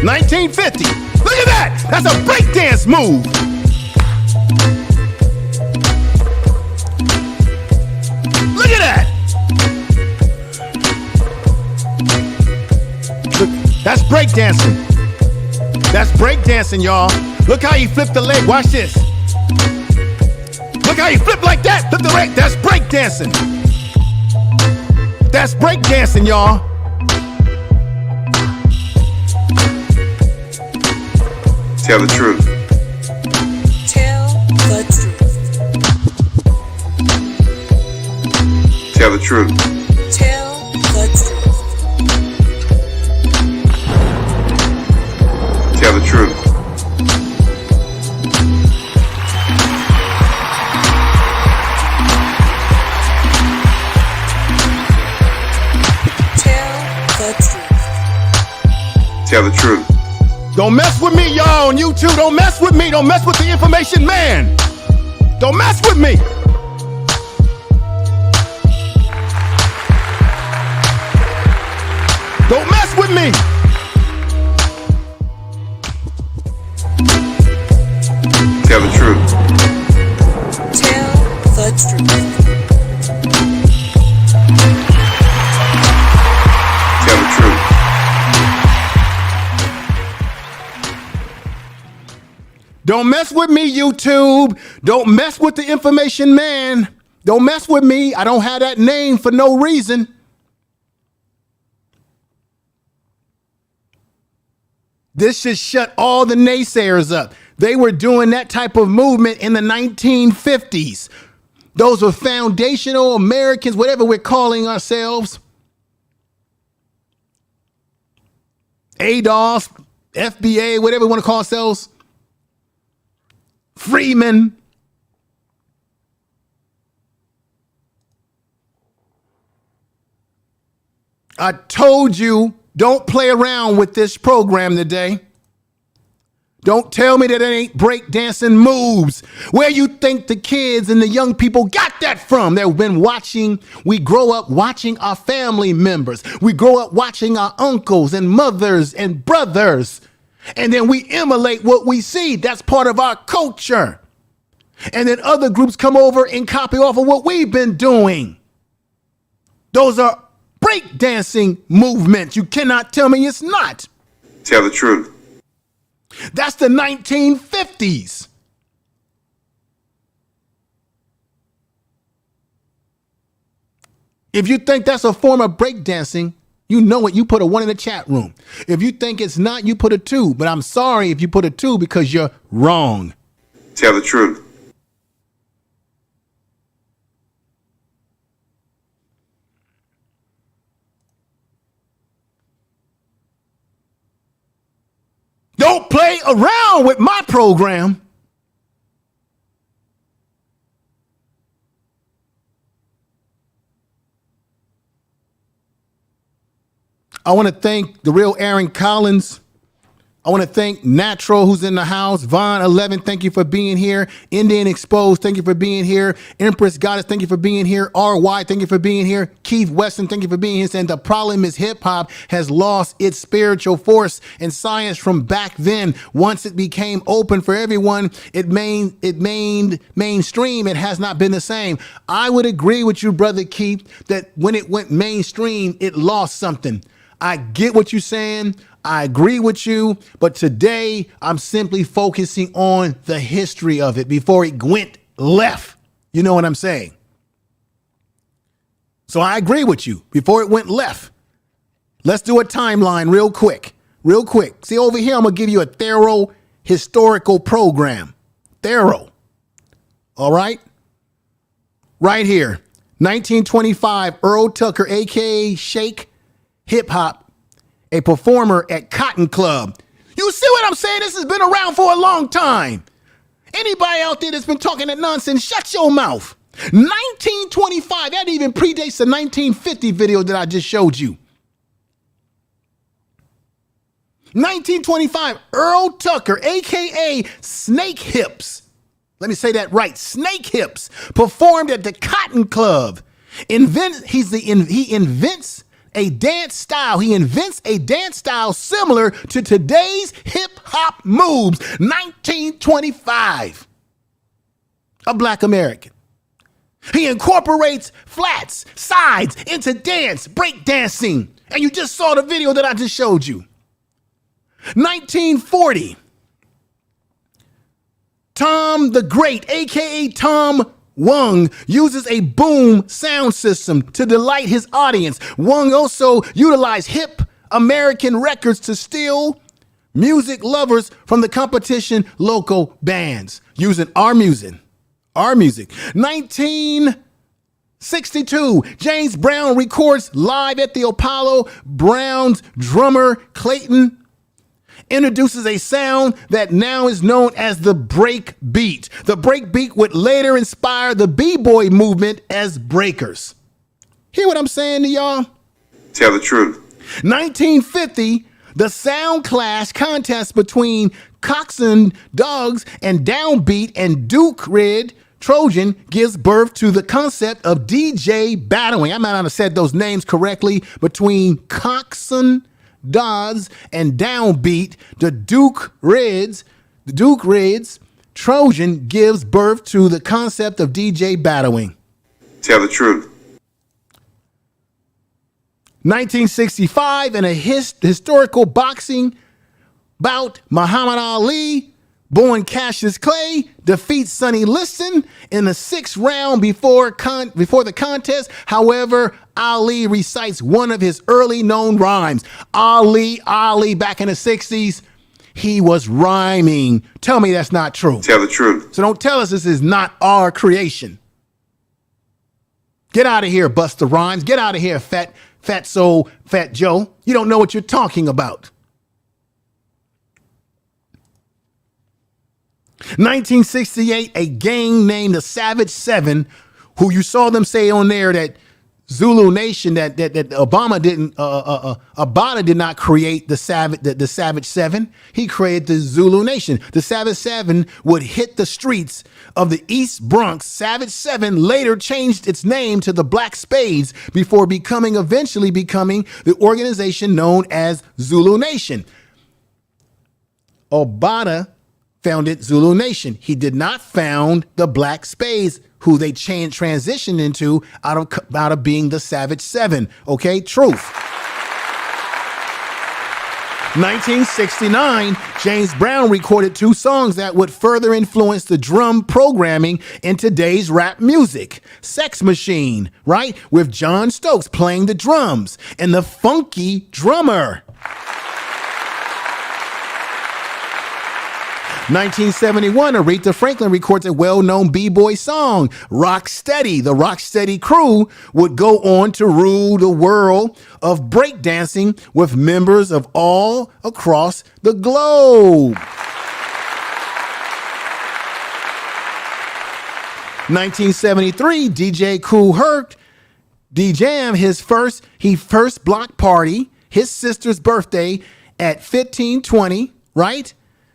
1950. Look at that. That's a breakdance move. Look at that. Look, that's breakdancing. That's breakdancing, y'all. Look how he flipped the leg. Watch this. Look how he flipped like that. Flip the leg. That's breakdancing. That's breakdancing, y'all. Tell the truth. Tell the truth. Tell the truth. Tell the truth. Tell the truth. Tell the truth. Don't mess with me, y'all, on YouTube. Don't mess with me. Don't mess with the information man. Don't mess with me. Don't mess with me. Tell the truth. Tell the truth. Tell the truth. Don't mess with me, YouTube. Don't mess with the information man. Don't mess with me. I don't have that name for no reason. This should shut all the naysayers up. They were doing that type of movement in the 1950s. Those were foundational Americans, whatever we're calling ourselves. ADOS, FBA, whatever we want to call ourselves. Freeman, I told you, don't play around with this program today. Don't tell me that it ain't breakdancing moves. Where you think the kids and the young people got that from? They've been watching. We grow up watching our family members. We grow up watching our uncles and mothers and brothers. And then we emulate what we see. That's part of our culture. And then other groups come over and copy off of what we've been doing. Those are breakdancing movements. You cannot tell me it's not. Tell the truth. That's the 1950s. If you think that's a form of breakdancing, you know it. You put a 1 in the chat room. If you think it's not, you put a 2. But I'm sorry if you put a 2 because you're wrong. Tell the truth. Don't play around with my program. I want to thank the real Aaron Collins. I want to thank Natural, who's in the house. Vaughn 11, thank you for being here. Indian Exposed, thank you for being here. Empress Goddess, thank you for being here. RY, thank you for being here. Keith Weston, thank you for being here. Saying the problem is hip hop has lost its spiritual force and science from back then. Once it became open for everyone, it mainstream. It has not been the same. I would agree with you, brother Keith, that when it went mainstream, it lost something. I get what you're saying. I agree with you, but today I'm simply focusing on the history of it before it went left. You know what I'm saying? So I agree with you before it went left. Let's do a timeline real quick. See, over here, I'm going to give you a thorough historical program. Thorough. All right? Right here. 1925, Earl Tucker, a.k.a. Shake Hip Hop, a performer at Cotton Club. You see what I'm saying? This has been around for a long time. Anybody out there that's been talking that nonsense, shut your mouth. 1925, that even predates the 1950 video that I just showed you. 1925, Earl Tucker, a.k.a. Snake Hips. Let me say that right. Snake Hips performed at the Cotton Club. He invents a dance style. He invents a dance style similar to today's hip hop moves. 1925. A black American. He incorporates flats, sides into dance, break dancing. And you just saw the video that I just showed you. 1940. Tom the Great, aka Tom Wong, uses a boom sound system to delight his audience. Wong also utilized hip American records to steal music lovers from the competition local bands using our music. 1962, James Brown records live at the Apollo. Brown's drummer Clayton introduces a sound that now is known as the break beat. The break beat would later inspire the b-boy movement as breakers. Hear what I'm saying to y'all? Tell the truth. 1950, the sound clash contest between Coxsone Dogs and Downbeat and Duke Red Trojan gives birth to the concept of DJ battling. I might not have said those names correctly. Between Coxsone Dogs and Downbeat, the Duke Reds, Trojan gives birth to the concept of DJ battling. Tell the truth. 1965, in a historical boxing bout, Muhammad Ali, born Cassius Clay, defeats Sonny Liston in the 6th round before the contest. However, Ali recites one of his early known rhymes. Ali, back in the 60s, he was rhyming. Tell me that's not true. Tell the truth. So don't tell us this is not our creation. Get out of here, Busta Rhymes. Get out of here, Fat Joe. You don't know what you're talking about. 1968, a gang named the Savage Seven, who you saw them say on there that Zulu Nation that Obama didn't Obama did not create the Savage Seven. He created the Zulu Nation. The Savage Seven would hit the streets of the East Bronx. Savage Seven later changed its name to the Black Spades before eventually becoming the organization known as Zulu Nation. Obama founded Zulu Nation. He did not found the Black Spades, who they transitioned into out of being the Savage Seven. Okay, truth. 1969, James Brown recorded 2 songs that would further influence the drum programming in today's rap music. Sex Machine, right? With John Stokes playing the drums, and The Funky Drummer. 1971, Aretha Franklin records a well-known b-boy song, Rock Steady. The Rock Steady crew would go on to rule the world of breakdancing with members of all across the globe. 1973, DJ Kool Herc, D-Jam, his first block party, his sister's birthday at 1520, right?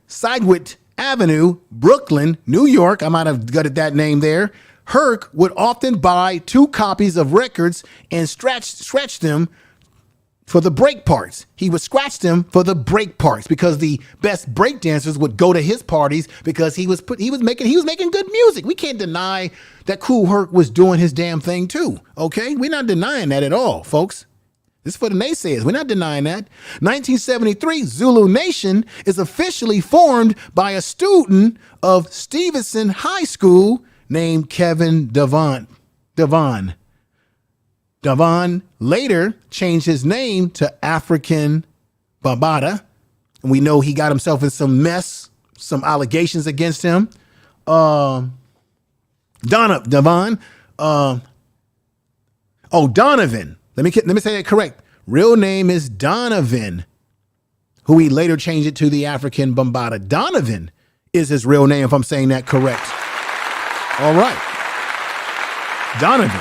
Sidewit Avenue, Brooklyn, New York. I might have gutted that name there. Herc would often buy 2 copies of records and scratch them for the break parts. He would scratch them for the break parts because the best break dancers would go to his parties because he was making good music. We can't deny that Kool Herc was doing his damn thing too. Okay, we're not denying that at all, folks. This is for the naysayers. We're not denying that. 1973, Zulu Nation is officially formed by a student of Stevenson High School named Kevin Devon. Devon later changed his name to African Bambaataa. And we know he got himself in some mess, some allegations against him. Donovan. Let me say that correct. Real name is Donovan, who he later changed it to the African Bambaataa. Donovan is his real name, if I'm saying that correct. All right. Donovan.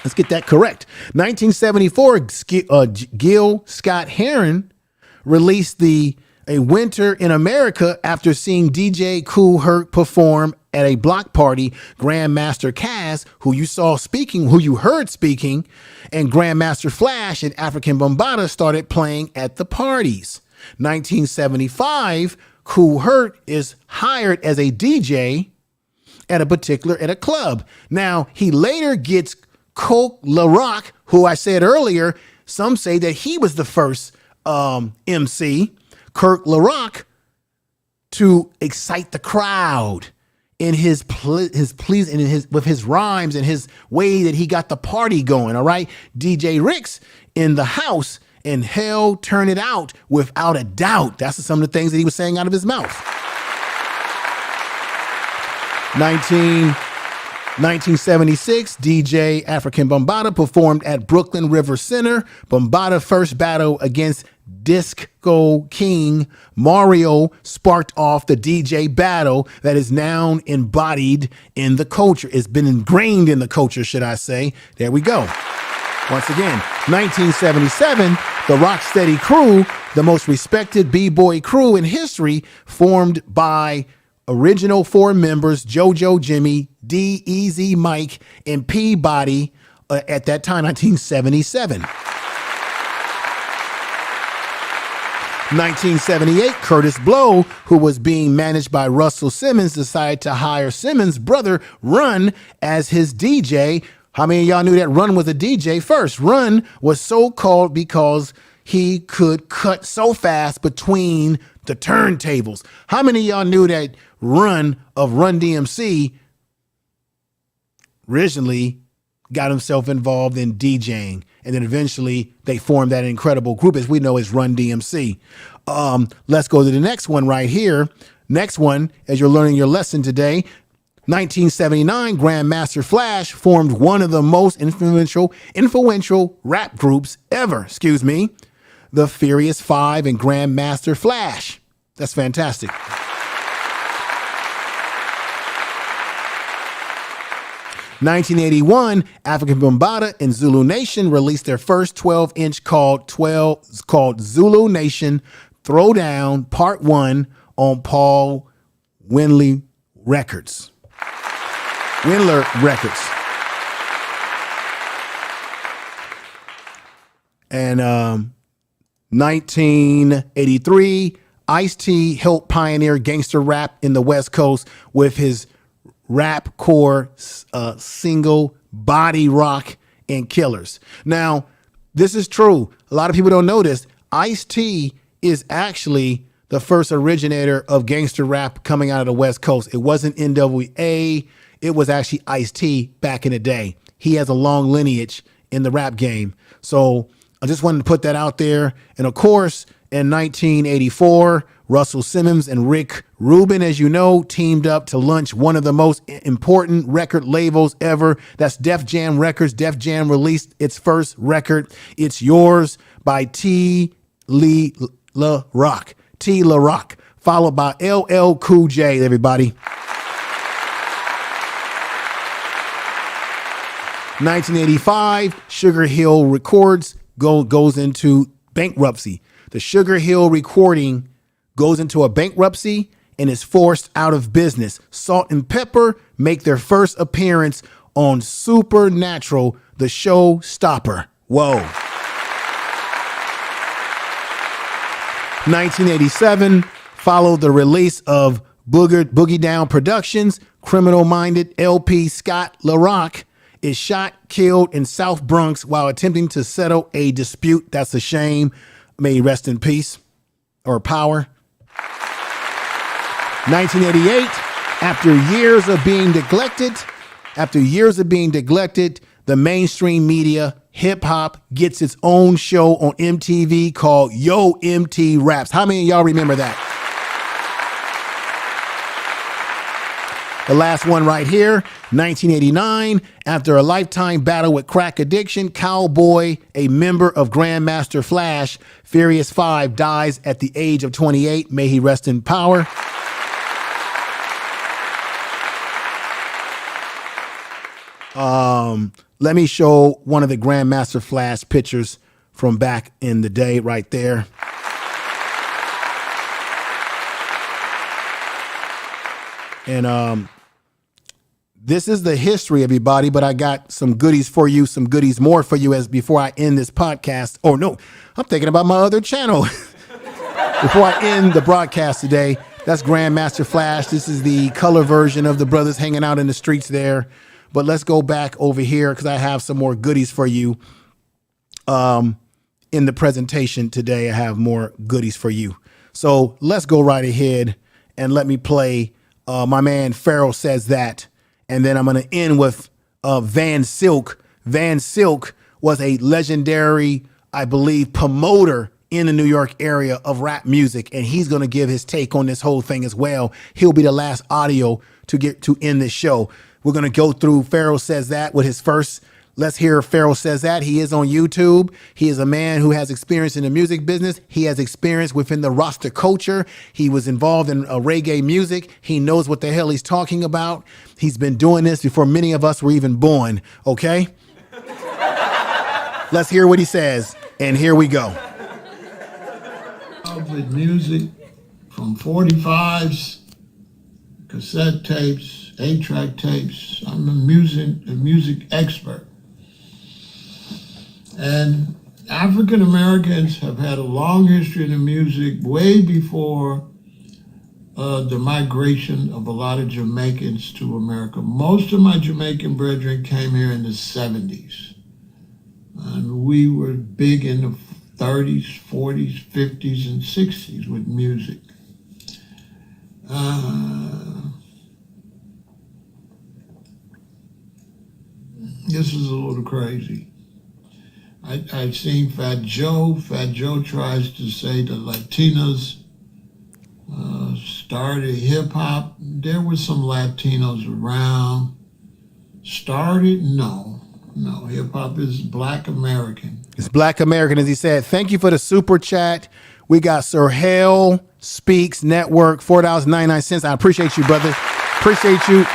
Let's get that correct. 1974, Gil Scott-Heron released a Winter in America after seeing DJ Kool Herc perform at a block party. Grandmaster Caz, who you heard speaking, and Grandmaster Flash and African Bambaataa started playing at the parties. 1975, Kool Herc is hired as a DJ at a club. Now, he later gets Coke LaRock, who I said earlier, some say that he was the first MC, Kirk LaRock, to excite the crowd in his pleas and with his rhymes and his way that he got the party going. All right, DJ Ricks in the house and Hell Turn It Out without a doubt. That's some of the things that he was saying out of his mouth. 1976, DJ African Bambaataa performed at Brooklyn River Center. Bambaata's first battle against Disco King Mario sparked off the DJ battle that is now embodied in the culture. It's been ingrained in the culture, should I say. There we go. Once again, 1977, the Rocksteady crew, the most respected b-boy crew in history, formed by original 4 members, JoJo Jimmy, D-Easy Mike, and Peabody at that time, 1977. 1978, Curtis Blow, who was being managed by Russell Simmons, decided to hire Simmons' brother, Run, as his DJ. How many of y'all knew that Run was a DJ first? Run was so called because he could cut so fast between the turntables. How many of y'all knew that Run of Run DMC originally got himself involved in DJing, and then eventually they formed that incredible group as we know as Run DMC. Let's go to the next one right here. Next one, as you're learning your lesson today, 1979, Grandmaster Flash formed one of the most influential rap groups ever, the Furious Five and Grandmaster Flash. That's fantastic. 1981, African Bambaataa and Zulu Nation released their first 12-inch called Zulu Nation Throwdown Part 1 on Paul Windler Records. And 1983, Ice-T helped pioneer gangster rap in the West Coast with his rap core single Body Rock and Killers. Now, this is true. A lot of people don't know this. Ice-T is actually the first originator of gangster rap coming out of the West Coast. It wasn't NWA. It was actually Ice-T back in the day. He has a long lineage in the rap game. So I just wanted to put that out there. And of course, in 1984, Russell Simmons and Rick Rubin, as you know, teamed up to launch one of the most important record labels ever. That's Def Jam Records. Def Jam released its first record, It's Yours, by T. La Rock, followed by LL Cool J, everybody. 1985, Sugar Hill Records goes into bankruptcy. The Sugar Hill recording goes into a bankruptcy and is forced out of business. Salt and Pepper make their first appearance on Supernatural, the show stopper. Whoa. 1987 followed the release of Boogie Down Productions. Criminal-minded LP Scott LaRock is shot, killed in South Bronx while attempting to settle a dispute. That's a shame. May he rest in peace or power. 1988, after years of being neglected, the mainstream media, hip hop, gets its own show on MTV called Yo MT Raps. How many of y'all remember that? The last one right here, 1989, after a lifetime battle with crack addiction, Cowboy, a member of Grandmaster Flash, Furious 5, dies at the age of 28. May he rest in power. Let me show one of the Grandmaster Flash pictures from back in the day right there. And this is the history, everybody, but I got some goodies for you, some goodies more for you as before I end this podcast. Oh, no, I'm thinking about my other channel. Before I end the broadcast today, that's Grandmaster Flash. This is the color version of the brothers hanging out in the streets there. But let's go back over here because I have some more goodies for you. In the presentation today, I have more goodies for you. So let's go right ahead and let me play my man Pharaoh Says That. And then I'm going to end with Van Silk. Van Silk was a legendary, I believe, promoter in the New York area of rap music. And he's going to give his take on this whole thing as well. He'll be the last audio to get to end this show. We're going to go through Pharaoh Says That with his first. Let's hear Pharaoh Says That. He is on YouTube. He is a man who has experience in the music business. He has experience within the Rasta culture. He was involved in reggae music. He knows what the hell he's talking about. He's been doing this before many of us were even born. Okay? Let's hear what he says. And here we go. With music from 45s, cassette tapes, 8-track tapes. I'm a music expert. And African Americans have had a long history in the music way before the migration of a lot of Jamaicans to America. Most of my Jamaican brethren came here in the 70s. And we were big in the 30s, 40s, 50s, and 60s with music. This is a little crazy. I've seen Fat Joe. Fat Joe tries to say the Latinos started hip-hop. There were some Latinos around. Started? No. Hip-hop is Black American. It's Black American, as he said. Thank you for the super chat. We got Sir Hale Speaks Network, $4.99. I appreciate you, brother. Appreciate you.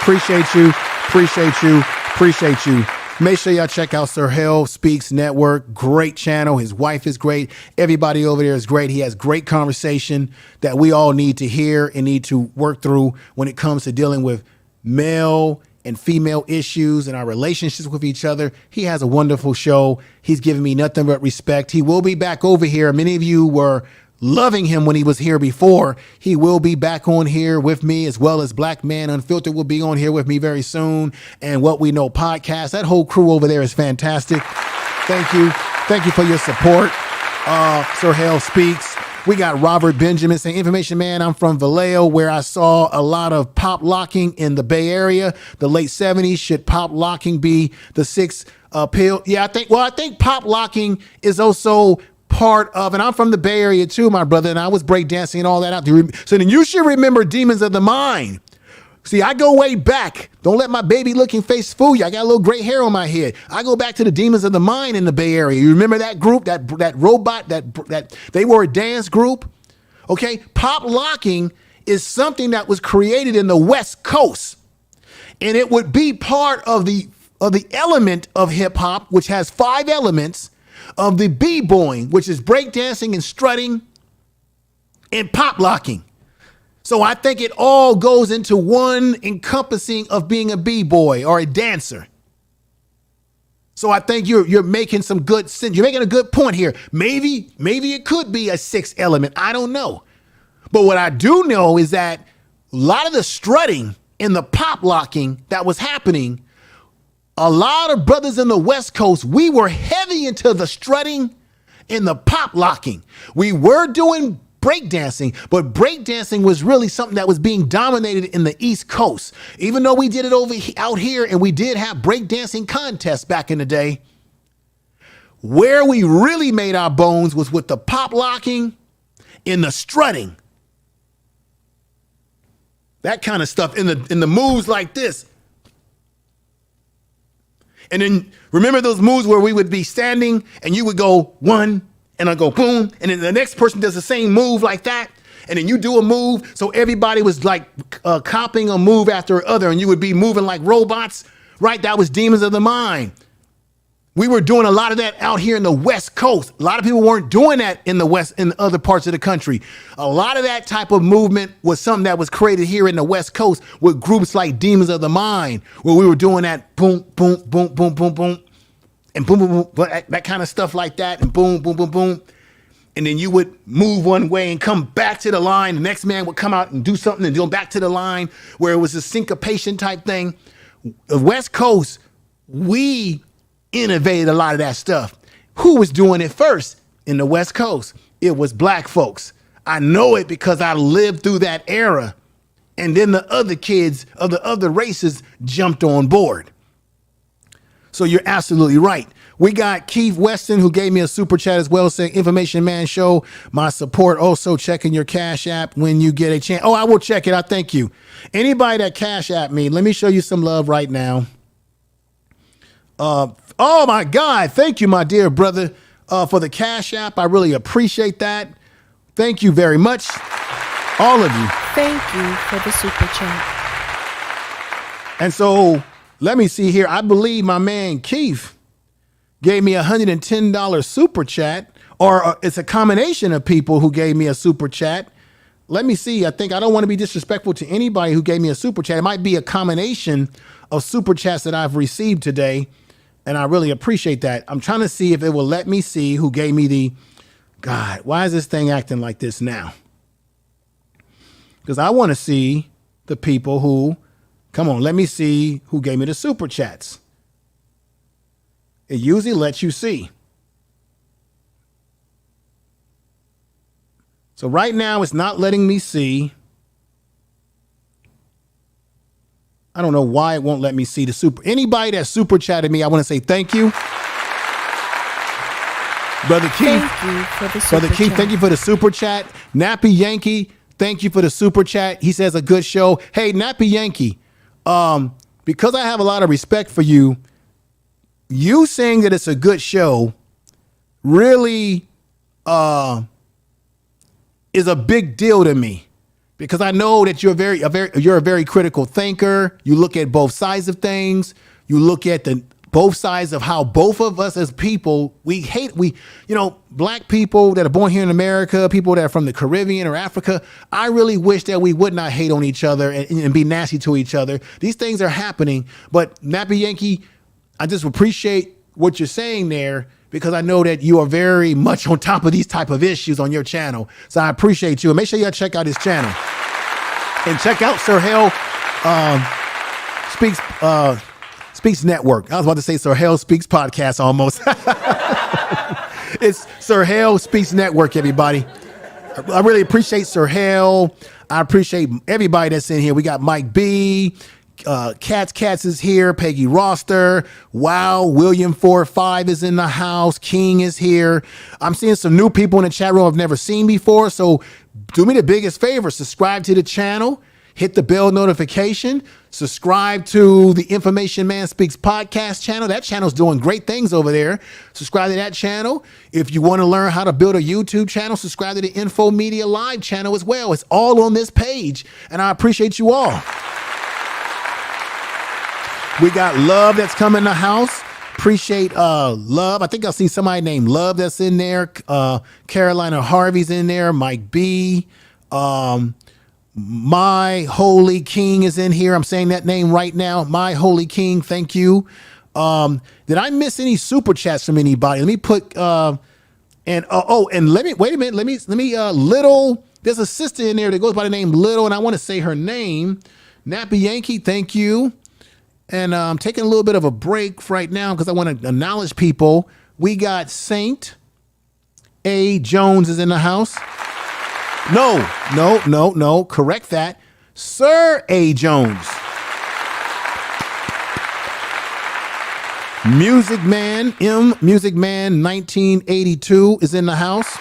Appreciate you. Make sure y'all check out Sir Hell Speaks Network. Great channel. His wife is great. Everybody over there is great. He has great conversation that we all need to hear and need to work through when it comes to dealing with male and female issues and our relationships with each other. He has a wonderful show. He's given me nothing but respect. He will be back over here. Many of you were loving him when he was here before. He will be back on here with me, as well as Black Man Unfiltered will be on here with me very soon. And What We Know podcast. That whole crew over there is fantastic. Thank you. Thank you for your support. Sir Hell Speaks. We got Robert Benjamin saying, Information Man, I'm from Vallejo, where I saw a lot of pop locking in the Bay Area. The late 70s. Should pop locking be the sixth pill? Yeah, I think pop locking is also part of, and I'm from the Bay Area too, my brother, and I was breakdancing and all that out. So then you should remember Demons of the Mind. See, I go way back. Don't let my baby looking face fool you. I got a little gray hair on my head. I go back to the Demons of the Mind in the Bay Area. You remember that group, that robot, that they were a dance group? Okay, pop locking is something that was created in the West Coast, and it would be part of the element of hip hop, which has 5 elements of the b-boying, which is breakdancing and strutting and pop locking. So I think it all goes into one encompassing of being a b-boy or a dancer. So I think you're making some good sense. You're making a good point here. Maybe it could be a 6th element. I don't know. But what I do know is that a lot of the strutting and the pop locking that was happening, a lot of brothers in the West Coast, we were heavy into the strutting and the pop locking. We were doing breakdancing, but breakdancing was really something that was being dominated in the East Coast. Even though we did it out here, and we did have breakdancing contests back in the day, where we really made our bones was with the pop locking and the strutting. That kind of stuff in the moves like this. And then remember those moves where we would be standing and you would go 1 and I go boom. And then the next person does the same move like that. And then you do a move. So everybody was like copying a move after other, and you would be moving like robots, right? That was Demons of the Mind. We were doing a lot of that out here in the West Coast. A lot of people weren't doing that in the West, in other parts of the country. A lot of that type of movement was something that was created here in the West Coast with groups like Demons of the Mind, where we were doing that boom, boom, boom, boom, boom, boom, and boom, boom, boom, that kind of stuff like that, and boom, boom, boom, boom. And then you would move one way and come back to the line. The next man would come out and do something and go back to the line, where it was a syncopation type thing. The West Coast, we innovated a lot of that stuff. Who was doing it first in the West Coast? It was black folks. I know it because I lived through that era. And then the other kids of the other races jumped on board. So you're absolutely right. We got Keith Weston, who gave me a super chat as well, saying, Information Man Show, my support. Also checking your Cash App when you get a chance. Oh, I will check it. I thank you. Anybody that Cash App me, let me show you some love right now. Oh my God. Thank you, my dear brother, for the Cash App. I really appreciate that. Thank you very much. All of you. Thank you for the super chat. And so let me see here. I believe my man Keith gave me $110 super chat, or it's a combination of people who gave me a super chat. Let me see. I don't want to be disrespectful to anybody who gave me a super chat. It might be a combination of super chats that I've received today, and I really appreciate that. I'm trying to see if it will let me see who gave me the, God, why is this thing acting like this now? Because I want to see the people who, come on, let me see who gave me the super chats. It usually lets you see. So right now it's not letting me see. I don't know why it won't let me see the super. Anybody that super chatted me, I want to say thank you. Brother Keith. Thank you for the super Brother Keith, chat. thank you for the super chat. Nappy Yankee, thank you for the super chat. He says a good show. Hey, Nappy Yankee, because I have a lot of respect for you, you saying that it's a good show really is a big deal to me, because I know that you're a very critical thinker. You look at both sides of things You look at the both sides of how both of us as people, black people that are born here in America, people that are from the Caribbean or Africa, I really wish that we would not hate on each other and be nasty to each other. These things are happening. But Nappy Yankee, I just appreciate what you're saying there, because I know that you are very much on top of these type of issues on your channel. So I appreciate you. And make sure you check out his channel. And check out Sir Hell Speaks Network. I was about to say Sir Hell Speaks Podcast almost. It's Sir Hell Speaks Network, everybody. I really appreciate Sir Hell. I appreciate everybody that's in here. We got Mike B. Cats is here. Peggy Roster. Wow. William 45 is in the house. King is here. I'm seeing some new people in the chat room I've never seen before. So do me the biggest favor. Subscribe to the channel. Hit the bell notification. Subscribe to the Information Man Speaks podcast channel. That channel's doing great things over there. Subscribe to that channel. If you want to learn how to build a YouTube channel, subscribe to the Info Media Live channel as well. It's all on this page. And I appreciate you all. We got Love that's coming in the house. Appreciate Love. I think I see somebody named Love that's in there. Carolina Harvey's in there. Mike B. My Holy King is in here. I'm saying that name right now. My Holy King. Thank you. Did I miss any super chats from anybody? Let me put and let me wait a minute. Let me Little. There's a sister in there that goes by the name Little, and I want to say her name. Nappy Yankee. Thank you. And I'm taking a little bit of a break right now because I want to acknowledge people. We got Saint A. Jones is in the house. No. Correct that. Sir A. Jones. Music Man 1982 is in the house.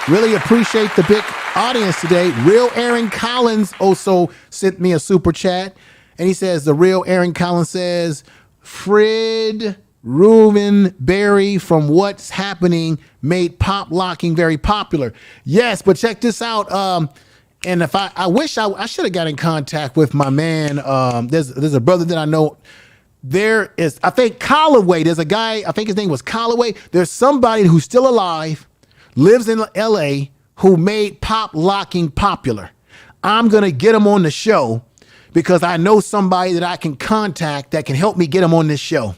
Really appreciate the big audience today. Real Aaron Collins also sent me a super chat. And he says, the real Aaron Collins says, Fred Reuben Berry from What's Happening made pop locking very popular. Yes, but check this out. And if I wish I should have got in contact with my man. There's a brother that I know. There is, I think Callaway. There's a guy, I think his name was Callaway. There's somebody who's still alive, lives in LA, who made pop locking popular. I'm going to get him on the show, because I know somebody that I can contact that can help me get him on this show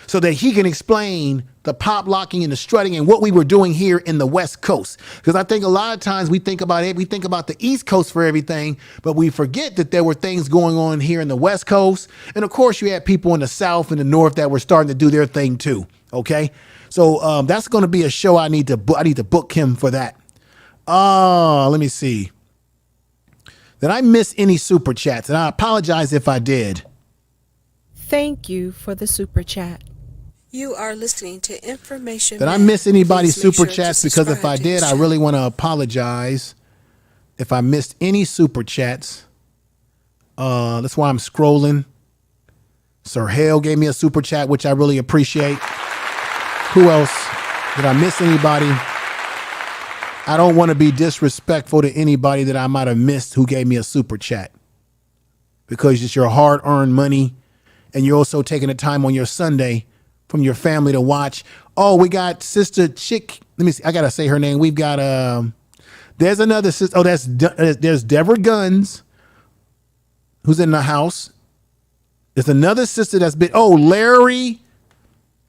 so that he can explain the pop locking and the strutting and what we were doing here in the West Coast. Because I think a lot of times we think about the East Coast for everything, but we forget that there were things going on here in the West Coast. And of course you had people in the South and the North that were starting to do their thing too. Okay. So that's going to be a show I need to book him for that. Let me see. Did I miss any super chats? And I apologize if I did. Thank you for the super chat. You are listening to Information Did Man. I miss anybody's Please make super sure chats? to Because if subscribe I to did, his I channel. really want to apologize if I missed any super chats. That's why I'm scrolling. Sir Hale gave me a super chat, which I really appreciate. Who else? Did I miss anybody? I don't want to be disrespectful to anybody that I might have missed who gave me a super chat, because it's your hard-earned money, and you're also taking the time on your Sunday from your family to watch. Oh, we got Sister Chick. Let me see. I got to say her name. We've got, there's another sister. Oh, there's Deborah Guns, who's in the house. There's another sister that's been,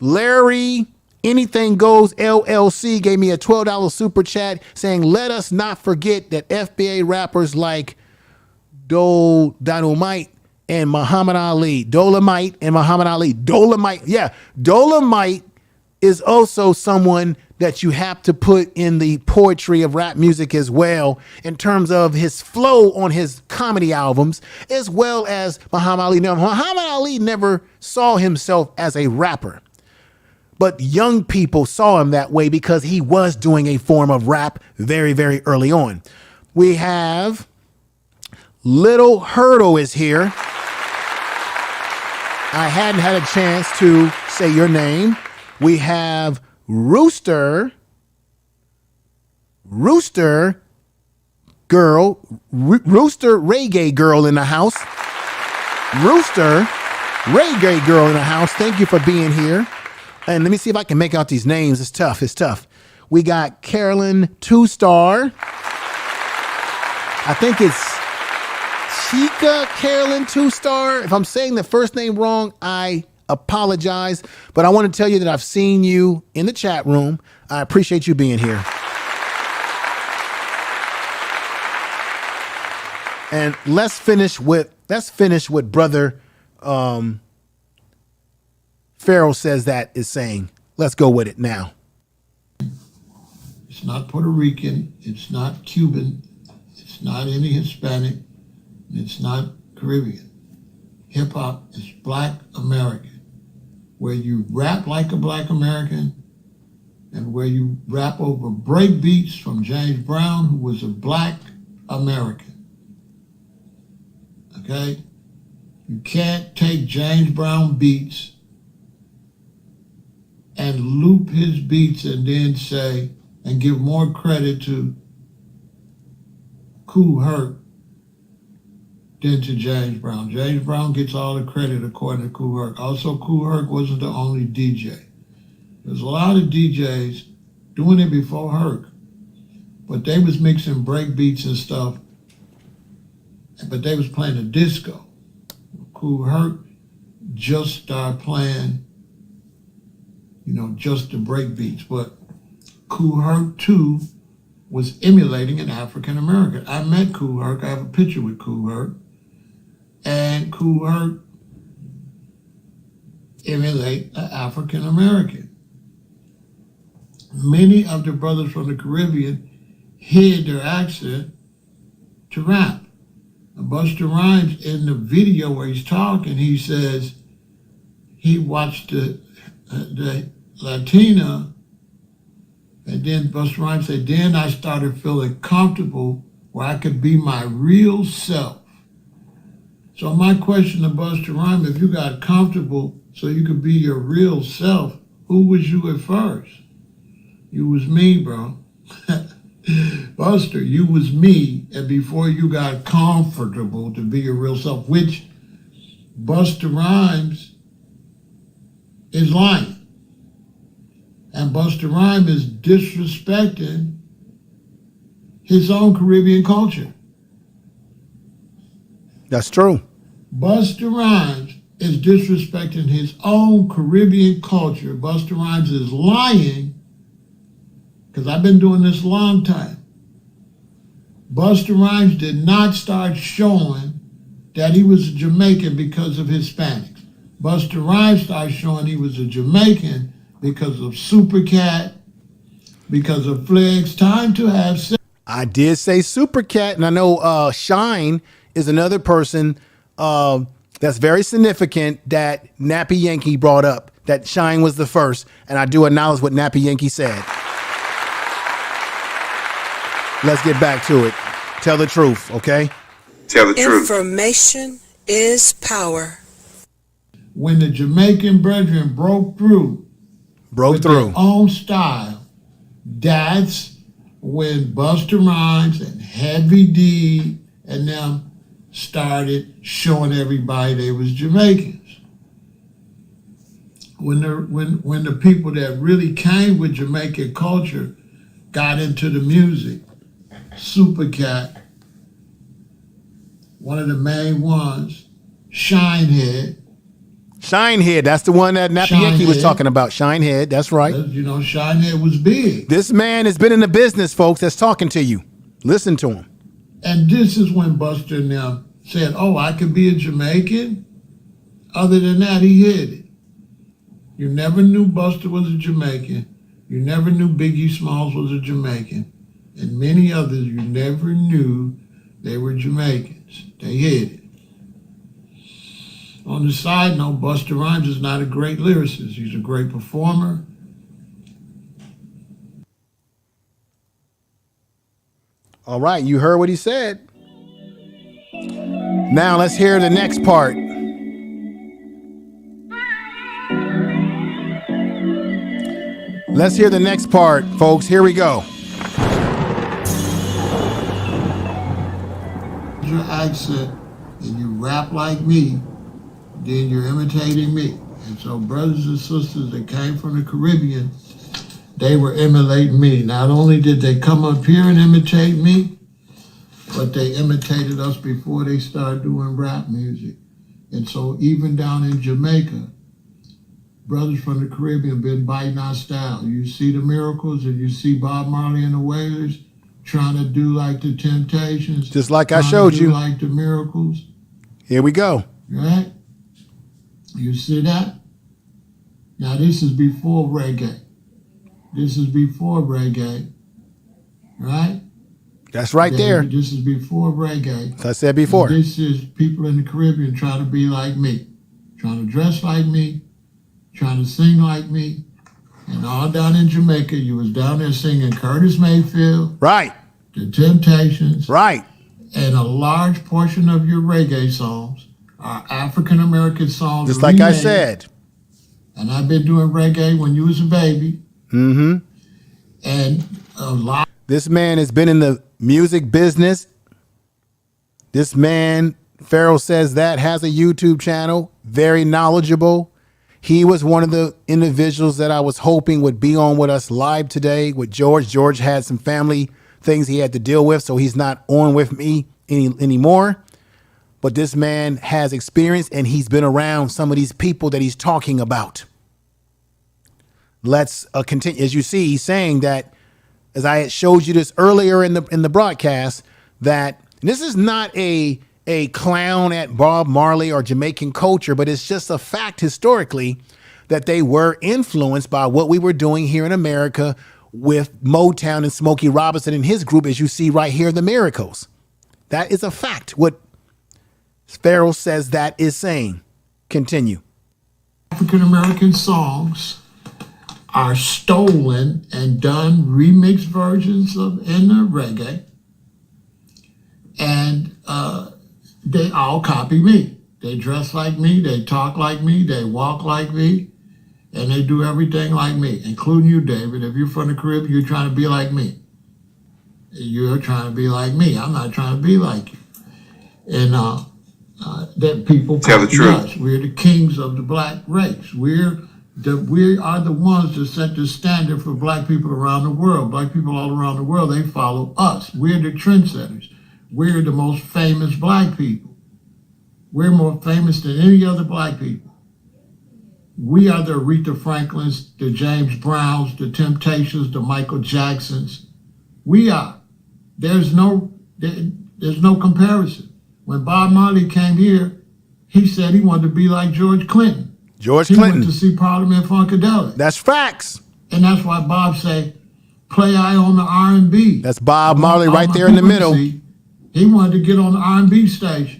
Larry, Anything Goes LLC gave me a $12 super chat saying, let us not forget that FBA rappers like Dynamite and Muhammad Ali. Dolomite and Muhammad Ali. Dolomite. Yeah. Dolomite is also someone that you have to put in the poetry of rap music as well, in terms of his flow on his comedy albums, as well as Muhammad Ali. Now, Muhammad Ali never saw himself as a rapper, but young people saw him that way because he was doing a form of rap very, very early on. We have Little Hurdle is here. I hadn't had a chance to say your name. We have Rooster Reggae Girl in the house. Rooster, Reggae girl in the house. Thank you for being here. And let me see if I can make out these names. It's tough. It's tough. We got Carolyn 2-Star. I think it's Chica Carolyn 2-Star. If I'm saying the first name wrong, I apologize. But I want to tell you that I've seen you in the chat room. I appreciate you being here. And let's finish what Brother Pharaoh says that is saying. Let's go with it now. It's not Puerto Rican. It's not Cuban. It's not any Hispanic. It's not Caribbean. Hip hop is Black American, where you rap like a Black American and where you rap over break beats from James Brown, who was a Black American. Okay? You can't take James Brown beats and loop his beats and then say, and give more credit to Kool Herc than to James Brown. James Brown gets all the credit according to Kool Herc. Also, Kool Herc wasn't the only DJ. There's a lot of DJs doing it before Herc, but they was mixing break beats and stuff, but they was playing a disco. Kool Herc just started playing, just the break beats, but Kool Herc too was emulating an African American. I met Kool Herc. I have a picture with Kool Herc. And Kool Herc emulate an African American. Many of the brothers from the Caribbean hid their accent to rap. Busta Rhymes, in the video where he's talking, he says he watched the Latina, and then Busta Rhymes said, then I started feeling comfortable where I could be my real self. So my question to Busta Rhymes, if you got comfortable so you could be your real self, who was you at first? You was me, bro. Buster, you was me, and before you got comfortable to be your real self, which Busta Rhymes is lying. And Busta Rhymes is disrespecting his own Caribbean culture. That's true. Busta Rhymes is disrespecting his own Caribbean culture. Busta Rhymes is lying, because I've been doing this a long time. Busta Rhymes did not start showing that he was a Jamaican because of Hispanics. Busta Rhymes started showing he was a Jamaican because of Supercat, because of Flex. Time to have sex. I did say Supercat, and I know Shine is another person that's very significant that Nappy Yankee brought up, that Shine was the first, and I do acknowledge what Nappy Yankee said. Let's get back to it. Tell the truth, okay? Tell the truth. Information is power. When the Jamaican brethren broke through their own style, that's when Busta Rhymes and Heavy D and them started showing everybody they was Jamaicans. When the people that really came with Jamaican culture got into the music, Supercat, one of the main ones, Shinehead, that's the one that Nappy Yankee was talking about. Shinehead, that's right. Shinehead was big. This man has been in the business, folks, that's talking to you. Listen to him. And this is when Busta and them said, oh, I could be a Jamaican. Other than that, he hid it. You never knew Busta was a Jamaican. You never knew Biggie Smalls was a Jamaican. And many others, you never knew they were Jamaicans. They hid it. On the side note, Busta Rhymes is not a great lyricist. He's a great performer. All right, you heard what he said. Now let's hear the next part. Let's hear the next part, folks. Here we go. Your accent and you rap like me, then you're imitating me. And so brothers and sisters that came from the Caribbean, they were emulating me. Not only did they come up here and imitate me, but they imitated us before they started doing rap music. And so even down in Jamaica, brothers from the Caribbean been biting our style. You see the Miracles and you see Bob Marley and the Wailers trying to do like the Temptations. Just like I showed you. Like the Miracles. Here we go. Right? You see that? Now this is before reggae. This is before reggae. Right? That's right there. This is before reggae. As I said before. And this is people in the Caribbean trying to be like me. Trying to dress like me. Trying to sing like me. And all down in Jamaica, you was down there singing Curtis Mayfield. Right. The Temptations. Right. And a large portion of your reggae songs are African-American songs. Just like I said. And I've been doing reggae when you was a baby. Mm-hmm. And a lot. This man has been in the music business. This man, Pharaoh says that, has a YouTube channel. Very knowledgeable. He was one of the individuals that I was hoping would be on with us live today with George. George had some family things he had to deal with, so he's not on with me anymore. But this man has experience, and he's been around some of these people that he's talking about. Let's continue. As you see, he's saying that, as I had showed you this earlier in the broadcast, that this is not a clown at Bob Marley or Jamaican culture, but it's just a fact historically that they were influenced by what we were doing here in America with Motown and Smokey Robinson and his group, as you see right here, the Miracles. That is a fact. What Pharaoh says that is saying. Continue. African-American songs are stolen and done remixed versions of in the reggae. And they all copy me. They dress like me, they talk like me, they walk like me, and they do everything like me, including you, David. If you're from the Caribbean, you're trying to be like me. You're trying to be like me. I'm not trying to be like you. And that people tell the truth. Us. We're the kings of the black race. We are the ones that set the standard for black people around the world. Black people all around the world, they follow us. We're the trendsetters. We're the most famous black people. We're more famous than any other black people. We are the Aretha Franklins, the James Browns, the Temptations, the Michael Jacksons. We are. There's no comparison. When Bob Marley came here, he said he wanted to be like George Clinton. George He Clinton. went to see Parliament Funkadelic. That's facts. And that's why Bob say, play I on the R&B. That's Bob Marley right there in the middle. He wanted to get on the R&B station.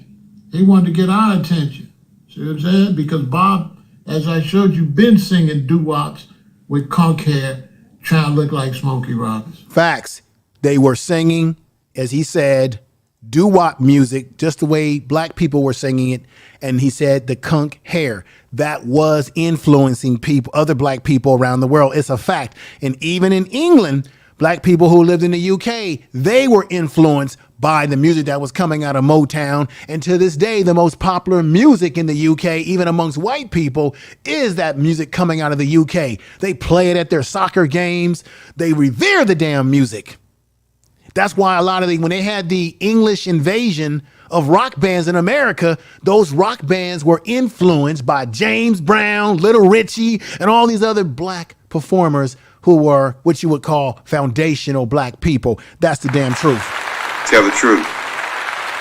He wanted to get our attention. See what I'm saying? Because Bob, as I showed you, been singing doo-wops with conch hair, trying to look like Smokey Robinson. Facts. They were singing, as he said, doo-wop music, just the way black people were singing it. And he said the conch hair. That was influencing people, other black people around the world. It's a fact. And even in England, black people who lived in the UK, they were influenced by the music that was coming out of Motown. And to this day, the most popular music in the UK, even amongst white people, is that music coming out of the UK. They play it at their soccer games. They revere the damn music. That's why a lot of when they had the English invasion of rock bands in America, those rock bands were influenced by James Brown, Little Richie, and all these other black performers who were what you would call foundational black people. That's the damn truth. Tell the truth.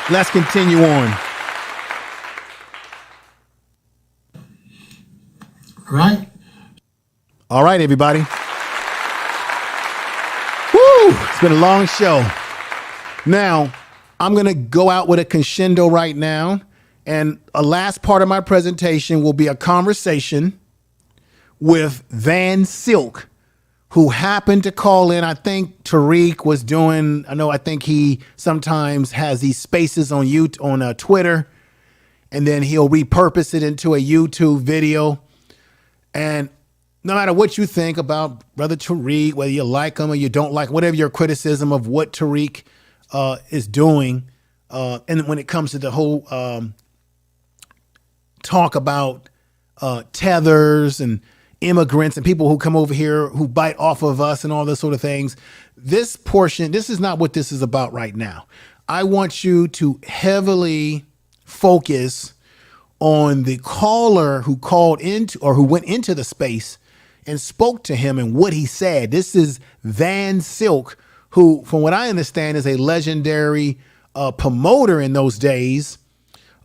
Let's continue on. Right? All right, everybody. Woo! It's been a long show. Now, I'm going to go out with a crescendo right now. And a last part of my presentation will be a conversation with Van Silk, who happened to call in. I think Tariq was doing, I think he sometimes has these spaces on Twitter, and then he'll repurpose it into a YouTube video. And no matter what you think about Brother Tariq, whether you like him or you don't like, whatever your criticism of what Tariq is doing, and when it comes to the whole talk about tethers and immigrants and people who come over here who bite off of us and all those sort of things. This portion, this is not what this is about right now. I want you to heavily focus on the caller who called into or who went into the space and spoke to him and what he said. This is Van Silk, who, from what I understand, is a legendary promoter in those days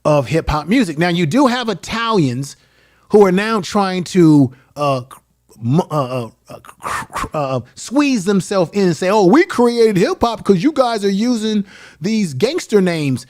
of hip hop music. Now, you do have Italians who are now trying to squeeze themselves in and say, oh, we created hip hop because you guys are using these gangster names.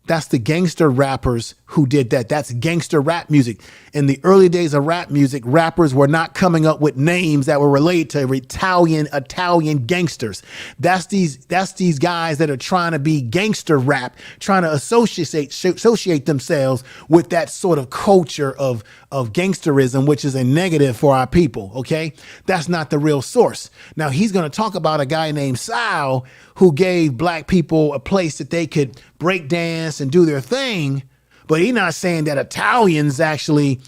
That's the gangster rappers who did that. That's gangster rap music. In the early days of rap music, rappers were not coming up with names that were related to Italian gangsters. That's these guys that are trying to be gangster rap, trying to associate themselves with that sort of culture of gangsterism, which is a negative for our people. Okay, that's not the real source. Now he's going to talk about a guy named Sal who gave black people a place that they could break dance and do their thing. But he's not saying that Italians actually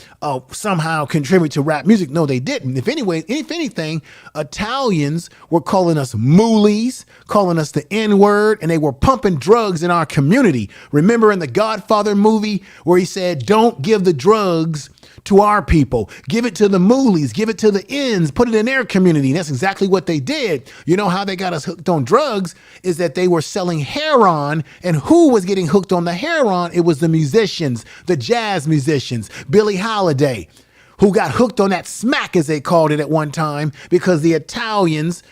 somehow contribute to rap music. No, they didn't. If anything, Italians were calling us moolies, calling us the N-word, and they were pumping drugs in our community. Remember in the Godfather movie where he said, don't give the drugs to our people. Give it to the moolies, give it to the N's, put it in their community. And that's exactly what they did. You know how they got us hooked on drugs is that they were selling heroin. And who was getting hooked on the heroin? It was the musicians, the jazz musicians, Billie Holiday, who got hooked on that smack, as they called it at one time, because the Italians,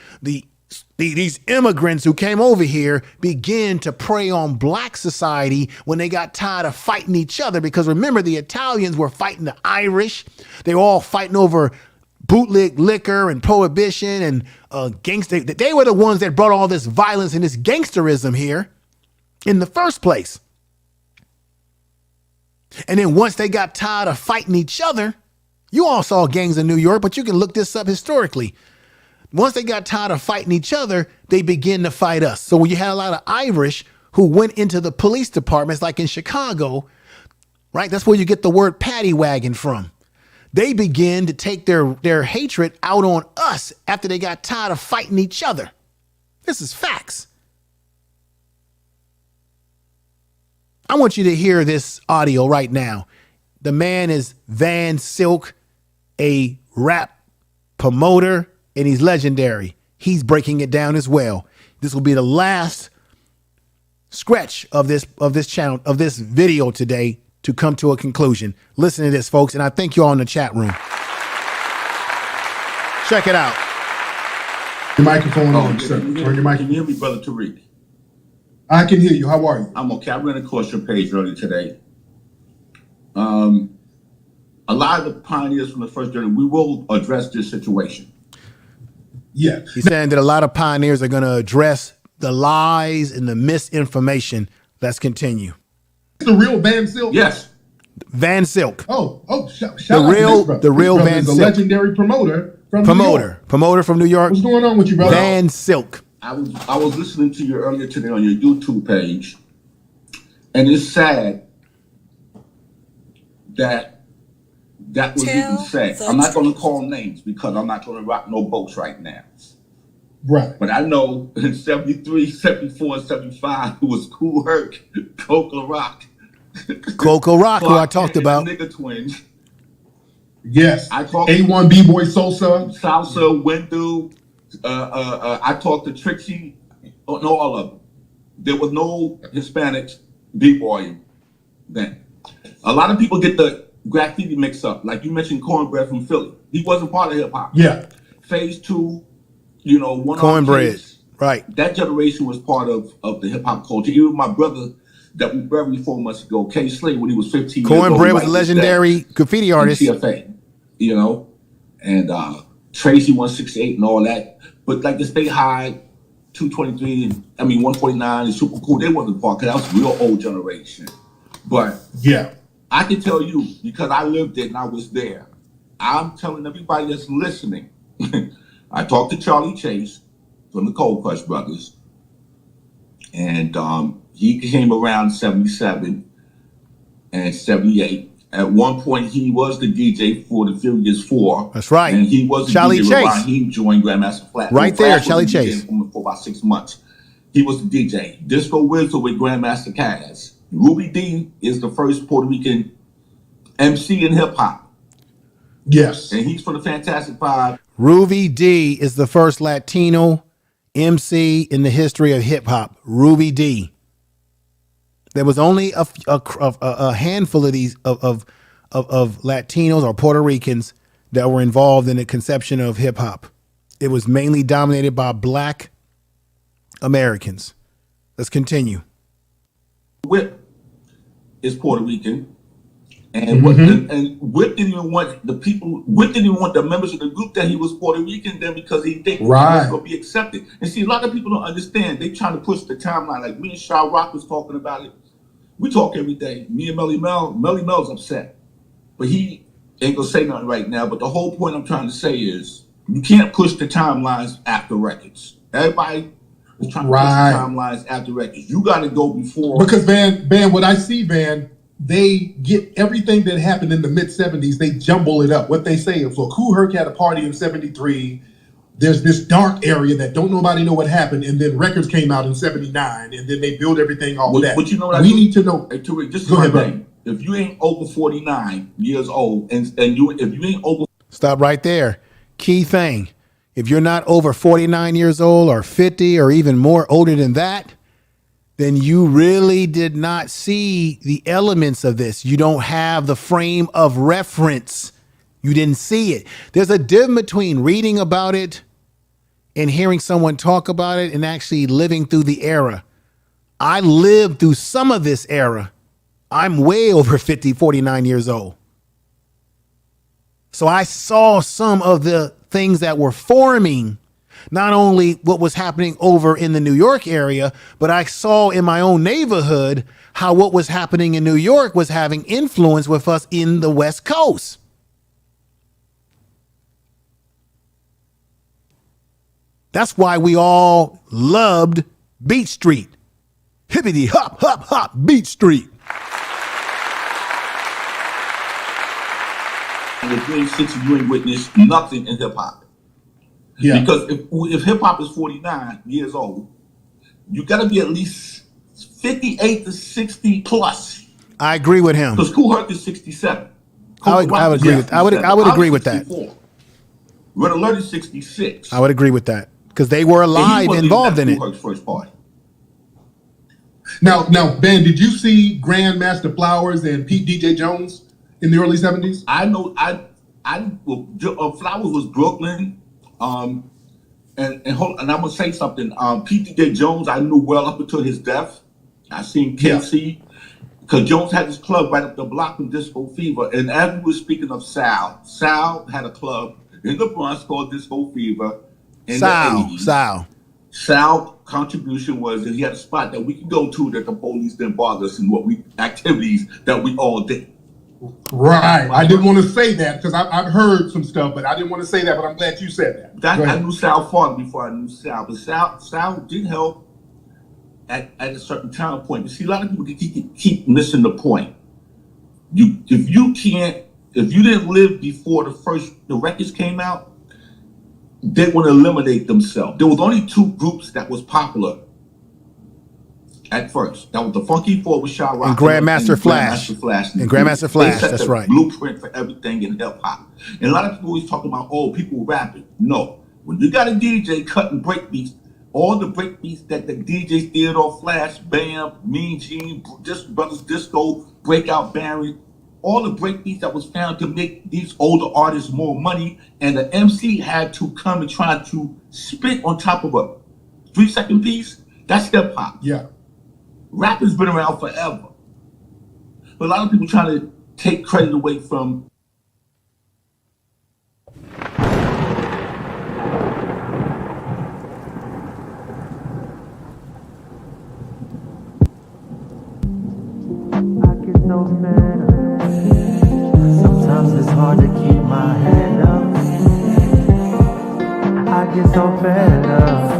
these immigrants who came over here began to prey on black society when they got tired of fighting each other. Because remember, the Italians were fighting the Irish. They were all fighting over bootleg liquor and prohibition and gangster. They were the ones that brought all this violence and this gangsterism here in the first place. And then once they got tired of fighting each other, you all saw gangs in New York, but you can look this up historically. Once they got tired of fighting each other, they began to fight us. So when you had a lot of Irish who went into the police departments, like in Chicago, right? That's where you get the word paddy wagon from. They began to take their hatred out on us after they got tired of fighting each other. This is facts. I want you to hear this audio right now. The man is Van Silk, a rap promoter, and he's legendary. He's breaking it down as well. This will be the last stretch of this channel, of this video today, to come to a conclusion. Listen to this, folks, and I thank you all in the chat room. Check it out. Your microphone on, sir. Turn your mic. Can you hear me, Brother Tariq? I can hear you. How are you? I'm okay. I ran across your page earlier today. A lot of the pioneers from the first journey, we will address this situation. Yeah. He's saying that a lot of pioneers are going to address the lies and the misinformation. Let's continue. The real Van Silk? Yes. Van Silk. Shout out the real Van Silk. A legendary promoter from New York. Promoter from New York. What's going on with you, brother? Van Silk. I was listening to you earlier today on your YouTube page, and it's sad that was even said. I'm not going to call names because I'm not going to rock no boats right now. Right. But I know in 73, 74, 75, it was Kool Herc, Coco Rock. Coco Rock, who I talked about. Nigga Twins. Yes. I talked A1 B-Boy Salsa. Windu. I talked to Trixie. No, all of them. There was no Hispanics B-boy then. A lot of people get the graffiti mix up. Like you mentioned Cornbread from Philly. He wasn't part of hip hop. Yeah. Phase 2, one Cornbread. Right. That generation was part of the hip hop culture. Even my brother that we buried 4 months ago, K. Sling, when he was 15 Cornbread was a legendary graffiti artist. CFA, and Tracy 168 and all that. But like the Stay High, 223, 149 and Super Cool, they wasn't part because that was real old generation. But yeah, I can tell you because I lived it and I was there. I'm telling everybody that's listening. I talked to Charlie Chase from the Cold Crush Brothers, and he came around 77 and 78, At one point, he was the DJ for the Furious 4. That's right. And he was the Charlie DJ Chase. He joined Grandmaster Flash. Right there, Charlie Chase. For about 6 months. He was the DJ. Disco Wizard with Grandmaster Caz. Ruby D is the first Puerto Rican MC in hip hop. Yes. And he's from the Fantastic Five. Ruby D is the first Latino MC in the history of hip hop. Ruby D. There was only a handful of these of Latinos or Puerto Ricans that were involved in the conception of hip hop. It was mainly dominated by Black Americans. Let's continue. Whip is Puerto Rican, and Whip didn't even want the people. Whip didn't even want the members of the group that he was Puerto Rican then because he think he was going to be accepted. And see, a lot of people don't understand. They trying to push the timeline. Like me and Shaw Rock was talking about it. We talk every day. Me and Melly Mel's upset, but he ain't gonna say nothing right now. But the whole point I'm trying to say is you can't push the timelines after records. Everybody is trying to push the timelines after records. You got to go before. Because Van, what I see, Van, they get everything that happened in the mid 70s. They jumble it up. What they say is, well, Kool Herc had a party in '73. There's this dark area that don't nobody know what happened, and then records came out in '79, and then they build everything off that. But you know what we need to know. Hey, Tariq, just go ahead, if you ain't over 49 years old, and if you ain't over. Stop right there. Key thing. If you're not over 49 years old or 50 or even more older than that, then you really did not see the elements of this. You don't have the frame of reference. You didn't see it. There's a difference between reading about it and hearing someone talk about it and actually living through the era. I lived through some of this era. I'm way over 50, 49 years old. So I saw some of the things that were forming, not only what was happening over in the New York area, but I saw in my own neighborhood how what was happening in New York was having influence with us in the West Coast. That's why we all loved Beat Street. Hippity hop, hop, hop, Beat Street. And if you ain't 60, you ain't witnessed nothing in hip hop. Yeah. Because if hip hop is 49 years old, you got to be at least 58 to 60 plus. I agree with him. Because Kool Herc is 67. I would agree with. I would agree with that. Red Alert is 66. I would agree with that because they were alive, involved in it. Kool Herc's first party. Now, Ben, did you see Grandmaster Flowers and Pete DJ Jones in the early 70s? I know. Flowers was Brooklyn. And I'm gonna say something. Pete DJ Jones, I knew well up until his death. I seen KC because Jones had his club right up the block from Disco Fever. And as we were speaking of Sal had a club in the Bronx called Disco Fever in the 80s. Sal's contribution was that he had a spot that we could go to that the police didn't bother us and activities that we all did. Right. I didn't want to say that because I've heard some stuff, but I didn't want to say that, but I'm glad you said that. I knew Sal far before I knew Sal, but Sal did help at a certain time point. You see, a lot of people keep missing the point. If you didn't live before the records came out, they want to eliminate themselves. There was only two groups that was popular at first. That was the Funky Four with Shaw Rock and Grandmaster Flash. And Grandmaster Flash, that's right. Blueprint for everything in hip hop. And a lot of people always talk about, people rapping. No. When you got a DJ cutting break beats, all the break beats that the DJs did off Flash, Bam, Mean Gene, Brothers Disco, Breakout Barry, all the break beats that was found to make these older artists more money, and the MC had to come and try to spit on top of a 3-second piece. That's hip hop. Yeah. Rap has been around forever. But a lot of people trying to take credit away from. I get no better. Sometimes it's hard to keep my head up. I get so fed up.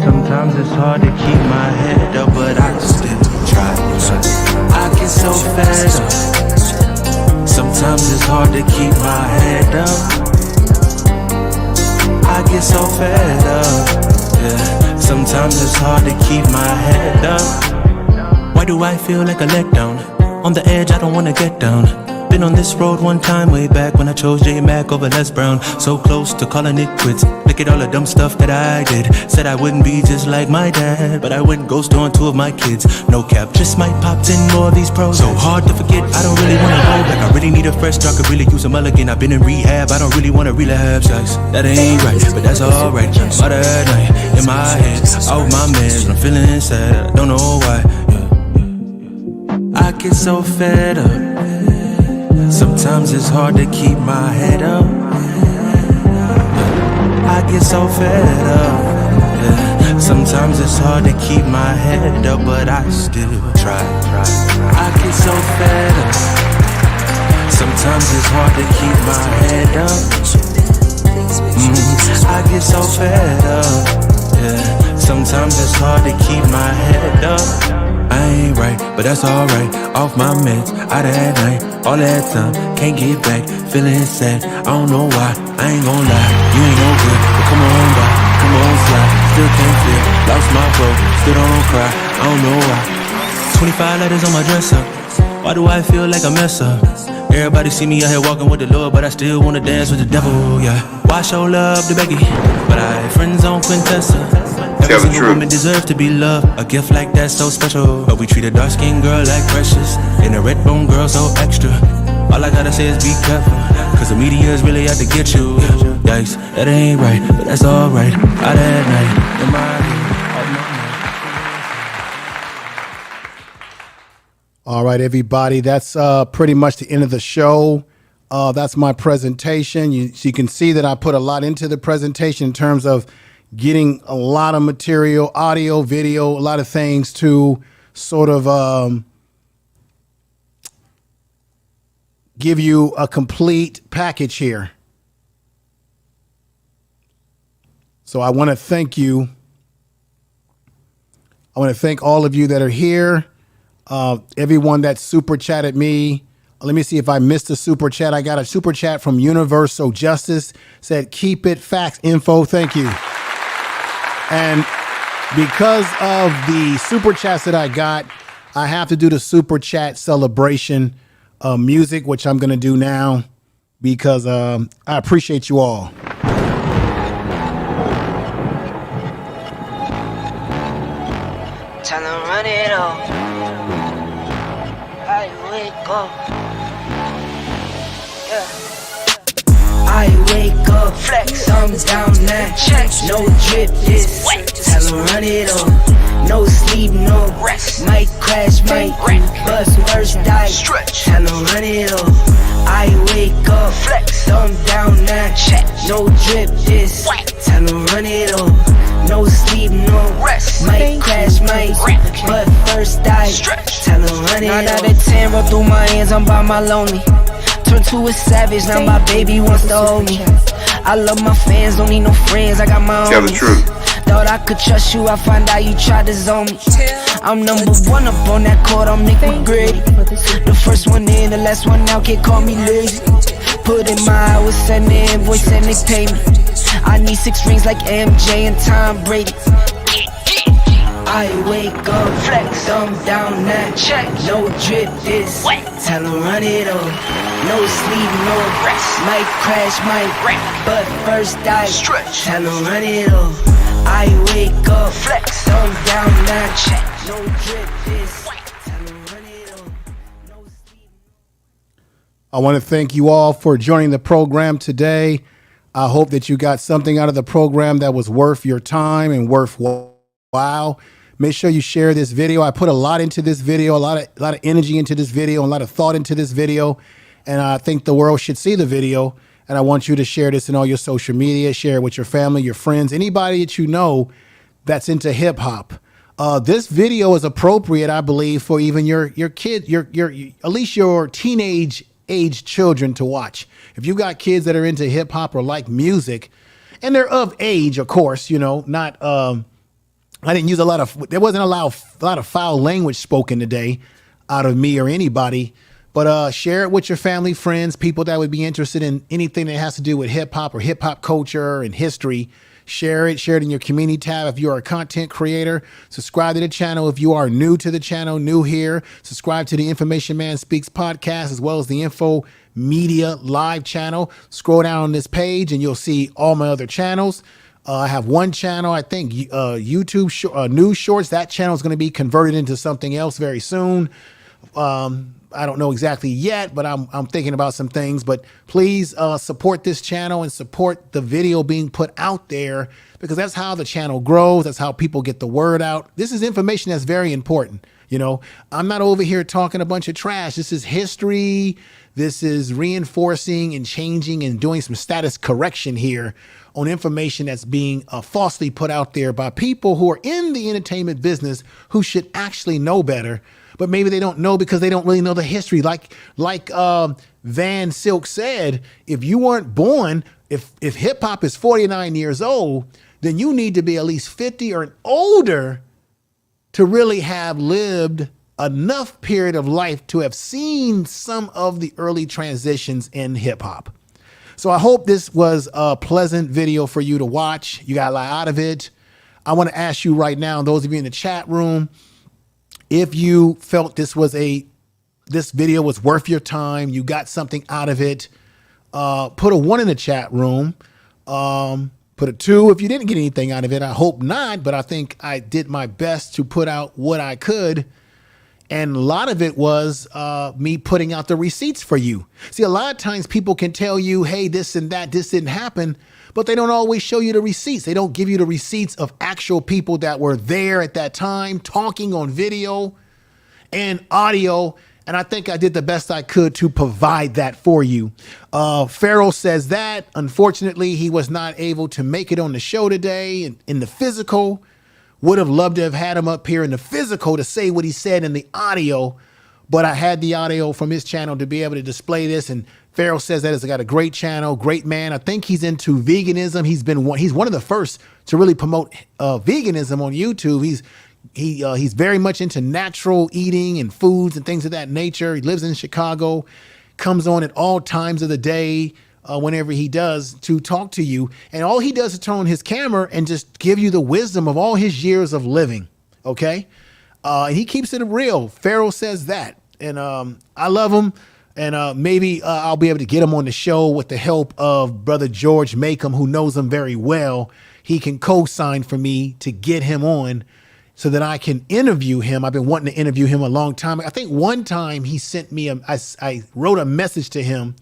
Sometimes it's hard to keep my head up, but I still try. I get so fed up. Sometimes it's hard to keep my head up. Why do I feel like a letdown? On the edge, I don't wanna get down. Been on this road one time way back when I chose J Mac over Les Brown. So close to calling it quits. Look at all the dumb stuff that I did. Said I wouldn't be just like my dad, but I went ghost on 2 of my kids. No cap, just might popped in more of these pros. So hard to forget, I don't really wanna go back. I really need a fresh start, could really use a mulligan. I've been in rehab, I don't really wanna relapse, guys. That ain't right, but that's alright. Out at night, in my head, out my meds, I'm feeling sad, I don't know why. I get so fed up. Sometimes it's hard to keep my head up. I get so fed up. Yeah. Sometimes it's hard to keep my head up, but I still try. I get so fed up. Sometimes it's hard to keep my head up. I get so fed up. Yeah. Sometimes it's hard to keep my head up. I ain't right, but that's alright. Off my meds, out at night, all that time, can't get back, feeling sad. I don't know why, I ain't gon' lie. You ain't no good, but come on by, come on slide. Still can't feel, lost my bro, still don't cry. I don't know why. 25 letters on my dresser. Why do I feel like a mess up? Everybody see me out here walking with the Lord, but I still wanna dance with the devil, yeah. Why show love to Becky? But I had friends on Quintessa. Every single woman deserves to be loved. A gift like that's so special. But we treat a dark-skinned girl like precious, and a red-bone girl so extra. All I gotta say is be careful, cause the media is really out to get you. Yikes, that ain't right, but that's alright. Out at night, in my head. All right, everybody, that's pretty much the end of the show. That's my presentation. So you can see that I put a lot into the presentation in terms of getting a lot of material, audio, video, a lot of things to sort of give you a complete package here. So I want to thank you. I want to thank all of you that are here. Everyone that super chatted me. Let me see if I missed a super chat. I got a super chat from Universal Justice, said, keep it facts info. Thank you. And because of the super chats that I got, I have to do the super chat celebration music, which I'm going to do now because I appreciate you all. Tell them run it up. I wake up. I wake up, flex, thumbs down now. No drip, this tell them run it up. No sleep, no rest. Might crash, might bust, first die. Tell them run it up. I wake up, flex, thumb down now. No drip, this tell them run it up. No sleep, no rest. Might crash, might but first die. Tell them run it up. 9 out of 10 roll through my hands, I'm by my lonely. Turned to a savage, now my baby wants to hold me. I love my fans, don't need no friends, I got my own. Tell the truth. Thought I could trust you, I find out you tried to zone me. I'm number one up on that court, I'm Nick McGrady. The first one in, the last one out, can't call me lazy. Put in my hours, send the invoice and they pay me. I need 6 rings like MJ and Tom Brady. I wake up, flex, thumb down that check. No drip, this tell them run it up. No sleep, no rest. Might crash, might wreck, but first die. Tell them run it up. I wake up, flex, thumb down that check. No drip, this tell them run it up. No sleep. I want to thank you all for joining the program today. I hope that you got something out of the program that was worth your time and worthwhile. Make sure you share this video. I put a lot into this video, a lot of energy into this video, a lot of thought into this video. And I think the world should see the video. And I want you to share this in all your social media, share it with your family, your friends, anybody that you know that's into hip hop. This video is appropriate, I believe, for even your kid, your at least your teenage age children to watch. If you got kids that are into hip hop or like music, and they're of age, of course, you know, not I didn't use there wasn't a lot of foul language spoken today out of me or anybody, but share it with your family, friends, people that would be interested in anything that has to do with hip hop or hip hop culture and history. Share it in your community tab. If you are a content creator, subscribe to the channel. If you are new to the channel, new here, subscribe to the Information Man Speaks podcast, as well as the Info Media Live channel. Scroll down on this page and you'll see all my other channels. I have one channel, I think, YouTube news shorts. That channel is going to be converted into something else very soon. I don't know exactly yet, but I'm thinking about some things. But please support this channel and support the video being put out there, because that's how the channel grows. That's how people get the word out. This is information that's very important. You know, I'm not over here talking a bunch of trash. This is history. This is reinforcing and changing and doing some status correction here on information that's being falsely put out there by people who are in the entertainment business who should actually know better. But maybe they don't know because they don't really know the history. Like Van Silk said, if you weren't born, if hip hop is 49 years old, then you need to be at least 50 or older to really have lived enough period of life to have seen some of the early transitions in hip hop. So I hope this was a pleasant video for you to watch. You got a lot out of it. I want to ask you right now, those of you in the chat room, if you felt this video was worth your time, you got something out of it, put a 1 in the chat room, put a 2 if you didn't get anything out of it. I hope not, but I think I did my best to put out what I could. And a lot of it was me putting out the receipts for you. See, a lot of times people can tell you, hey, this and that, this didn't happen, but they don't always show you the receipts. They don't give you the receipts of actual people that were there at that time, talking on video and audio. And I think I did the best I could to provide that for you. Pharaoh says that, unfortunately, he was not able to make it on the show today in the physical. Would have loved to have had him up here in the physical to say what he said in the audio, but I had the audio from his channel to be able to display this. And Pharaoh says that he's got a great channel, great man. I think he's into veganism. He's one of the first to really promote veganism on YouTube. He's very much into natural eating and foods and things of that nature. He lives in Chicago, comes on at all times of the day, whenever he does, to talk to you. And all he does is turn on his camera and just give you the wisdom of all his years of living. Okay. And he keeps it real. Pharaoh says that. And I love him. And maybe I'll be able to get him on the show with the help of Brother George Makem, who knows him very well. He can co-sign for me to get him on so that I can interview him. I've been wanting to interview him a long time. I think one time he sent me, I wrote a message to him,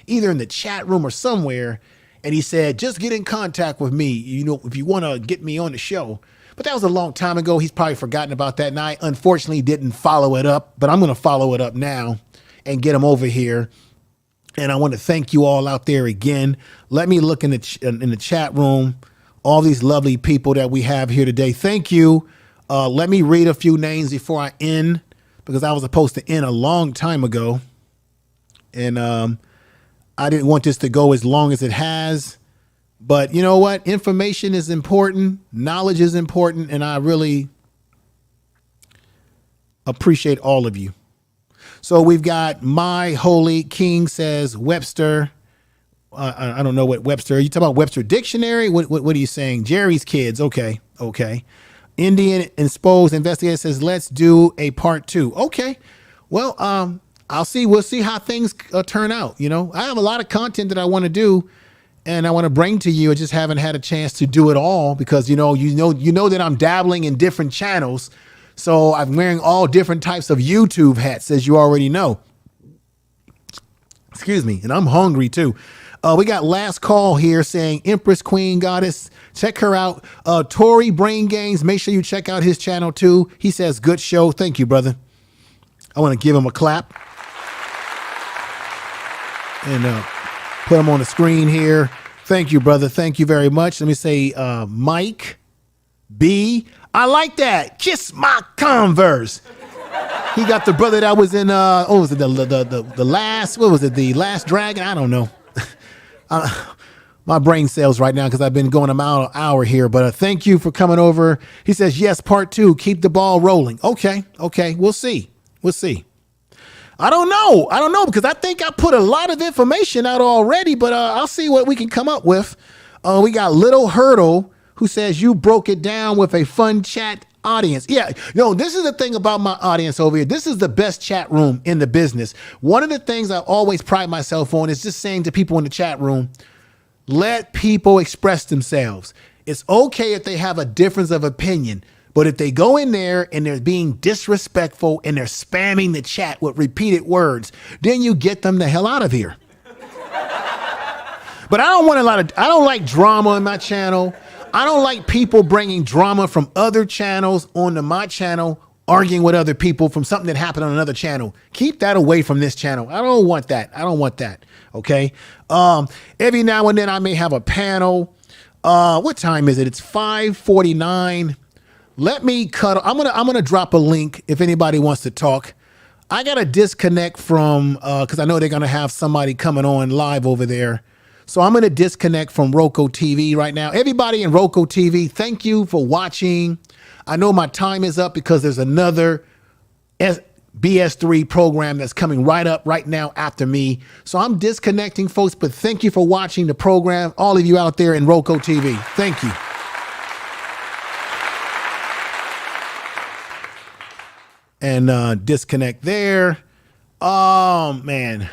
either in the chat room or somewhere, and he said, just get in contact with me, you know, if you want to get me on the show. But that was a long time ago. He's probably forgotten about that. And I unfortunately didn't follow it up, but I'm going to follow it up now and get him over here. And I want to thank you all out there again. Let me look in the chat room, all these lovely people that we have here today. Thank you. Let me read a few names before I end, because I was supposed to end a long time ago. And I didn't want this to go as long as it has. But you know what? Information is important. Knowledge is important. And I really appreciate all of you. So we've got My Holy King says Webster. I don't know what Webster. Are you talking about Webster Dictionary? What are you saying? Jerry's Kids. Okay. Okay. Indian Exposed Investigator says, let's do a part 2. Okay. Well, we'll see how things turn out. You know, I have a lot of content that I want to do and I want to bring to you. I just haven't had a chance to do it all because, you know that I'm dabbling in different channels. So I'm wearing all different types of YouTube hats, as you already know. Excuse me. And I'm hungry too. We got last call here saying Empress Queen Goddess. Check her out. Tory Brain Games. Make sure you check out his channel too. He says, good show. Thank you, brother. I want to give him a clap. And put him on the screen here. Thank you, brother. Thank you very much. Let me say Mike B. I like that. Kiss my Converse. He got the brother that was in what was it, the last, what was it, the Last Dragon? I don't know. My brain cells right now because I've been going about an hour here. But thank you for coming over. He says, yes, part 2. Keep the ball rolling. Okay. We'll see. I don't know because I think I put a lot of information out already, but I'll see what we can come up with. We got Little Hurdle who says you broke it down with a fun chat audience. Yeah, this is the thing about my audience over here. This is the best chat room in the business. One of the things I always pride myself on is just saying to people in the chat room, let people express themselves. It's okay if they have a difference of opinion, but if they go in there and they're being disrespectful and they're spamming the chat with repeated words, then you get them the hell out of here. But I don't like drama on my channel. I don't like people bringing drama from other channels onto my channel, arguing with other people from something that happened on another channel. Keep that away from this channel. I don't want that. Okay. Every now and then I may have a panel. What time is it? It's 5:49. Let me cut. I'm gonna drop a link if anybody wants to talk. I gotta disconnect from because I know they're gonna have somebody coming on live over there. So I'm gonna disconnect from Roku TV right now. Everybody in Roku TV, thank you for watching. I know my time is up because there's another BS3 program that's coming right up right now after me. So I'm disconnecting, folks, but thank you for watching the program. All of you out there in Roku TV, thank you. And disconnect there. Oh, man.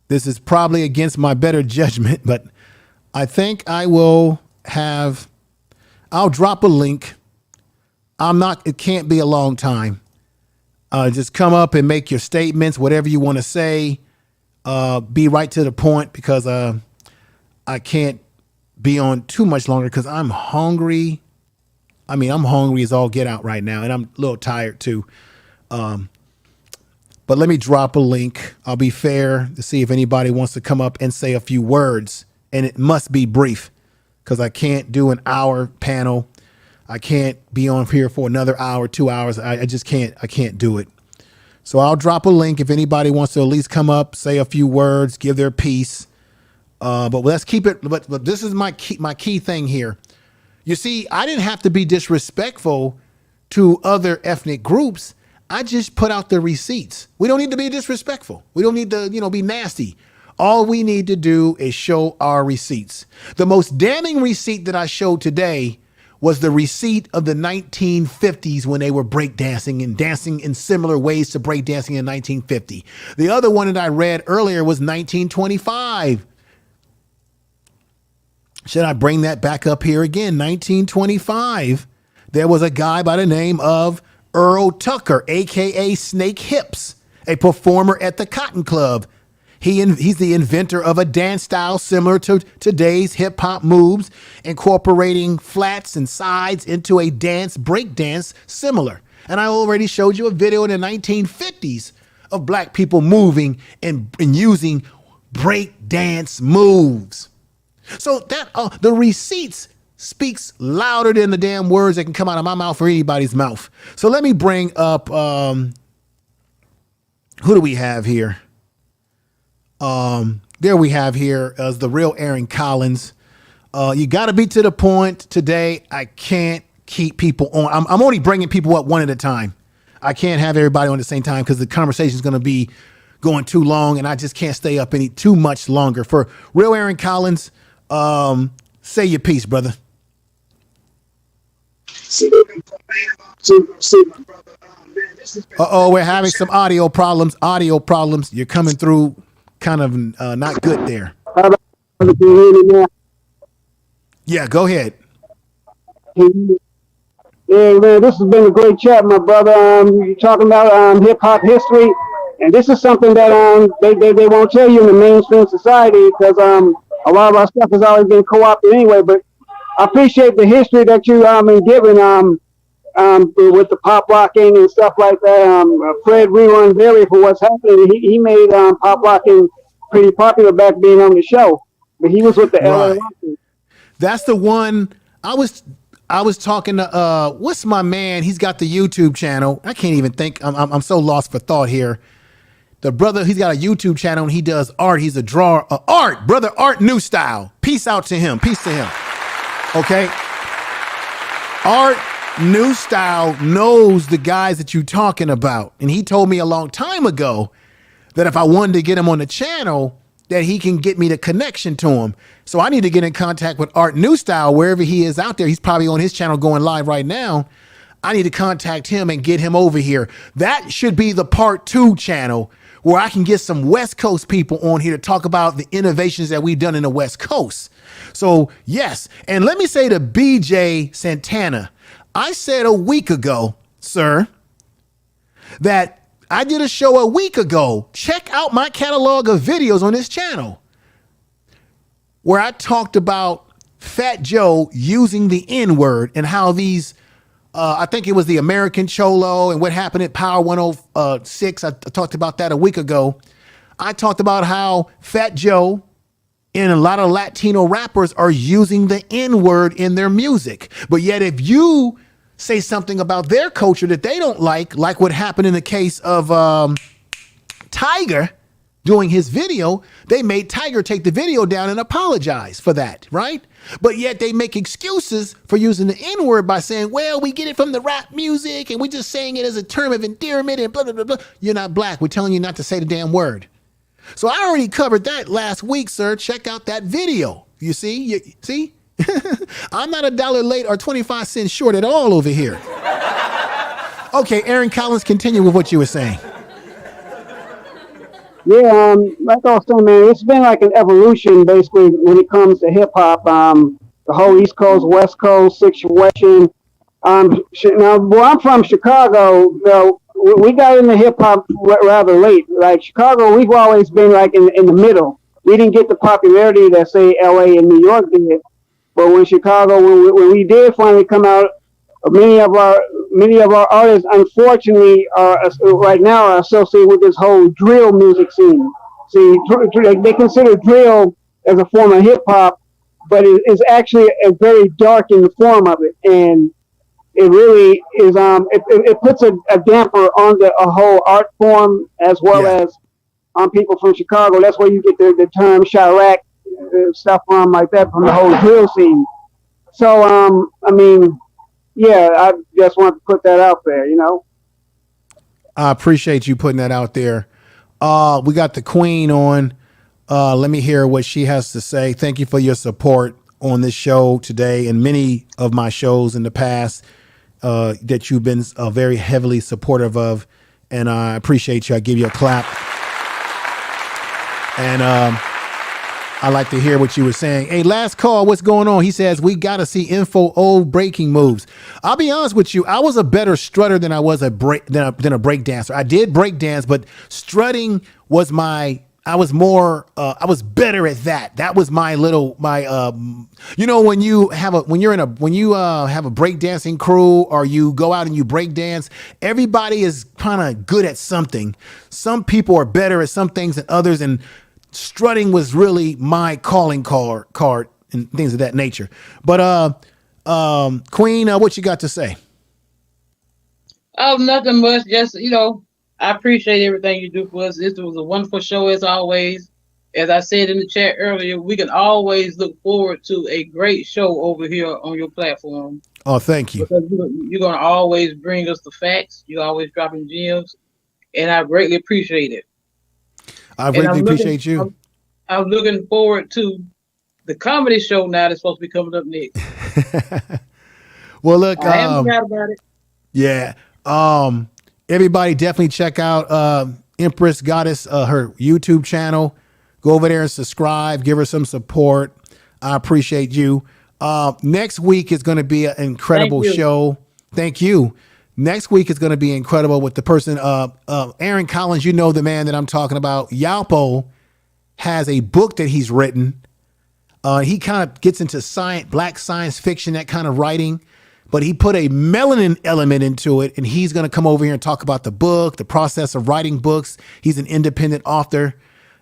This is probably against my better judgment, but I think I'll drop a link. It can't be a long time. Just come up and make your statements, whatever you want to say. Be right to the point because I can't be on too much longer because I'm hungry. I mean, I'm hungry as all get out right now, and I'm a little tired too. But let me drop a link. I'll be fair to see if anybody wants to come up and say a few words, and it must be brief because I can't do an hour panel. I can't be on here for another hour, 2 hours. I just can't. I can't do it. So I'll drop a link if anybody wants to at least come up, say a few words, give their piece. But let's keep it. But this is my key thing here. You see, I didn't have to be disrespectful to other ethnic groups. I just put out the receipts. We don't need to be disrespectful. We don't need to, be nasty. All we need to do is show our receipts. The most damning receipt that I showed today was the receipt of the 1950s when they were breakdancing and dancing in similar ways to breakdancing in 1950. The other one that I read earlier was 1925. Should I bring that back up here again? 1925. There was a guy by the name of Earl Tucker, a.k.a. Snake Hips, a performer at the Cotton Club. He's the inventor of a dance style similar to today's hip hop moves, incorporating flats and sides into a break dance similar. And I already showed you a video in the 1950s of black people moving and using break dance moves. So that the receipts speaks louder than the damn words that can come out of my mouth or anybody's mouth. So let me bring up, who do we have here? There we have here as the real Aaron Collins. You got to be to the point today. I can't keep people on. I'm only bringing people up one at a time. I can't have everybody on at the same time because the conversation is going to be going too long and I just can't stay up too much longer. For real Aaron Collins, say your piece, brother. Uh-oh, we're having some audio problems. You're coming through kind of not good there. Yeah, go ahead. Yeah, man, this has been a great chat, my brother. You're talking about hip-hop history, and this is something that they won't tell you in the mainstream society because a lot of our stuff has always been co-opted anyway, but I appreciate the history that you been given with the pop locking and stuff like that. Fred Rerun Berry for what's happening. He made pop locking pretty popular back being on the show, but he was with the LA Locking. That's the one I was talking to. What's my man? He's got the YouTube channel. I can't even think. I'm so lost for thought here. The brother, he's got a YouTube channel and he does art. He's a drawer. Brother Art New Style. Peace out to him. Peace to him. Okay. Art New Style knows the guys that you're talking about. And he told me a long time ago that if I wanted to get him on the channel, that he can get me the connection to him. So I need to get in contact with Art New Style, wherever he is out there. He's probably on his channel going live right now. I need to contact him and get him over here. That should be the part 2 channel where I can get some West Coast people on here to talk about the innovations that we've done in the West Coast. So yes, and let me say to BJ Santana, I said a week ago, sir, that I did a show a week ago. Check out my catalog of videos on this channel where I talked about Fat Joe using the N-word and how these, I think it was the American Cholo and what happened at Power 106. I talked about that a week ago. I talked about how Fat Joe and a lot of Latino rappers are using the N-word in their music. But yet if you say something about their culture that they don't like what happened in the case of Tiger doing his video, they made Tiger take the video down and apologize for that, right? But yet they make excuses for using the N-word by saying, well, we get it from the rap music and we're just saying it as a term of endearment and blah, blah, blah, blah. You're not black. We're telling you not to say the damn word. So I already covered that last week, sir. Check out that video. You see? See? I'm not $1 late or 25 cents short at all over here. Okay, Aaron Collins, continue with what you were saying. Yeah, like I was saying, man, it's been like an evolution basically when it comes to hip hop. The whole East Coast, West Coast situation. Now, where I'm from, Chicago, though, we got into hip hop rather late. Like Chicago, we've always been like in the middle. We didn't get the popularity that say LA and New York did. But when Chicago, when we did finally come out, many of our artists, unfortunately, right now are associated with this whole drill music scene. See, they consider drill as a form of hip hop, but it is actually a very dark in the form of it, and it really is. It puts a damper on a whole art form as well as on people from Chicago. That's where you get the term Chirac stuff from, like that, from the whole drill scene. So, I mean, yeah, I just want to put that out there, you know. I appreciate you putting that out there. We got the Queen on. Let me hear what she has to say. Thank you for your support on this show today and many of my shows in the past that you've been very heavily supportive of. And I appreciate you. I give you a clap. And I like to hear what you were saying. Hey, last call. What's going on? He says, we got to see info old breaking moves. I'll be honest with you. I was a better strutter than I was than a break dancer. I did break dance, but strutting was I was better at that. That was you know, when you have a breakdancing crew or you go out and you break dance, everybody is kind of good at something. Some people are better at some things than others, and strutting was really my calling card and things of that nature. But Queen, what you got to say? Oh, nothing much. Just, you know, I appreciate everything you do for us. This was a wonderful show as always. As I said in the chat earlier, we can always look forward to a great show over here on your platform. Oh, thank you. Because you're going to always bring us the facts. You're always dropping gems, and I greatly appreciate it. I greatly appreciate you. I'm looking forward to the comedy show now that's supposed to be coming up next. Well, look, I haven't forgot about it. Yeah. Everybody definitely check out Empress Goddess, her YouTube channel. Go over there and subscribe. Give her some support. I appreciate you. Next week is going to be an incredible show. Thank you. Next week is going to be incredible with the person, Aaron Collins. You know the man that I'm talking about. Yalpo has a book that he's written. He kind of gets into black science fiction, that kind of writing. But he put a melanin element into it, and he's going to come over here and talk about the book, the process of writing books. He's an independent author,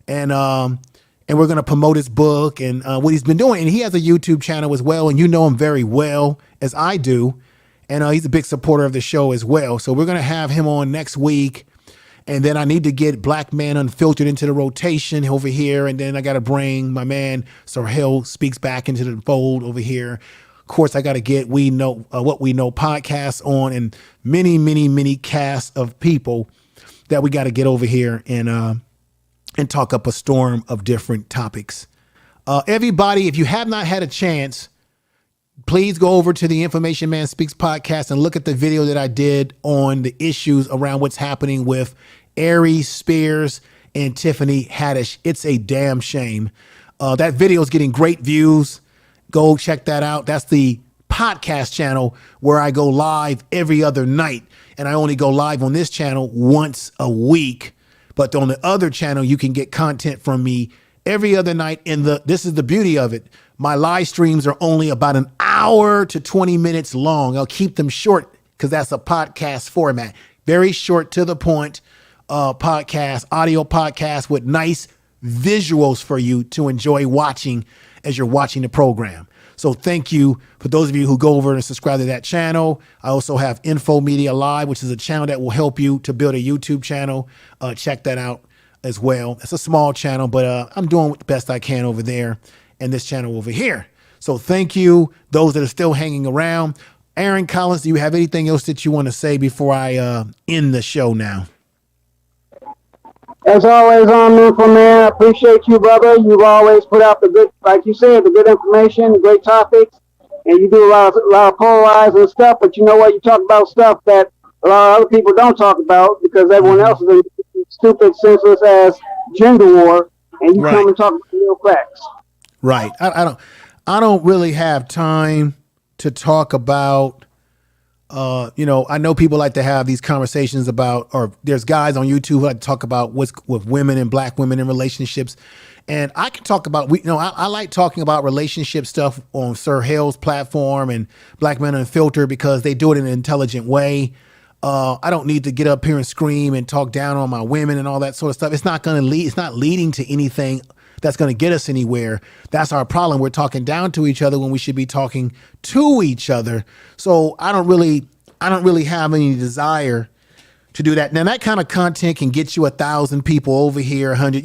and we're going to promote his book and what he's been doing. And he has a YouTube channel as well, and you know him very well, as I do. And he's a big supporter of the show as well. So we're going to have him on next week. And then I need to get Black Man Unfiltered into the rotation over here. And then I got to bring my man Sahel Speaks Back into the fold over here. Of course, I got to get We Know What We Know podcasts on, and many, many, many casts of people that we got to get over here and and talk up a storm of different topics. Everybody, if you have not had a chance, please go over to the Information Man Speaks podcast and look at the video that I did on the issues around what's happening with Aries Spears and Tiffany Haddish. It's a damn shame. That video is getting great views. Go check that out. That's the podcast channel where I go live every other night. And I only go live on this channel once a week. But on the other channel, you can get content from me every other night. And this is the beauty of it. My live streams are only about an hour to 20 minutes long. I'll keep them short because that's a podcast format. Very short, to the point podcast, audio podcast with nice visuals for you to enjoy watching as you're watching the program. So thank you for those of you who go over and subscribe to that channel. I also have Info Media Live, which is a channel that will help you to build a YouTube channel. Check that out as well. It's a small channel, but I'm doing the best I can over there and this channel over here. So thank you, those that are still hanging around. Aaron Collins, do you have anything else that you want to say before I end the show now? As always, Info Man, I appreciate you, brother. You've always put out the good, like you said, the good information, the great topics, and you do a lot of polarizing stuff. But you know what? You talk about stuff that a lot of other people don't talk about because everyone else is stupid, senseless as gender war, and you come and talk about real facts. Right. I don't really have time to talk about. I know people like to have these conversations about, or there's guys on YouTube who like to talk about what's with women and black women in relationships. And I can talk about, I like talking about relationship stuff on Sir Hale's platform and Black Men Unfiltered because they do it in an intelligent way. I don't need to get up here and scream and talk down on my women and all that sort of stuff. It's not leading to anything that's going to get us anywhere. That's our problem. We're talking down to each other when we should be talking to each other. So I don't really have any desire to do that. Now that kind of content can get you 1,000 people over here, 100,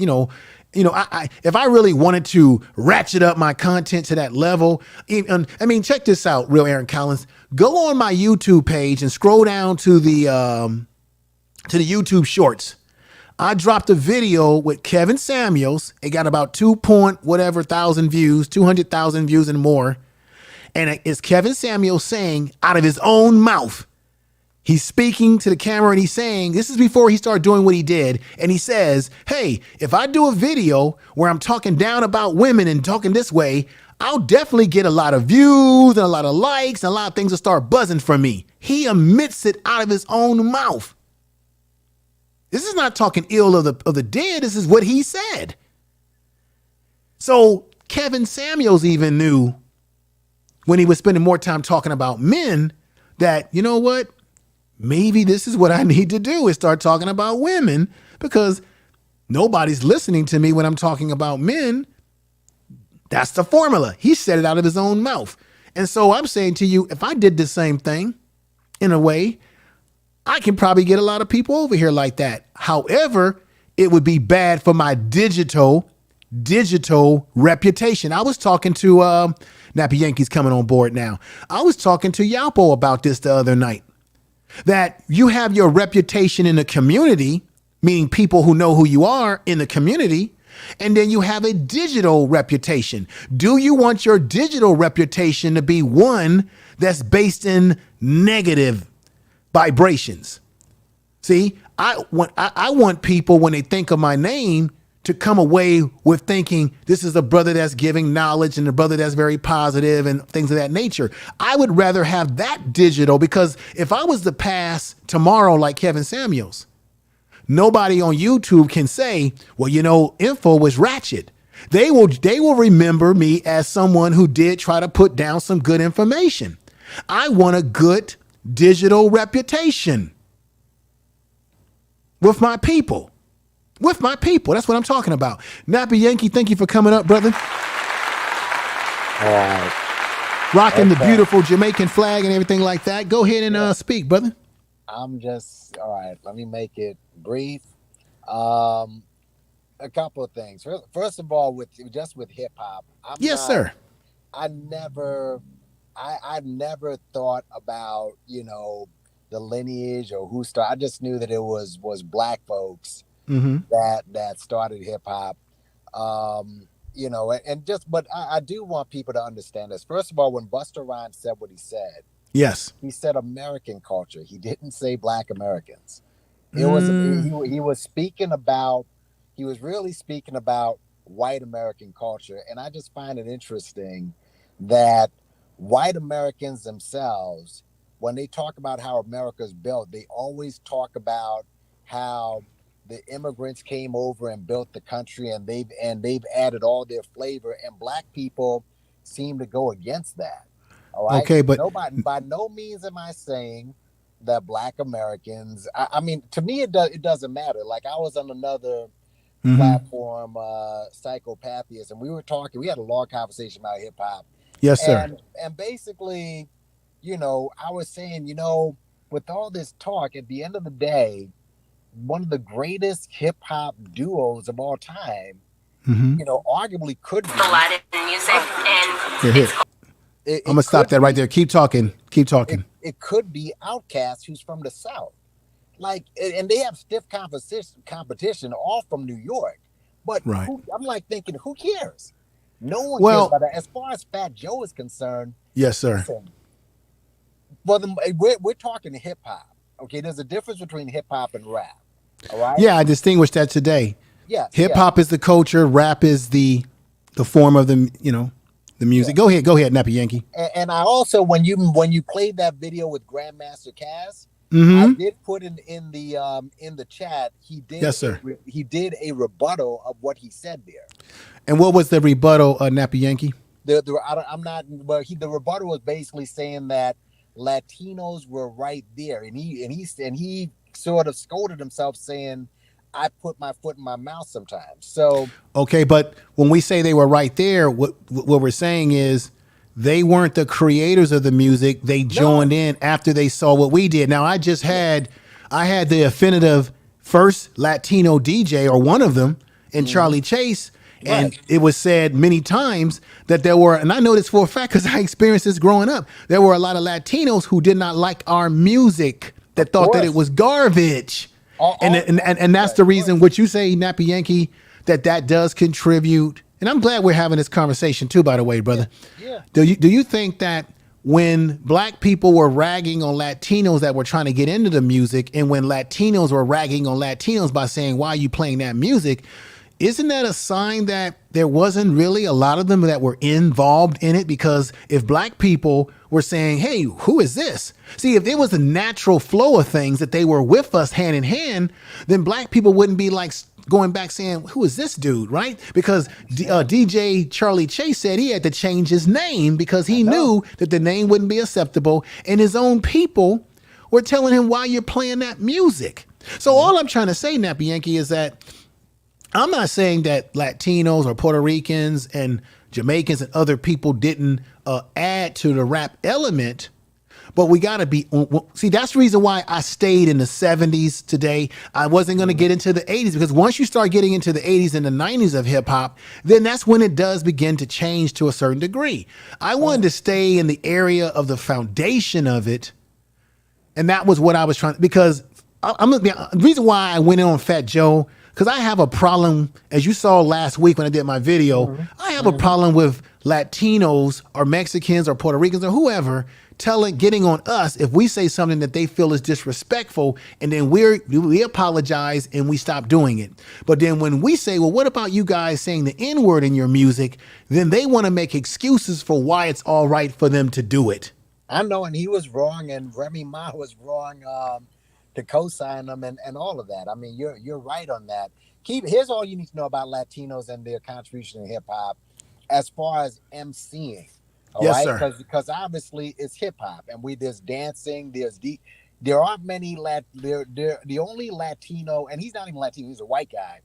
if I really wanted to ratchet up my content to that level, check this out, real Aaron Collins, go on my YouTube page and scroll down to the YouTube shorts. I dropped a video with Kevin Samuels. It got about 2,000 views, 200,000 views and more. And it's Kevin Samuels saying out of his own mouth, he's speaking to the camera and he's saying, this is before he started doing what he did. And he says, hey, if I do a video where I'm talking down about women and talking this way, I'll definitely get a lot of views and a lot of likes and a lot of things will start buzzing for me. He admits it out of his own mouth. This is not talking ill of the dead. This is what he said. So Kevin Samuels even knew when he was spending more time talking about men that, you know what? Maybe this is what I need to do is start talking about women because nobody's listening to me when I'm talking about men. That's the formula. He said it out of his own mouth. And so I'm saying to you, if I did the same thing in a way, I can probably get a lot of people over here like that. However, it would be bad for my digital reputation. I was talking to Nappy Yankees coming on board now. I was talking to Yalpo about this the other night. That you have your reputation in the community, meaning people who know who you are in the community, and then you have a digital reputation. Do you want your digital reputation to be one that's based in negative vibrations? See, I want people when they think of my name to come away with thinking this is a brother that's giving knowledge and a brother that's very positive and things of that nature. I would rather have that digital because if I was to pass tomorrow like Kevin Samuels, nobody on YouTube can say, well, Info was ratchet. They will remember me as someone who did try to put down some good information. I want a good digital reputation with my people. With my people. That's what I'm talking about. Nappy Yankee, thank you for coming up, brother. All right. Rocking the beautiful Jamaican flag and everything like that. Go ahead and speak, brother. All right. Let me make it brief. A couple of things. First of all, with hip hop. Yes, sir. I never thought about, the lineage or who started. I just knew that it was black folks that started hip hop. You know, and just, but I do want people to understand this. First of all, when Busta Rhymes said what he said, Yes. he said American culture. He didn't say Black Americans. It was he was speaking about, he was really speaking about white American culture. And I just find it interesting that white Americans themselves, when they talk about how America's built, they always talk about how the immigrants came over and built the country, and they've added all their flavor, and Black people seem to go against that. All right. Okay, but by no means am I saying that Black Americans, I mean, to me, it doesn't matter. Like, I was on another platform, Psychopathias, and we had a long conversation about hip hop. Yes, sir. And basically, you know, I was saying, you know, with all this talk, at the end of the day, one of the greatest hip hop duos of all time, you know, arguably could be. A lot in music, and I'm gonna stop that right there. Keep talking. Keep talking. It could be Outkast, who's from the South, like, and they have stiff competition, all from New York. But right. I'm like thinking, who cares? No one Well, cares about that. As far as Fat Joe is concerned, yes, sir. Listen, we're talking hip hop. Okay, there's a difference between hip hop and rap. All right. Yeah, I distinguished that today. Yes. Hip hop is the culture. Rap is the form of the, you know, the music. Yeah. Go ahead, Nappy Yankee. And I also, when you played that video with Grandmaster Caz, I did put in the chat. He did. Yes, sir. He did a rebuttal of what he said there. And what was the rebuttal, Nappy Yankee? The rebuttal was basically saying that Latinos were right there, and he sort of scolded himself, saying, I put my foot in my mouth sometimes. So okay, but when we say they were right there, what we're saying is they weren't the creators of the music. They joined in after they saw what we did. Now, I had the definitive first Latino DJ, or one of them, in Charlie Chase. And it was said many times that there were, and I know this for a fact because I experienced this growing up, there were a lot of Latinos who did not like our music, that thought that it was garbage. And that's the reason, what you say, Nappy Yankee, that does contribute. And I'm glad we're having this conversation too, by the way, brother. Yeah. Do you think that when Black people were ragging on Latinos that were trying to get into the music, and when Latinos were ragging on Latinos by saying, why are you playing that music? Isn't that a sign that there wasn't really a lot of them that were involved in it? Because if Black people were saying, hey, who is this? See, if it was a natural flow of things that they were with us hand in hand, then Black people wouldn't be like going back saying, who is this dude, right? Because DJ Charlie Chase said he had to change his name because he knew that the name wouldn't be acceptable. And his own people were telling him, why you're playing that music. So all I'm trying to say, Nappy Yankee, is that I'm not saying that Latinos or Puerto Ricans and Jamaicans and other people didn't add to the rap element, but we got to be, see, that's the reason why I stayed in the 70s today. I wasn't going to get into the 80s, because once you start getting into the 80s and the 90s of hip hop, then that's when it does begin to change to a certain degree. I wanted to stay in the area of the foundation of it. And that was what I was trying, because the reason why I went in on Fat Joe, because I have a problem, as you saw last week when I did my video, I have a problem with Latinos or Mexicans or Puerto Ricans or whoever getting on us if we say something that they feel is disrespectful, and then we apologize and we stop doing it. But then when we say, well, what about you guys saying the N-word in your music, then they want to make excuses for why it's all right for them to do it. I know, and he was wrong, and Remy Ma was wrong to co-sign them and all of that. I mean, you're right on that. Here's all you need to know about Latinos and their contribution in hip hop as far as MCing. Yes, right? sir. Because obviously it's hip hop, and there's dancing. There aren't many the only Latino, and he's not even Latino, he's a white guy.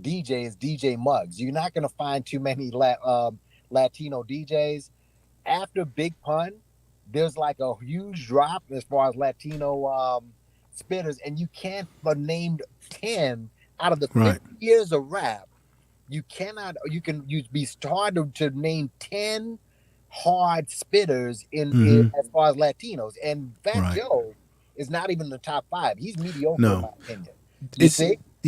DJ is DJ Muggs. You're not going to find too many Latino DJs. After Big Pun, there's like a huge drop as far as Latino spitters, and you can't name 10 out of the 50 years of rap. You'd be started to name 10 hard spitters in as far as Latinos, and Fat Joe is not even in the top 5. He's mediocre in my opinion.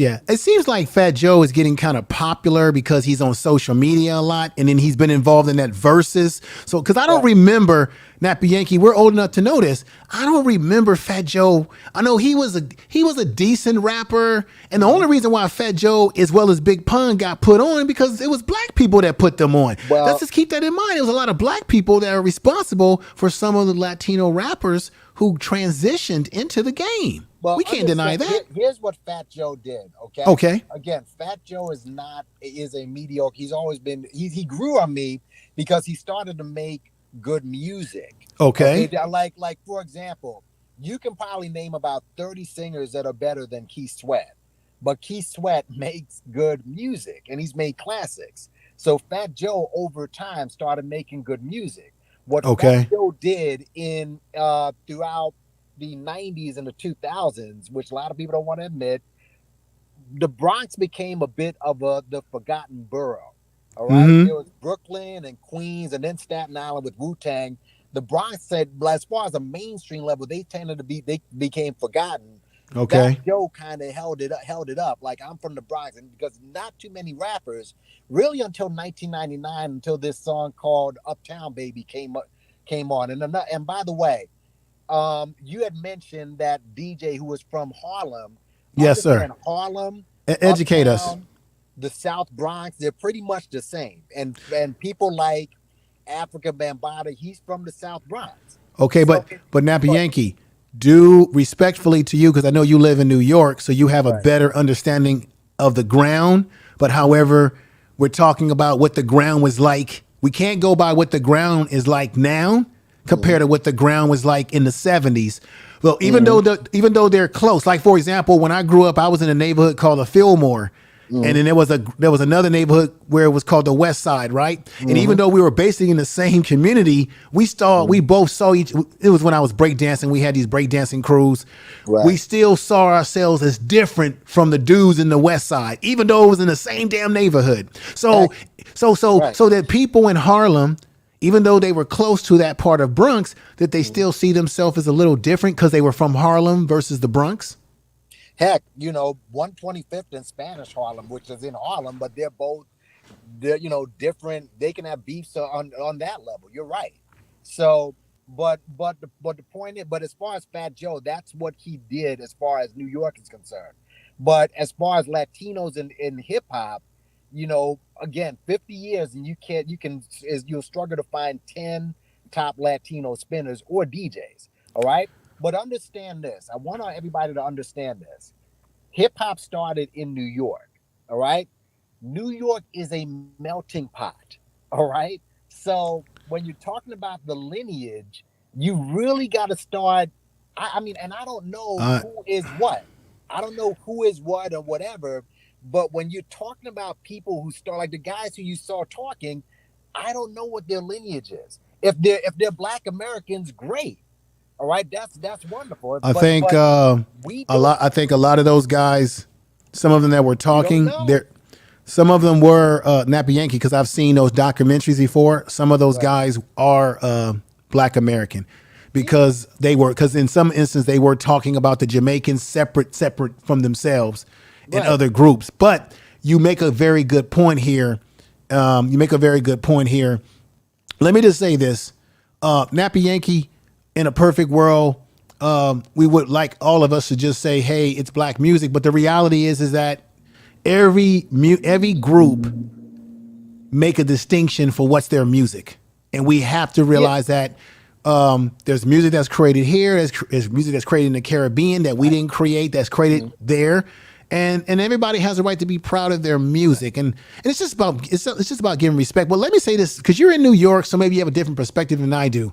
Yeah, it seems like Fat Joe is getting kind of popular because he's on social media a lot, and then he's been involved in that verses. So, because I don't remember Nappy Yankee, we're old enough to know this. I don't remember Fat Joe. I know he was a decent rapper, and the only reason why Fat Joe, as well as Big Pun, got put on because it was black people that put them on. Well, let's just keep that in mind. It was a lot of black people that are responsible for some of the Latino rappers who transitioned into the game. Well, we can't deny that. Here's what Fat Joe did. Okay. Okay. Again, Fat Joe is a mediocre. He's always been. He grew on me because he started to make good music. Okay. Like for example, you can probably name about 30 singers that are better than Keith Sweat, but Keith Sweat makes good music and he's made classics. So Fat Joe over time started making good music. What Fat Joe did in throughout the 90s and the 2000s, which a lot of people don't want to admit, the Bronx became a bit of the forgotten borough. All right, there was Brooklyn and Queens, and then Staten Island with Wu-Tang. The Bronx said, as far as a mainstream level, they became forgotten. Okay. Fat Joe kind of held it up. Like, I'm from the Bronx, and because not too many rappers, really until 1999, until this song called Uptown Baby came on. And by the way, you had mentioned that DJ who was from Harlem. Yes, sir. Harlem, educate Uptown, us. The South Bronx, they're pretty much the same. And people like Africa Bambaataa, he's from the South Bronx. Okay, but Nappy Yankee, do respectfully to you, because I know you live in New York, so you have a better understanding of the ground. But however, we're talking about what the ground was like. We can't go by what the ground is like now compared to what the ground was like in the 70s. Well, even though they're close, like for example, when I grew up, I was in a neighborhood called the Fillmore. And then there was another neighborhood where it was called the West Side, right? And even though we were basically in the same community, we both saw each. It was when I was breakdancing. We had these breakdancing crews. Right. We still saw ourselves as different from the dudes in the West Side, even though it was in the same damn neighborhood. So that people in Harlem, even though they were close to that part of Bronx, that they still see themselves as a little different because they were from Harlem versus the Bronx. Heck, 125th in Spanish Harlem, which is in Harlem, but they're different. They can have beefs on that level. You're right. So, but the point is, but as far as Fat Joe, that's what he did as far as New York is concerned. But as far as Latinos in hip hop, again, 50 years and you'll struggle to find 10 top Latino spinners or DJs. All right. But understand this. I want everybody to understand this. Hip hop started in New York. All right. New York is a melting pot. All right. So when you're talking about the lineage, you really got to start. I mean, and I don't know who is what. I don't know who is what or whatever. But when you're talking about people who start, like the guys who you saw talking, I don't know what their lineage is. If they're Black Americans, great. All right, that's wonderful. I think a lot of those guys, some of them that were talking, some of them were Nappy Yankee, because I've seen those documentaries before. Some of those guys are Black American because in some instances they were talking about the Jamaicans separate from themselves in other groups. But you make a very good point here. Let me just say this, Nappy Yankee. In a perfect world, we would like all of us to just say, hey, it's black music. But the reality is that every group make a distinction for what's their music. And we have to realize that there's music that's created here. There's music that's created in the Caribbean that we didn't create, that's created there. And everybody has a right to be proud of their music. And it's just about giving respect. But let me say this, because you're in New York, so maybe you have a different perspective than I do.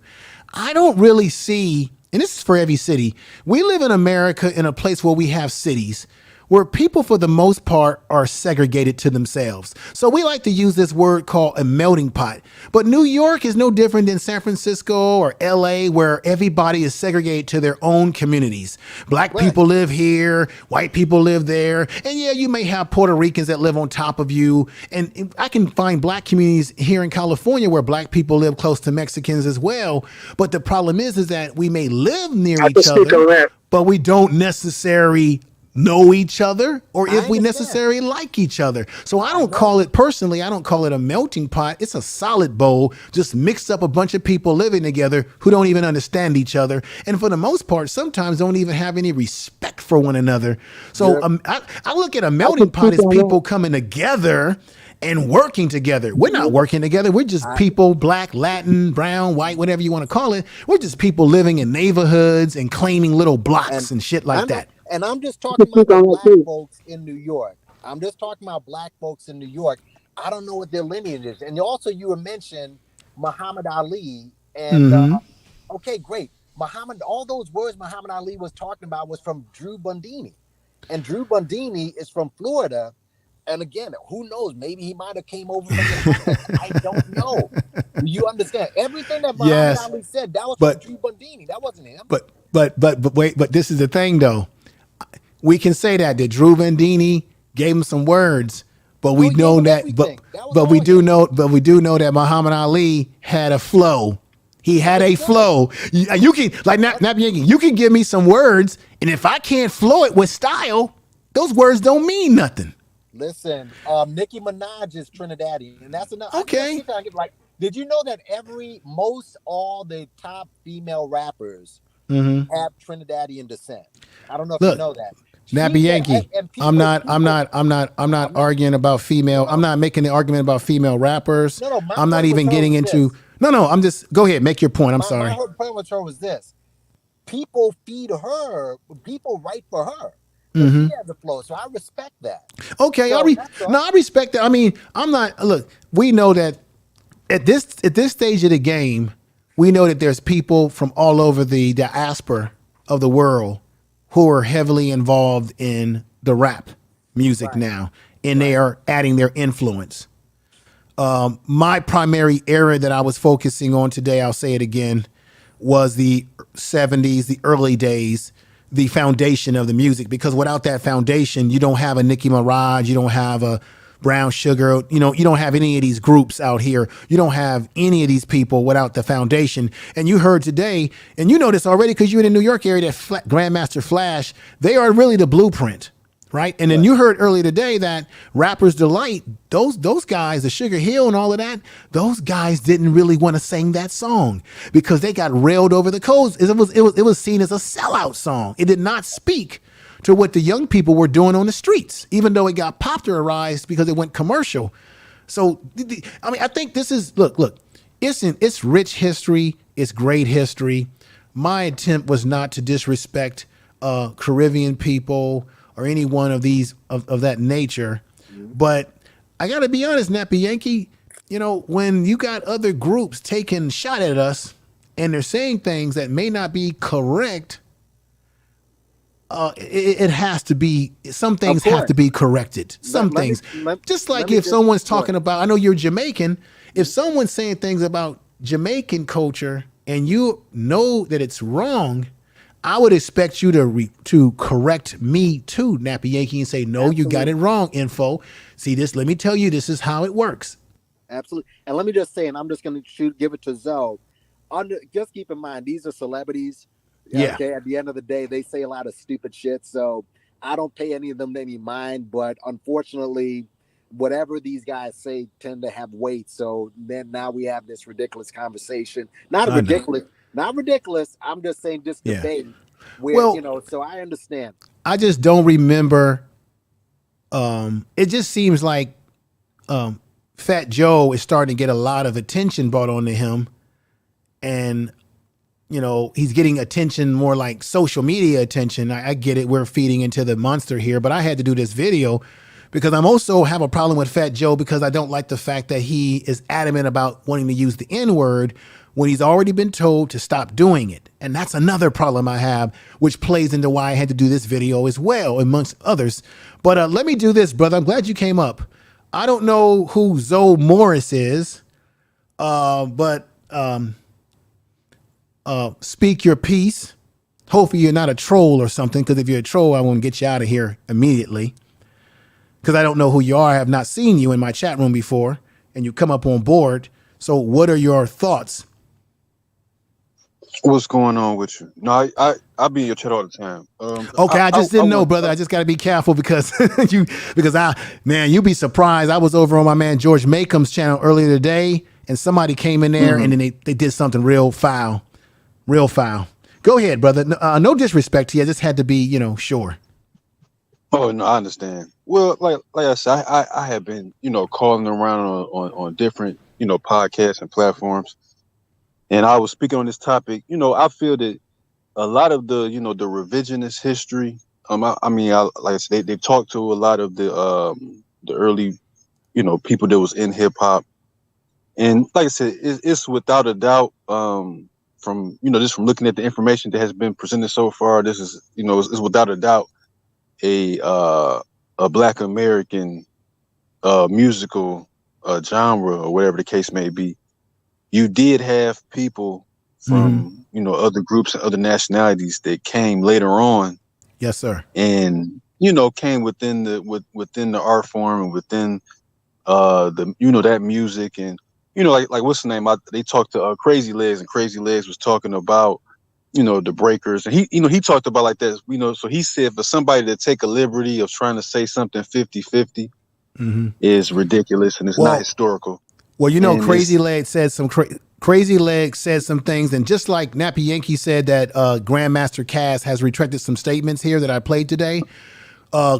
I don't really see, and this is for every city, we live in America in a place where we have cities where people for the most part are segregated to themselves. So we like to use this word called a melting pot. But New York is no different than San Francisco or LA, where everybody is segregated to their own communities. Black people live here, white people live there. And yeah, you may have Puerto Ricans that live on top of you. And I can find black communities here in California where black people live close to Mexicans as well. But the problem is that we may live near each other, but we don't necessarily know each other or if we necessarily like each other. So I don't call it personally, I don't call it a melting pot. It's a solid bowl, just mixed up a bunch of people living together who don't even understand each other. And for the most part, sometimes don't even have any respect for one another. So I look at a melting pot as people coming together and working together. We're not working together. We're just people, black, Latin, brown, white, whatever you want to call it. We're just people living in neighborhoods and claiming little blocks and shit like that. And I'm just talking about the black folks in New York. I'm just talking about black folks in New York. I don't know what their lineage is. And also you were mentioned Muhammad Ali. And okay, great. All those words Muhammad Ali was talking about was from Drew Bundini. And Drew Bundini is from Florida. And again, who knows? Maybe he might have came over from the I don't know. You understand? Everything that Muhammad Ali said, that was from Drew Bundini. That wasn't him. But wait, but this is the thing though. We can say that Drew Bundini gave him some words, but we know but we do know that Muhammad Ali had a flow. He had a flow. You can like Nappy Yankee, you can give me some words, and if I can't flow it with style, those words don't mean nothing. Listen, Nicki Minaj is Trinidadian, and that's enough. Okay. Did you know that all the top female rappers have Trinidadian descent? I don't know if you know that. Nappy Yankee, I'm not arguing about female. I'm not making the argument about female rappers. I'm not even getting into. I'm just go ahead, make your point. I'm sorry. My point with her was this: people feed her, people write for her. She has the flow, so I respect that. Okay, I respect that. I mean, I'm not. Look, we know that at this stage of the game, we know that there's people from all over the diaspora of the world who are heavily involved in the rap music now, and they are adding their influence. My primary area that I was focusing on today, I'll say it again, was the 70s, the early days, the foundation of the music, because without that foundation, you don't have a Nicki Minaj, you don't have a Brown Sugar, you don't have any of these groups out here. You don't have any of these people without the foundation. And you heard today, and you know this already because you're in the New York area, that Grandmaster Flash, they are really the blueprint, right? And then you heard earlier today that Rappers Delight, those guys, the Sugar Hill and all of that, those guys didn't really want to sing that song because they got railed over the coals. It was seen as a sellout song. It did not speak to what the young people were doing on the streets, even though it got popularized because it went commercial. So, I mean, I think this is, look, it's rich history. It's great history. My attempt was not to disrespect Caribbean people or any one of these of that nature. But I got to be honest, Nappy Yankee, when you got other groups taking shot at us and they're saying things that may not be correct, it has to be, some things have to be corrected. Just like if someone's talking about, I know you're Jamaican, if someone's saying things about Jamaican culture and you know that it's wrong, I would expect you to correct me too, Nappy Yankee, and say, no, you got it wrong, Info. See this, let me tell you, this is how it works. Absolutely. And let me just say, and I'm just going to give it to Zoe, just keep in mind, these are celebrities. Yeah. Okay, at the end of the day, they say a lot of stupid shit, so I don't pay any of them any mind. But unfortunately, whatever these guys say tend to have weight. So then now we have this ridiculous conversation. Not ridiculous. I'm just saying this debate where So I understand. I just don't remember. It just seems like Fat Joe is starting to get a lot of attention brought on to him, and he's getting attention, more like social media attention. I get it. We're feeding into the monster here, but I had to do this video because I'm also have a problem with Fat Joe because I don't like the fact that he is adamant about wanting to use the N-word when he's already been told to stop doing it. And that's another problem I have, which plays into why I had to do this video as well, amongst others. But let me do this, brother. I'm glad you came up. I don't know who Zoe Morris is, but speak your piece. Hopefully you're not a troll or something, because if you're a troll, I won't get you out of here immediately. Because I don't know who you are. I have not seen you in my chat room before, and you come up on board. So what are your thoughts? What's going on with you? No, I be in your chat all the time. Okay, I just didn't know, brother. I just got to be careful because you'd be surprised. I was over on my man George Makum's channel earlier today, and somebody came in there and then they did something real foul. Go ahead, brother. No disrespect to you. I just had to be, sure. Oh no, I understand. Well, like I said, I have been, calling around on different, podcasts and platforms, and I was speaking on this topic. I feel that a lot of the, the revisionist history. Like I said, they talked to a lot of the early, people that was in hip hop, and like I said, it's without a doubt, from just from looking at the information that has been presented so far, this is, is without a doubt a Black American musical genre, or whatever the case may be. You did have people from other groups and other nationalities that came later on. Yes, sir. And came within the art form and within that music, and like what's the name? They talked to Crazy Legs, and Crazy Legs was talking about the breakers, and he talked about like that. So he said for somebody to take a liberty of trying to say something 50-50 is ridiculous, and it's not historical. Well, Crazy Legs said Crazy Legs said some things, and just like Nappy Yankee said that Grandmaster Cass has retracted some statements here that I played today,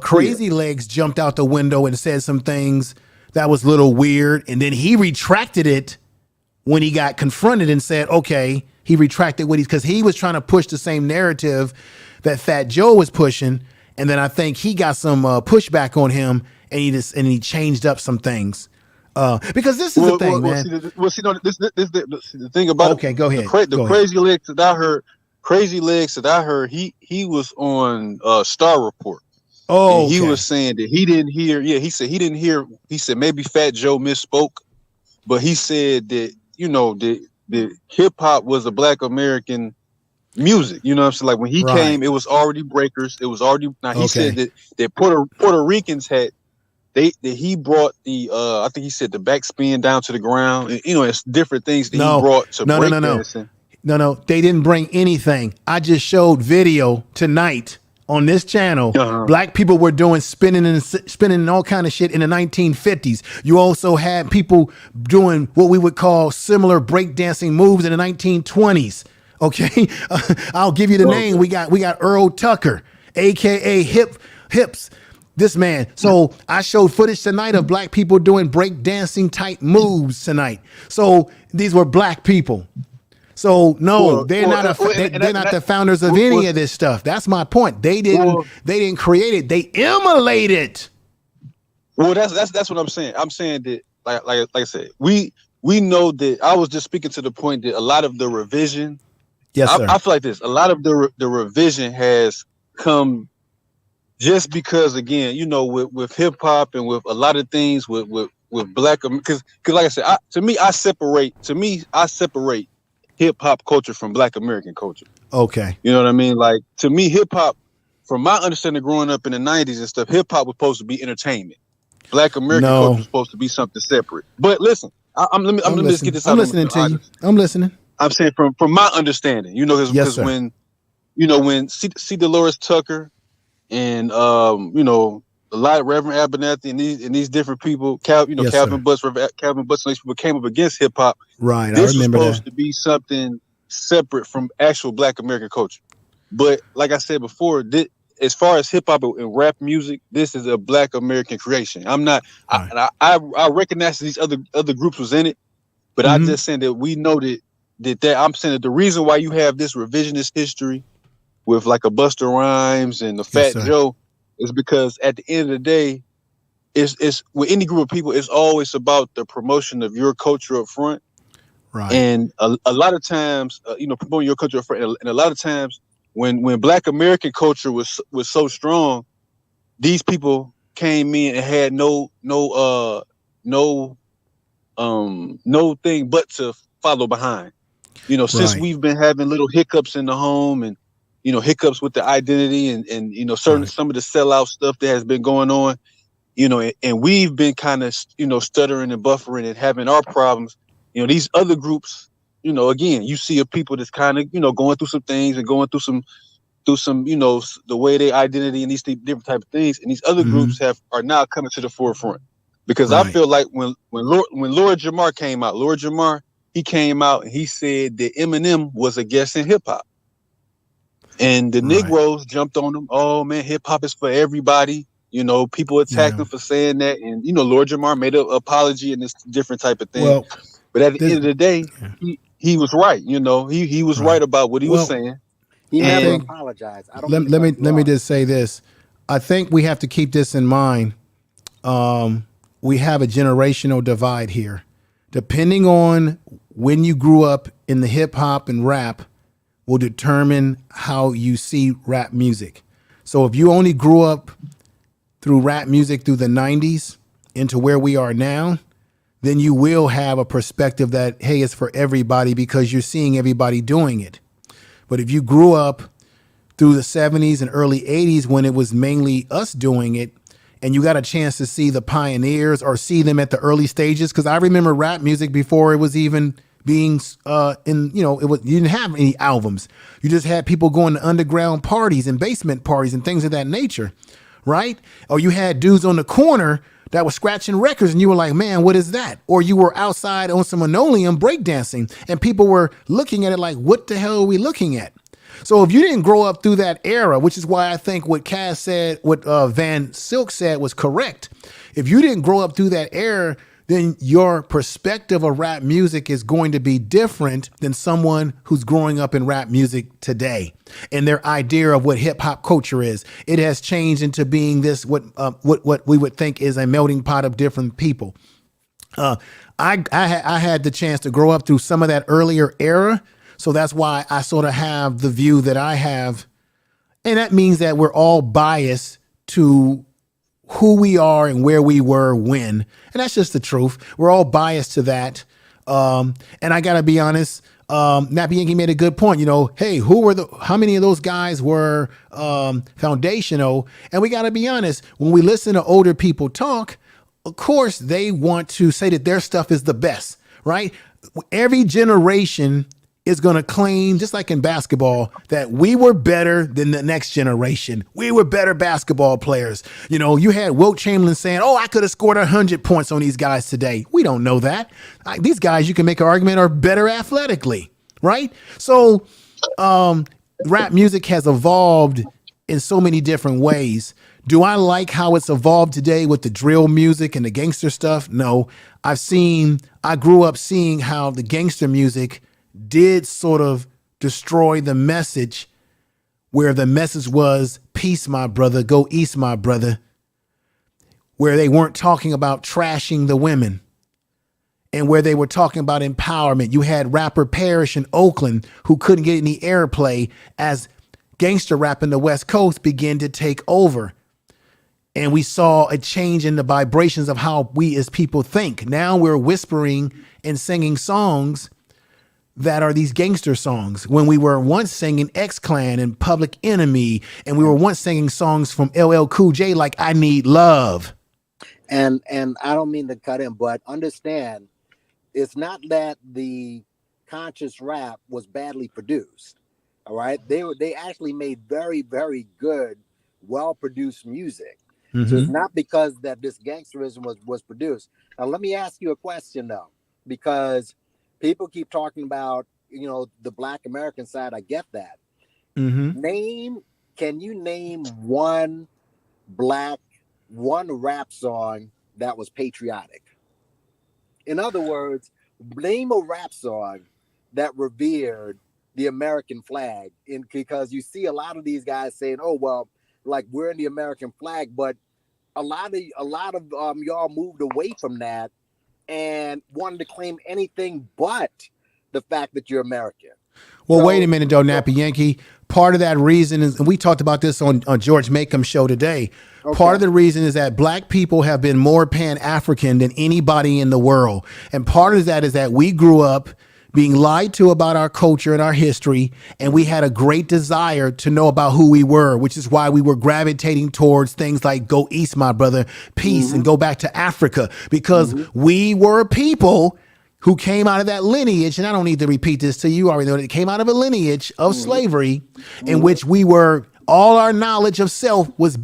Crazy Legs jumped out the window and said some things that was a little weird, and then he retracted it when he got confronted and said, okay, he retracted what because he was trying to push the same narrative that Fat Joe was pushing, and then I think he got some pushback on him, and he changed up some things. Because this is the thing, man. The thing about okay, go ahead. Crazy Legs that I heard, he was on Star Report. Oh, and he was saying that he didn't hear. Yeah, he said he didn't hear. He said maybe Fat Joe misspoke, but he said that the hip hop was a Black American music. You know what I'm saying? Like when he came, it was already breakers. It was already. Now he said that Puerto Ricans had. He brought the I think he said the backspin down to the ground. And, it's different things that he brought to breakdancing. No, they didn't bring anything. I just showed video tonight on this channel. Black people were doing spinning and all kind of shit in the 1950s. You also had people doing what we would call similar breakdancing moves in the 1920s. Okay, I'll give you the name. We got Earl Tucker, aka Hips. This man. So I showed footage tonight of black people doing breakdancing type moves tonight. So these were black people. So no, they're not the founders of any of this stuff. That's my point. They didn't create it. They emulate it. Well, that's what I'm saying. I'm saying that like I said, we know that. I was just speaking to the point that a lot of the revision. Yes, sir. I feel like this. A lot of the revision has come just because, again, with hip hop and with a lot of things with Black, because like I said, I separate hip hop culture from Black American culture. Okay. You know what I mean? Like, to me, hip hop, from my understanding growing up in the 90s and stuff, hip hop was supposed to be entertainment. Black American culture was supposed to be something separate. But listen, I'm just get this out. I'm listening to you. I'm listening. I'm saying from my understanding, because when C. Dolores Tucker and a lot of Reverend Abernathy and these different people, Calvin Butts, Calvin Butts, and these people came up against hip hop. Right, this I remember was supposed to be something separate from actual Black American culture. But like I said before, as far as hip hop and rap music, this is a Black American creation. I'm not. Right. I recognize these other groups was in it, but I just saying that we know that I'm saying that the reason why you have this revisionist history with like a Busta Rhymes and the Fat Joe is because at the end of the day, it's with any group of people, it's always about the promotion of your culture up front. Right. And a lot of times, promoting your culture up front, and a lot of times when Black American culture was so strong, these people came in and had no thing but to follow behind. Since we've been having little hiccups in the home and hiccups with the identity and some of the sellout stuff that has been going on, and we've been kind of stuttering and buffering and having our problems. These other groups, you know, again, you see a people that's kind of, you know, going through some things and going through some, you know, the way they identity and these different type of things, and these other groups are now coming to the forefront. Because I feel like when Lord Jamar came out, he came out and he said that Eminem was a guest in hip hop. And the Negroes jumped on him. Oh man, hip hop is for everybody. You know, people attacked him for saying that. And, you know, Lord Jamar made an apology and this different type of thing. Well, but at the end of the day, he was right. You know, he was right about what he was saying. He And never apologized. I don't Let me just say this. I think we have to keep this in mind. We have a generational divide here. Depending on when you grew up in the hip hop and rap will determine how you see rap music. So if you only grew up through rap music through the 90s into where we are now, then you will have a perspective that, hey, it's for everybody because you're seeing everybody doing it. But if you grew up through the 70s and early 80s when it was mainly us doing it, and you got a chance to see the pioneers or see them at the early stages, because I remember rap music before it was even being you didn't have any albums. You just had people going to underground parties and basement parties and things of that nature, right? Or you had dudes on the corner that were scratching records and you were like, man, what is that? Or you were outside on some linoleum breakdancing and people were looking at it like, what the hell are we looking at? So if you didn't grow up through that era, which is why I think what Cass said, what Van Silk said was correct. If you didn't grow up through that era, then your perspective of rap music is going to be different than someone who's growing up in rap music today. And their idea of what hip hop culture is, it has changed into being this, what we would think is a melting pot of different people. I had the chance to grow up through some of that earlier era. So that's why I sort of have the view that I have. And that means that we're all biased to who we are and where we were when. And that's just the truth. We're all biased to that. And I got to be honest, Nappy Yankee made a good point. You know, hey, how many of those guys were foundational? And we got to be honest, when we listen to older people talk, of course, they want to say that their stuff is the best, right? Every generation is going to claim, just like in basketball, that we were better than the next generation. We were better basketball players. You know, you had Wilt Chamberlain saying, oh, I could have scored 100 points on these guys today. We don't know that. These guys, you can make an argument, are better athletically, right? So rap music has evolved in so many different ways. Do I like how it's evolved today with the drill music and the gangster stuff? No. I grew up seeing how the gangster music did sort of destroy the message, where the message was peace, my brother, go east, my brother, where they weren't talking about trashing the women and where they were talking about empowerment. You had rapper Parrish in Oakland who couldn't get any airplay as gangster rap in the West Coast began to take over. And we saw a change in the vibrations of how we as people think. Now we're whispering and singing songs that are these gangster songs, when we were once singing X-Clan and Public Enemy, and we were once singing songs from LL Cool J like I Need Love. And I don't mean to cut in, but understand, it's not that the conscious rap was badly produced. All right, they actually made very, very good, well-produced music. So it's not because that this gangsterism was produced. Now let me ask you a question though, because people keep talking about, you know, the Black American side. I get that. Can you name one rap song that was patriotic? In other words, name a rap song that revered the American flag. Because you see a lot of these guys saying, oh, well, like we're in the American flag, but a lot of y'all moved away from that and wanted to claim anything but the fact that you're American. Well, wait a minute, though, Nappy Yankee. Part of that reason is, and we talked about this on George Makum's show today. Okay. Part of the reason is that Black people have been more Pan-African than anybody in the world. And part of that is that we grew up being lied to about our culture and our history, and we had a great desire to know about who we were, which is why we were gravitating towards things like Go East, my brother, peace, and go back to Africa, because we were people who came out of that lineage, and I don't need to repeat this to you, you already know that it came out of a lineage of slavery in which we were, all our knowledge of self was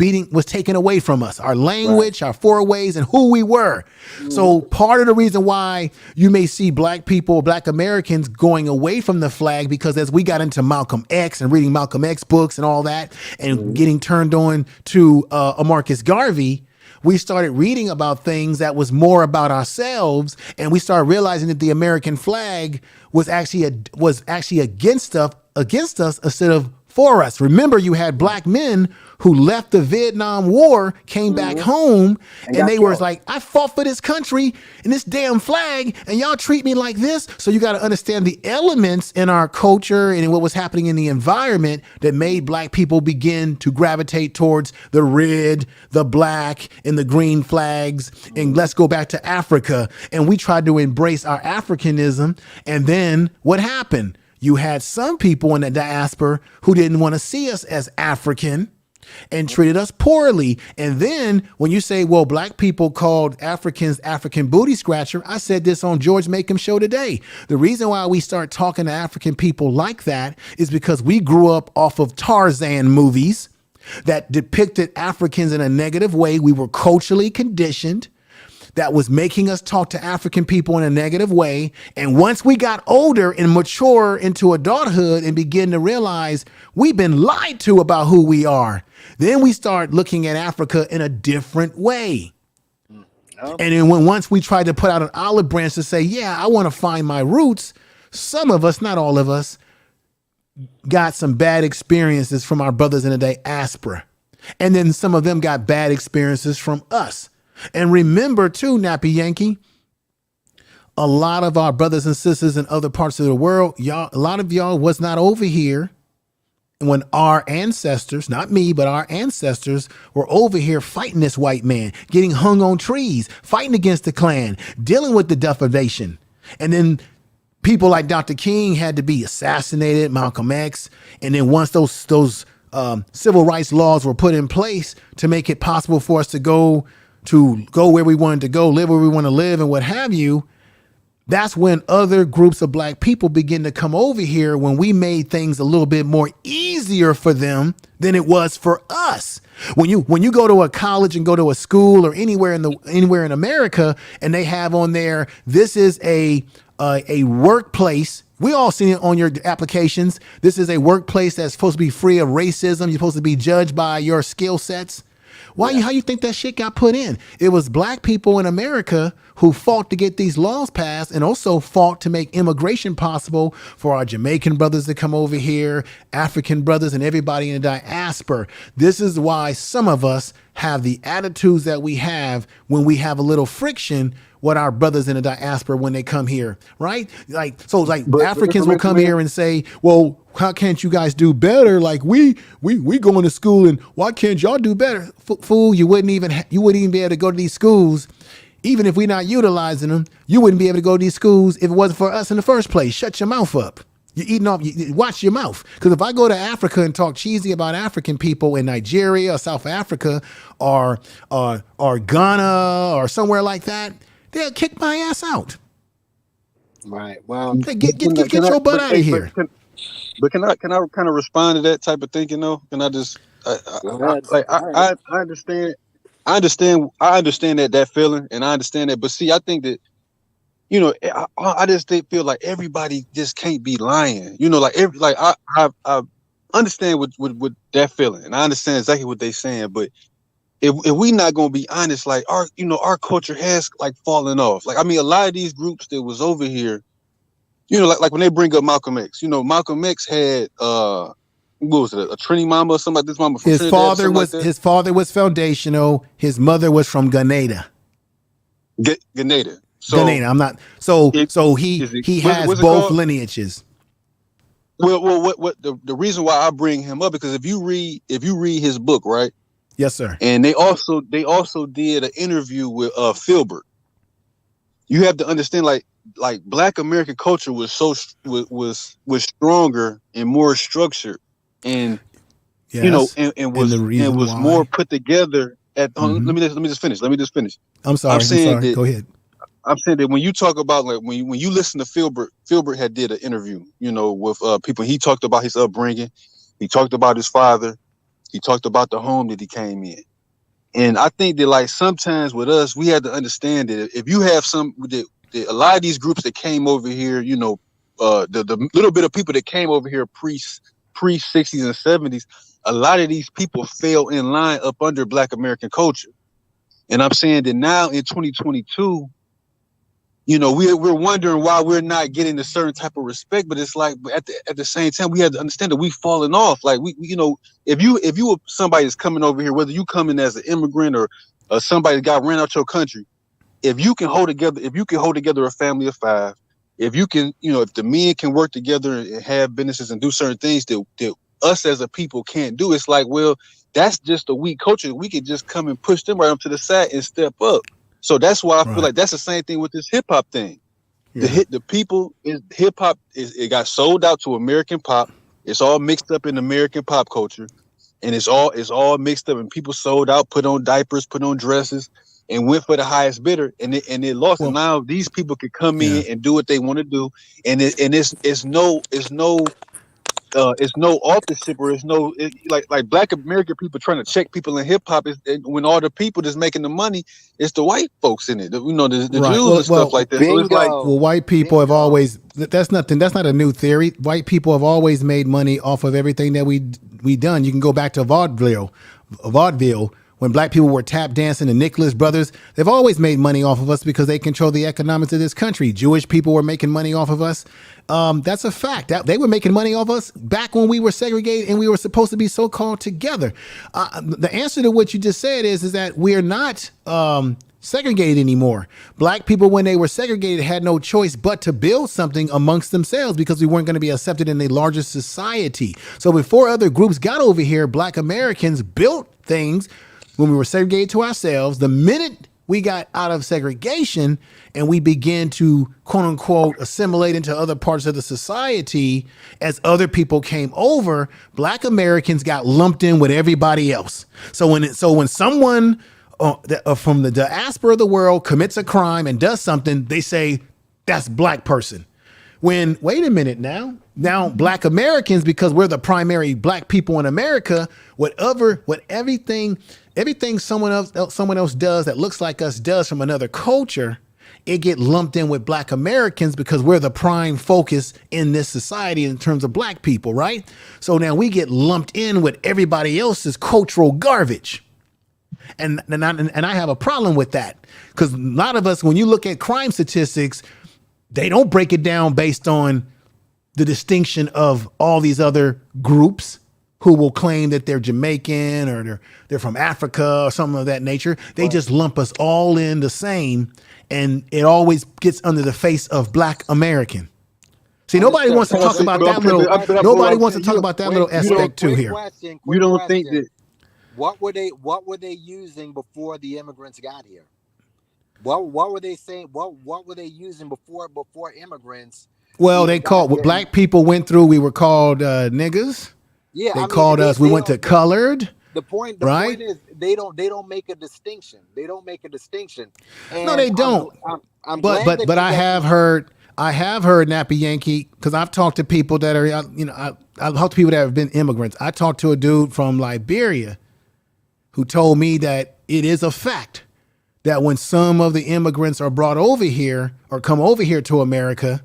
taken away from us, our language, our foreways, and who we were. So part of the reason why you may see black people, black Americans going away from the flag, because as we got into Malcolm X and reading Malcolm X books and all that, and getting turned on to Marcus Garvey, we started reading about things that was more about ourselves, and we started realizing that the American flag was actually against us instead of for us. Remember, you had black men who left the Vietnam War, came back home, and they were like, I fought for this country and this damn flag, and y'all treat me like this. So you got to understand the elements in our culture and what was happening in the environment that made black people begin to gravitate towards the red, the black, and the green flags. And let's go back to Africa. And we tried to embrace our Africanism. And then what happened? You had some people in the diaspora who didn't want to see us as African and treated us poorly. And then when you say, well, black people called Africans African booty scratcher, I said this on George Makeham's show today. The reason why we start talking to African people like that is because we grew up off of Tarzan movies that depicted Africans in a negative way. We were culturally conditioned. That was making us talk to African people in a negative way. And once we got older and mature into adulthood and begin to realize we've been lied to about who we are, then we start looking at Africa in a different way. And then once we tried to put out an olive branch to say, yeah, I want to find my roots, some of us, not all of us, got some bad experiences from our brothers in the diaspora. And then some of them got bad experiences from us. And remember too, Nappy Yankee, a lot of our brothers and sisters in other parts of the world, a lot of y'all was not over here when our ancestors, not me, but our ancestors were over here fighting this white man, getting hung on trees, fighting against the Klan, dealing with the defamation. And then people like Dr. King had to be assassinated, Malcolm X. And then once those civil rights laws were put in place to make it possible for us to go where we wanted to go, live where we want to live, and what have you, that's when other groups of black people begin to come over here, when we made things a little bit more easier for them than it was for us. When you go to a college and go to a school or anywhere in America, and they have on there, this is a workplace. We all seen it on your applications. This is a workplace that's supposed to be free of racism. You're supposed to be judged by your skill sets. How you think that shit got put in? It was black people in America who fought to get these laws passed, and also fought to make immigration possible for our Jamaican brothers to come over here, African brothers, and everybody in the diaspora. This is why some of us have the attitudes that we have when we have a little friction with our brothers in the diaspora when they come here, right? Africans will come here and say, well, how can't you guys do better? Like we going to school, and why can't y'all do better? Fool, you wouldn't even be able to go to these schools. Even if we're not utilizing them, you wouldn't be able to go to these schools if it wasn't for us in the first place. Shut your mouth up. You're eating off. Watch your mouth. Because if I go to Africa and talk cheesy about African people in Nigeria or South Africa or Ghana or somewhere like that, they'll kick my ass out. Right. Well, hey, get your butt out of here. But can I kind of respond to that type of thinking though? Can I just I understand. I understand that feeling, and I understand that. But see, I think that, I just feel like everybody just can't be lying. I understand what that feeling, and I understand exactly what they're saying. But if we not gonna be honest, like our culture has like fallen off. Like, I mean, a lot of these groups that was over here, like when they bring up Malcolm X, Malcolm X had what was it, a Trini mama or something like this? Mama from his father was foundational. His mother was from Grenada. Grenada. Grenada. I'm not. So he has both lineages. Well, what the reason why I bring him up, because if you read his book, right? Yes, sir. And they also did an interview with Filbert. You have to understand, like Black American culture was was stronger and more structured, and yes. and was more put together. Let me just finish. I'm sorry. Go ahead. I'm saying that when you talk about like when you listen to Filbert had did an interview, with people. He talked about his upbringing. He talked about his father. He talked about the home that he came in. And I think that like sometimes with us, we had to understand that if you have a lot of these groups that came over here, the little bit of people that came over here pre 60s and 70s, a lot of these people fell in line up under Black American culture. And I'm saying that now in 2022, we're wondering why we're not getting a certain type of respect, but it's like at the same time we have to understand that we've fallen off. Like if you were somebody that's coming over here, whether you coming as an immigrant or somebody that got ran out your country, if you can hold together a family of 5, if you can, if the men can work together and have businesses and do certain things that us as a people can't do, it's like, well, that's just a weak culture. We could just come and push them right up to the side and step up. So that's why I feel like that's the same thing with this hip hop thing. Yeah. The people is hip hop it got sold out to American pop. It's all mixed up in American pop culture, and it's all mixed up. And people sold out, put on diapers, put on dresses, and went for the highest bidder, and it lost. And now these people can come in and do what they want to do, and it's no authorship or like Black American people trying to check people in hip hop is when all the people that's making the money, it's the white folks in it, the Right. Jews and stuff like that. So it's like, well, white people have always, that's not a new theory. White people have always made money off of everything that we done. You can go back to vaudeville when Black people were tap dancing, the Nicholas brothers. They've always made money off of us because they control the economics of this country. Jewish people were making money off of us. That's a fact. They were making money off us back when we were segregated and we were supposed to be so-called together. The answer to what you just said is that we're not segregated anymore. Black people, when they were segregated, had no choice but to build something amongst themselves because we weren't going to be accepted in the larger society. So before other groups got over here, Black Americans built things when we were segregated to ourselves. The minute we got out of segregation and we began to, quote unquote, assimilate into other parts of the society, as other people came over, Black Americans got lumped in with everybody else. So when someone from the diaspora of the world commits a crime and does something, they say that's Black person. When, wait a minute now Black Americans, because we're the primary Black people in America, everything someone else does that looks like us does from another culture, it get lumped in with Black Americans because we're the prime focus in this society in terms of Black people, right? So now we get lumped in with everybody else's cultural garbage. And I have a problem with that because a lot of us, when you look at crime statistics, they don't break it down based on the distinction of all these other groups who will claim that they're Jamaican or they're from Africa or something of that nature. They just lump us all in the same, and it always gets under the face of Black American. See, nobody wants to talk about that little. Nobody wants to talk about that little aspect too here. You don't think that? What were they using before the immigrants got here? What were they saying? What were they using before immigrants? Well, they called what Black people went through. We were called niggas. Yeah, they called us. We went to colored. The point is they don't make a distinction. They don't make a distinction. And no, they don't. But I have heard Nappy Yankee, because I've talked to people that are I've talked to people that have been immigrants. I talked to a dude from Liberia who told me that it is a fact that when some of the immigrants are brought over here or come over here to America,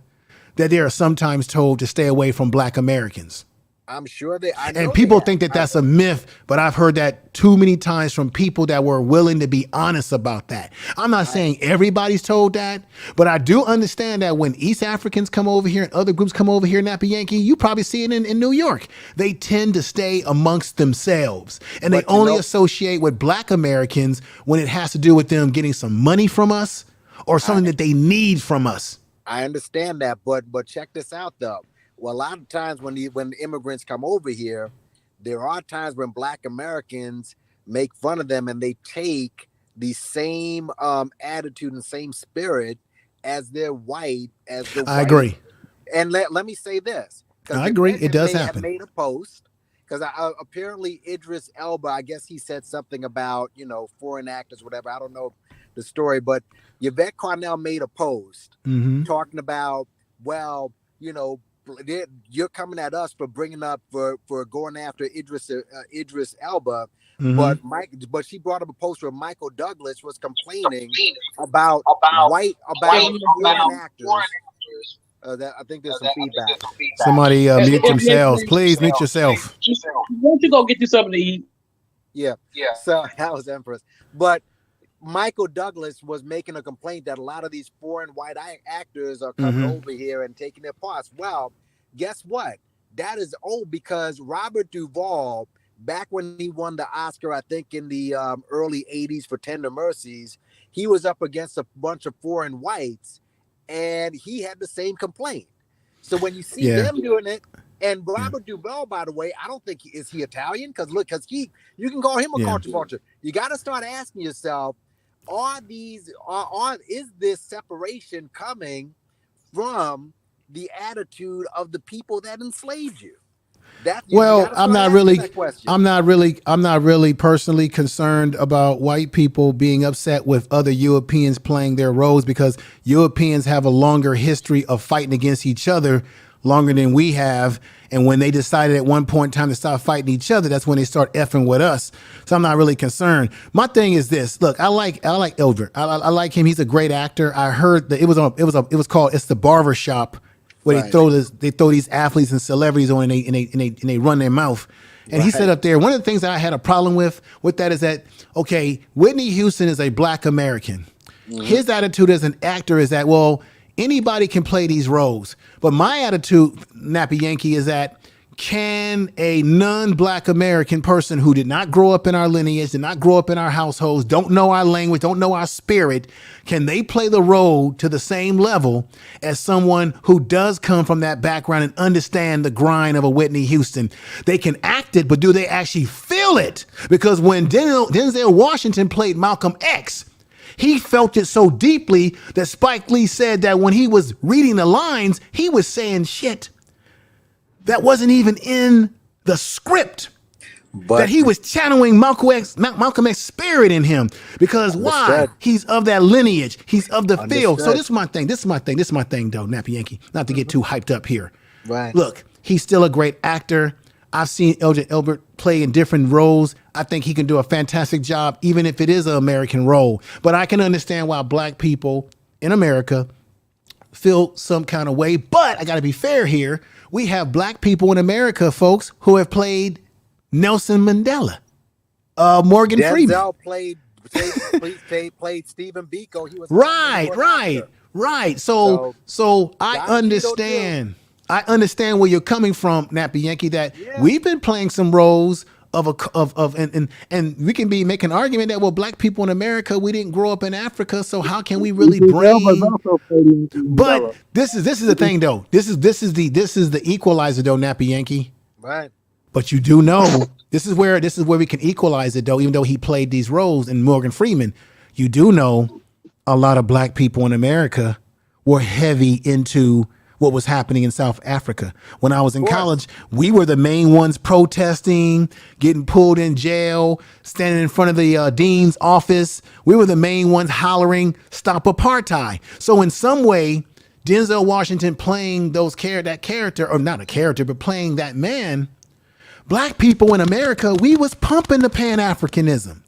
that they are sometimes told to stay away from Black Americans. I'm sure and people think that that's a myth, but I've heard that too many times from people that were willing to be honest about that. I'm not saying everybody's told that, but I do understand that when East Africans come over here and other groups come over here, Nappy Yankee, you probably see it in New York. They tend to stay amongst themselves, and they only associate with Black Americans when it has to do with them getting some money from us or something that they need from us. I understand that, but check this out though. Well, a lot of times when the immigrants come over here, there are times when Black Americans make fun of them and they take the same attitude and same spirit as their white. I agree. And let me say this. I agree. It does happen. Made a post because apparently Idris Elba, I guess he said something about foreign actors, whatever. I don't know the story, but Yvette Carnell made a post talking about, well, you know, you're coming at us for bringing up for going after Idris Elba, but she brought up a post where Michael Douglas was complaining about foreign actors. That I think there's some feedback. Somebody mute themselves, please. Mute yourself. Why don't you go get you something to eat? Yeah. So that was Empress, but Michael Douglas was making a complaint that a lot of these foreign white actors are coming over here and taking their parts. Well, guess what? That is old, because Robert Duvall, back when he won the Oscar, I think in the early 80s for Tender Mercies, he was up against a bunch of foreign whites and he had the same complaint. So when you see them doing it, and Robert Duvall, by the way, I don't think is he Italian? Because you can call him a culture vulture. You got to start asking yourself, is this separation coming from the attitude of the people that enslaved you? I'm not really personally concerned about white people being upset with other Europeans playing their roles, because Europeans have a longer history of fighting against each other, longer than we have. And when they decided at one point in time to stop fighting each other, that's when they start effing with us. So I'm not really concerned. My thing is this. Look, I like Eldred. I like him. He's a great actor. I heard that it was called It's the Barber Shop, where they throw these athletes and celebrities on and they run their mouth. And he said up there, one of the things that I had a problem with that is that, okay, Whitney Houston is a black American. His attitude as an actor is that, well, anybody can play these roles. But my attitude, Nappy Yankee, is that, can a non-black American person who did not grow up in our lineage, did not grow up in our households, don't know our language, don't know our spirit, can they play the role to the same level as someone who does come from that background and understand the grind of a Whitney Houston? They can act it, but do they actually feel it? Because when Denzel Washington played Malcolm X, he felt it so deeply that Spike Lee said that when he was reading the lines, he was saying shit that wasn't even in the script, but that he was channeling Malcolm X spirit in him. Because why? He's of that lineage. He's of the field. So this is my thing, though, Nappy Yankee. Not to get too hyped up here. Right. Look, he's still a great actor. I've seen Elgin Elbert play in different roles. I think he can do a fantastic job, even if it is an American role. But I can understand why black people in America feel some kind of way. But I got to be fair here. We have black people in America, folks, who have played Nelson Mandela, Morgan Freeman. Denzel played Stephen Biko. He was right. So I understand. I understand where you're coming from, Nappy Yankee. That we've been playing some roles and we can be making an argument that, well, black people in America, we didn't grow up in Africa, so how can we really bring? But this is the thing, though. This is the equalizer, though, Nappy Yankee. Right. But you do know this is where we can equalize it, though. Even though he played these roles in Morgan Freeman, you do know a lot of black people in America were heavy into what was happening in South Africa. When I was in college, we were the main ones protesting, getting pulled in jail, standing in front of the dean's office. We were the main ones hollering, "Stop apartheid." So in some way, Denzel Washington playing that character, or not a character, but playing that man, black people in America, we was pumping the Pan-Africanism.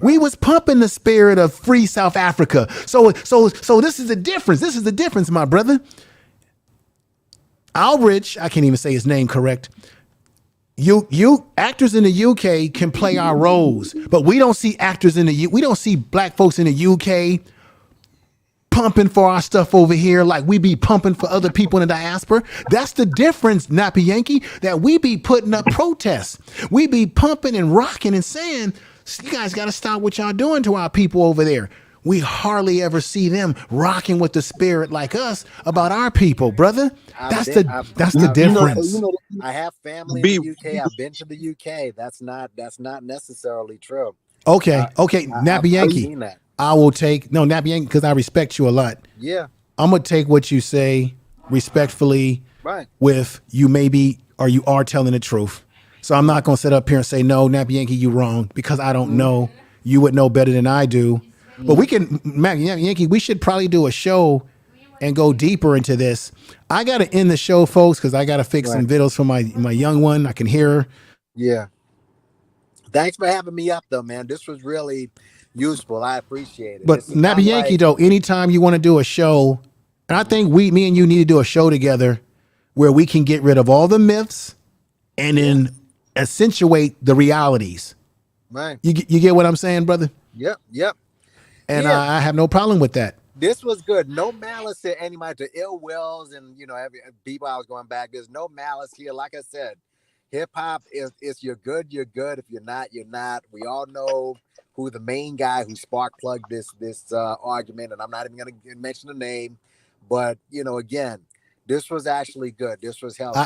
We was pumping the spirit of free South Africa. So this is the difference. This is the difference, my brother. Aldrich, I can't even say his name correct. You actors in the UK can play our roles, but we don't see we don't see black folks in the UK pumping for our stuff over here like we be pumping for other people in the diaspora. That's the difference, Nappy Yankee, that we be putting up protests. We be pumping and rocking and saying, you guys got to stop what y'all doing to our people over there. We hardly ever see them rocking with the spirit like us about our people, brother. That's the difference. I have family in the UK. I've been to the UK. That's not necessarily true. Okay. Nappy Yankee. I will take Nappy Yankee, because I respect you a lot. Yeah. I'm gonna take what you say respectfully. Right. With you maybe, or you are telling the truth. So I'm not gonna sit up here and say, no, Nappy Yankee, you wrong, because I don't know. You would know better than I do. But we can, Mac Yankee, we should probably do a show and go deeper into this. I got to end the show, folks, because I got to fix some videos for my young one. I can hear her. Yeah. Thanks for having me up, though, man. This was really useful. I appreciate it. But Nappy Yankee, though, anytime you want to do a show, and I think me and you need to do a show together where we can get rid of all the myths and then accentuate the realities. Right. You get what I'm saying, brother? Yep. And I have no problem with that. This was good. No malice to anybody, to ill wills, and every people I was going back. There's no malice here. Like I said, hip hop is you're good, you're good. If you're not, you're not. We all know who the main guy who spark plugged this argument, and I'm not even gonna mention the name, but again, this was actually good. This was healthy.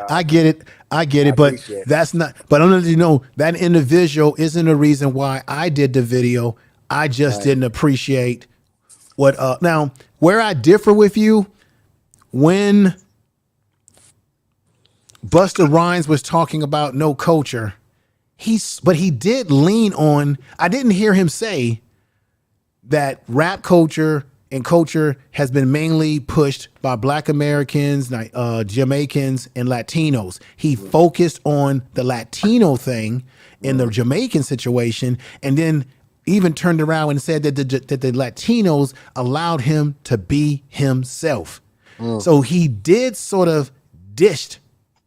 I get it, but that's not. But I don't know that individual isn't a reason why I did the video. I just didn't appreciate what. Now, where I differ with you, when Busta Rhymes was talking about no culture, but he did lean on. I didn't hear him say that rap culture and culture has been mainly pushed by Black Americans, Jamaicans, and Latinos. He focused on the Latino thing in the Jamaican situation, and then even turned around and said that the Latinos allowed him to be himself. So he did sort of dished.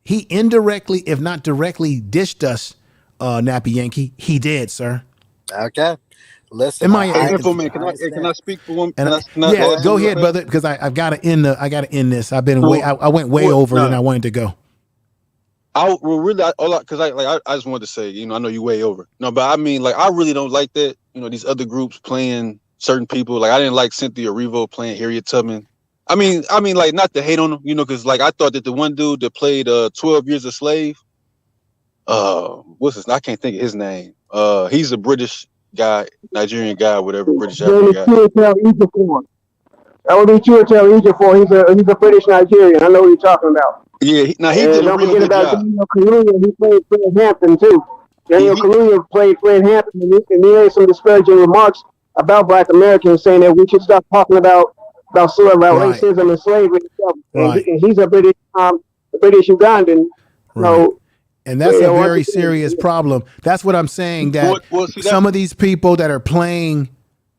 He indirectly, if not directly, dished us, Nappy Yankee. He did, sir. Okay. Listen, Info man, can I speak for one? Go ahead, brother, because I've got to end this. I've been I went way over than I wanted to go. I just wanted to say, I know you way over. No, but I mean, I really don't like that. These other groups playing certain people. I didn't like Cynthia Erivo playing Harriet Tubman. I mean, not to hate on them, because I thought that the one dude that played 12 Years a Slave, what's his? I can't think of his name. He's a British guy, Nigerian guy, whatever, British African guy. That would be Chiwetel Ejiofor. He's a British Nigerian. I know what you're talking about. Yeah, he did a real good job. Daniel Kaluuya, he played Fred Hampton too. Daniel Kaluuya played Fred Hampton, and he made some disparaging remarks about Black Americans, saying that we should stop talking about racism and slavery and stuff. And he's a British Ugandan. So, and that's a very serious problem. That's what I'm saying, that some of these people that are playing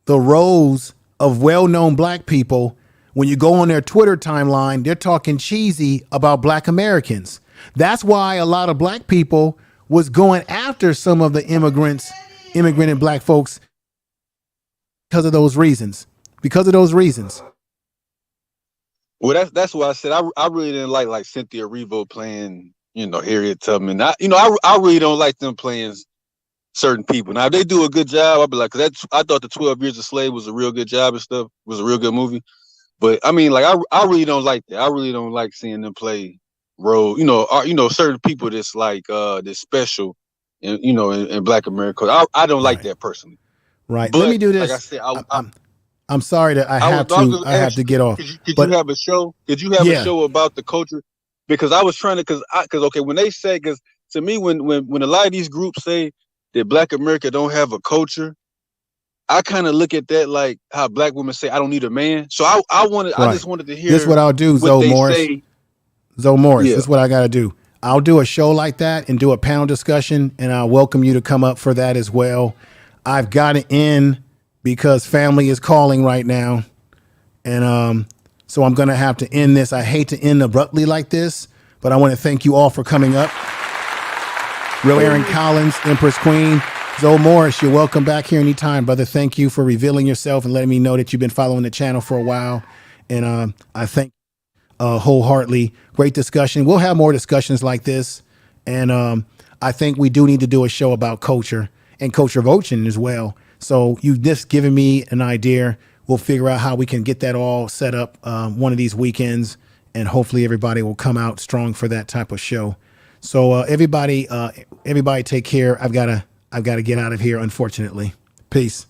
the roles of well-known Black people, when you go on their Twitter timeline, they're talking cheesy about Black Americans. That's why a lot of Black people was going after some of the immigrant and Black folks because of those reasons. Well, that's why I said I really didn't like Cynthia Erivo playing, Harriet Tubman. I really don't like them playing certain people. Now, if they do a good job, I'll be like, because I thought the 12 Years a Slave was a real good job and stuff. It was a real good movie. But I mean, I really don't like that. I really don't like seeing them play role. Certain people that's that's special, in Black America. I don't like that personally. Right. But, let me do this. Like I said, I'm sorry that I have to get off. Could you have a show? Could you have a show about the culture? Because I was trying to, because when they say, because to me, when a lot of these groups say that Black America don't have a culture, I kind of look at that like how Black women say, I don't need a man. So I just wanted to hear. This is what I'll do, Zoe Morris. This is what I got to do. I'll do a show like that and do a panel discussion, and I'll welcome you to come up for that as well. I've got to end because family is calling right now. And so I'm going to have to end this. I hate to end abruptly like this, but I want to thank you all for coming up. Real Aaron Collins, Empress Queen. Zoe Morris, you're welcome back here anytime, brother. Thank you for revealing yourself and letting me know that you've been following the channel for a while. And I thank wholeheartedly. Great discussion. We'll have more discussions like this. And I think we do need to do a show about culture and culture voting as well. So you've just given me an idea. We'll figure out how we can get that all set up one of these weekends, and hopefully everybody will come out strong for that type of show. So everybody take care. I've got to get out of here, unfortunately. Peace.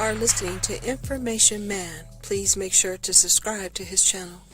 are listening to Information Man. Please make sure to subscribe to his channel.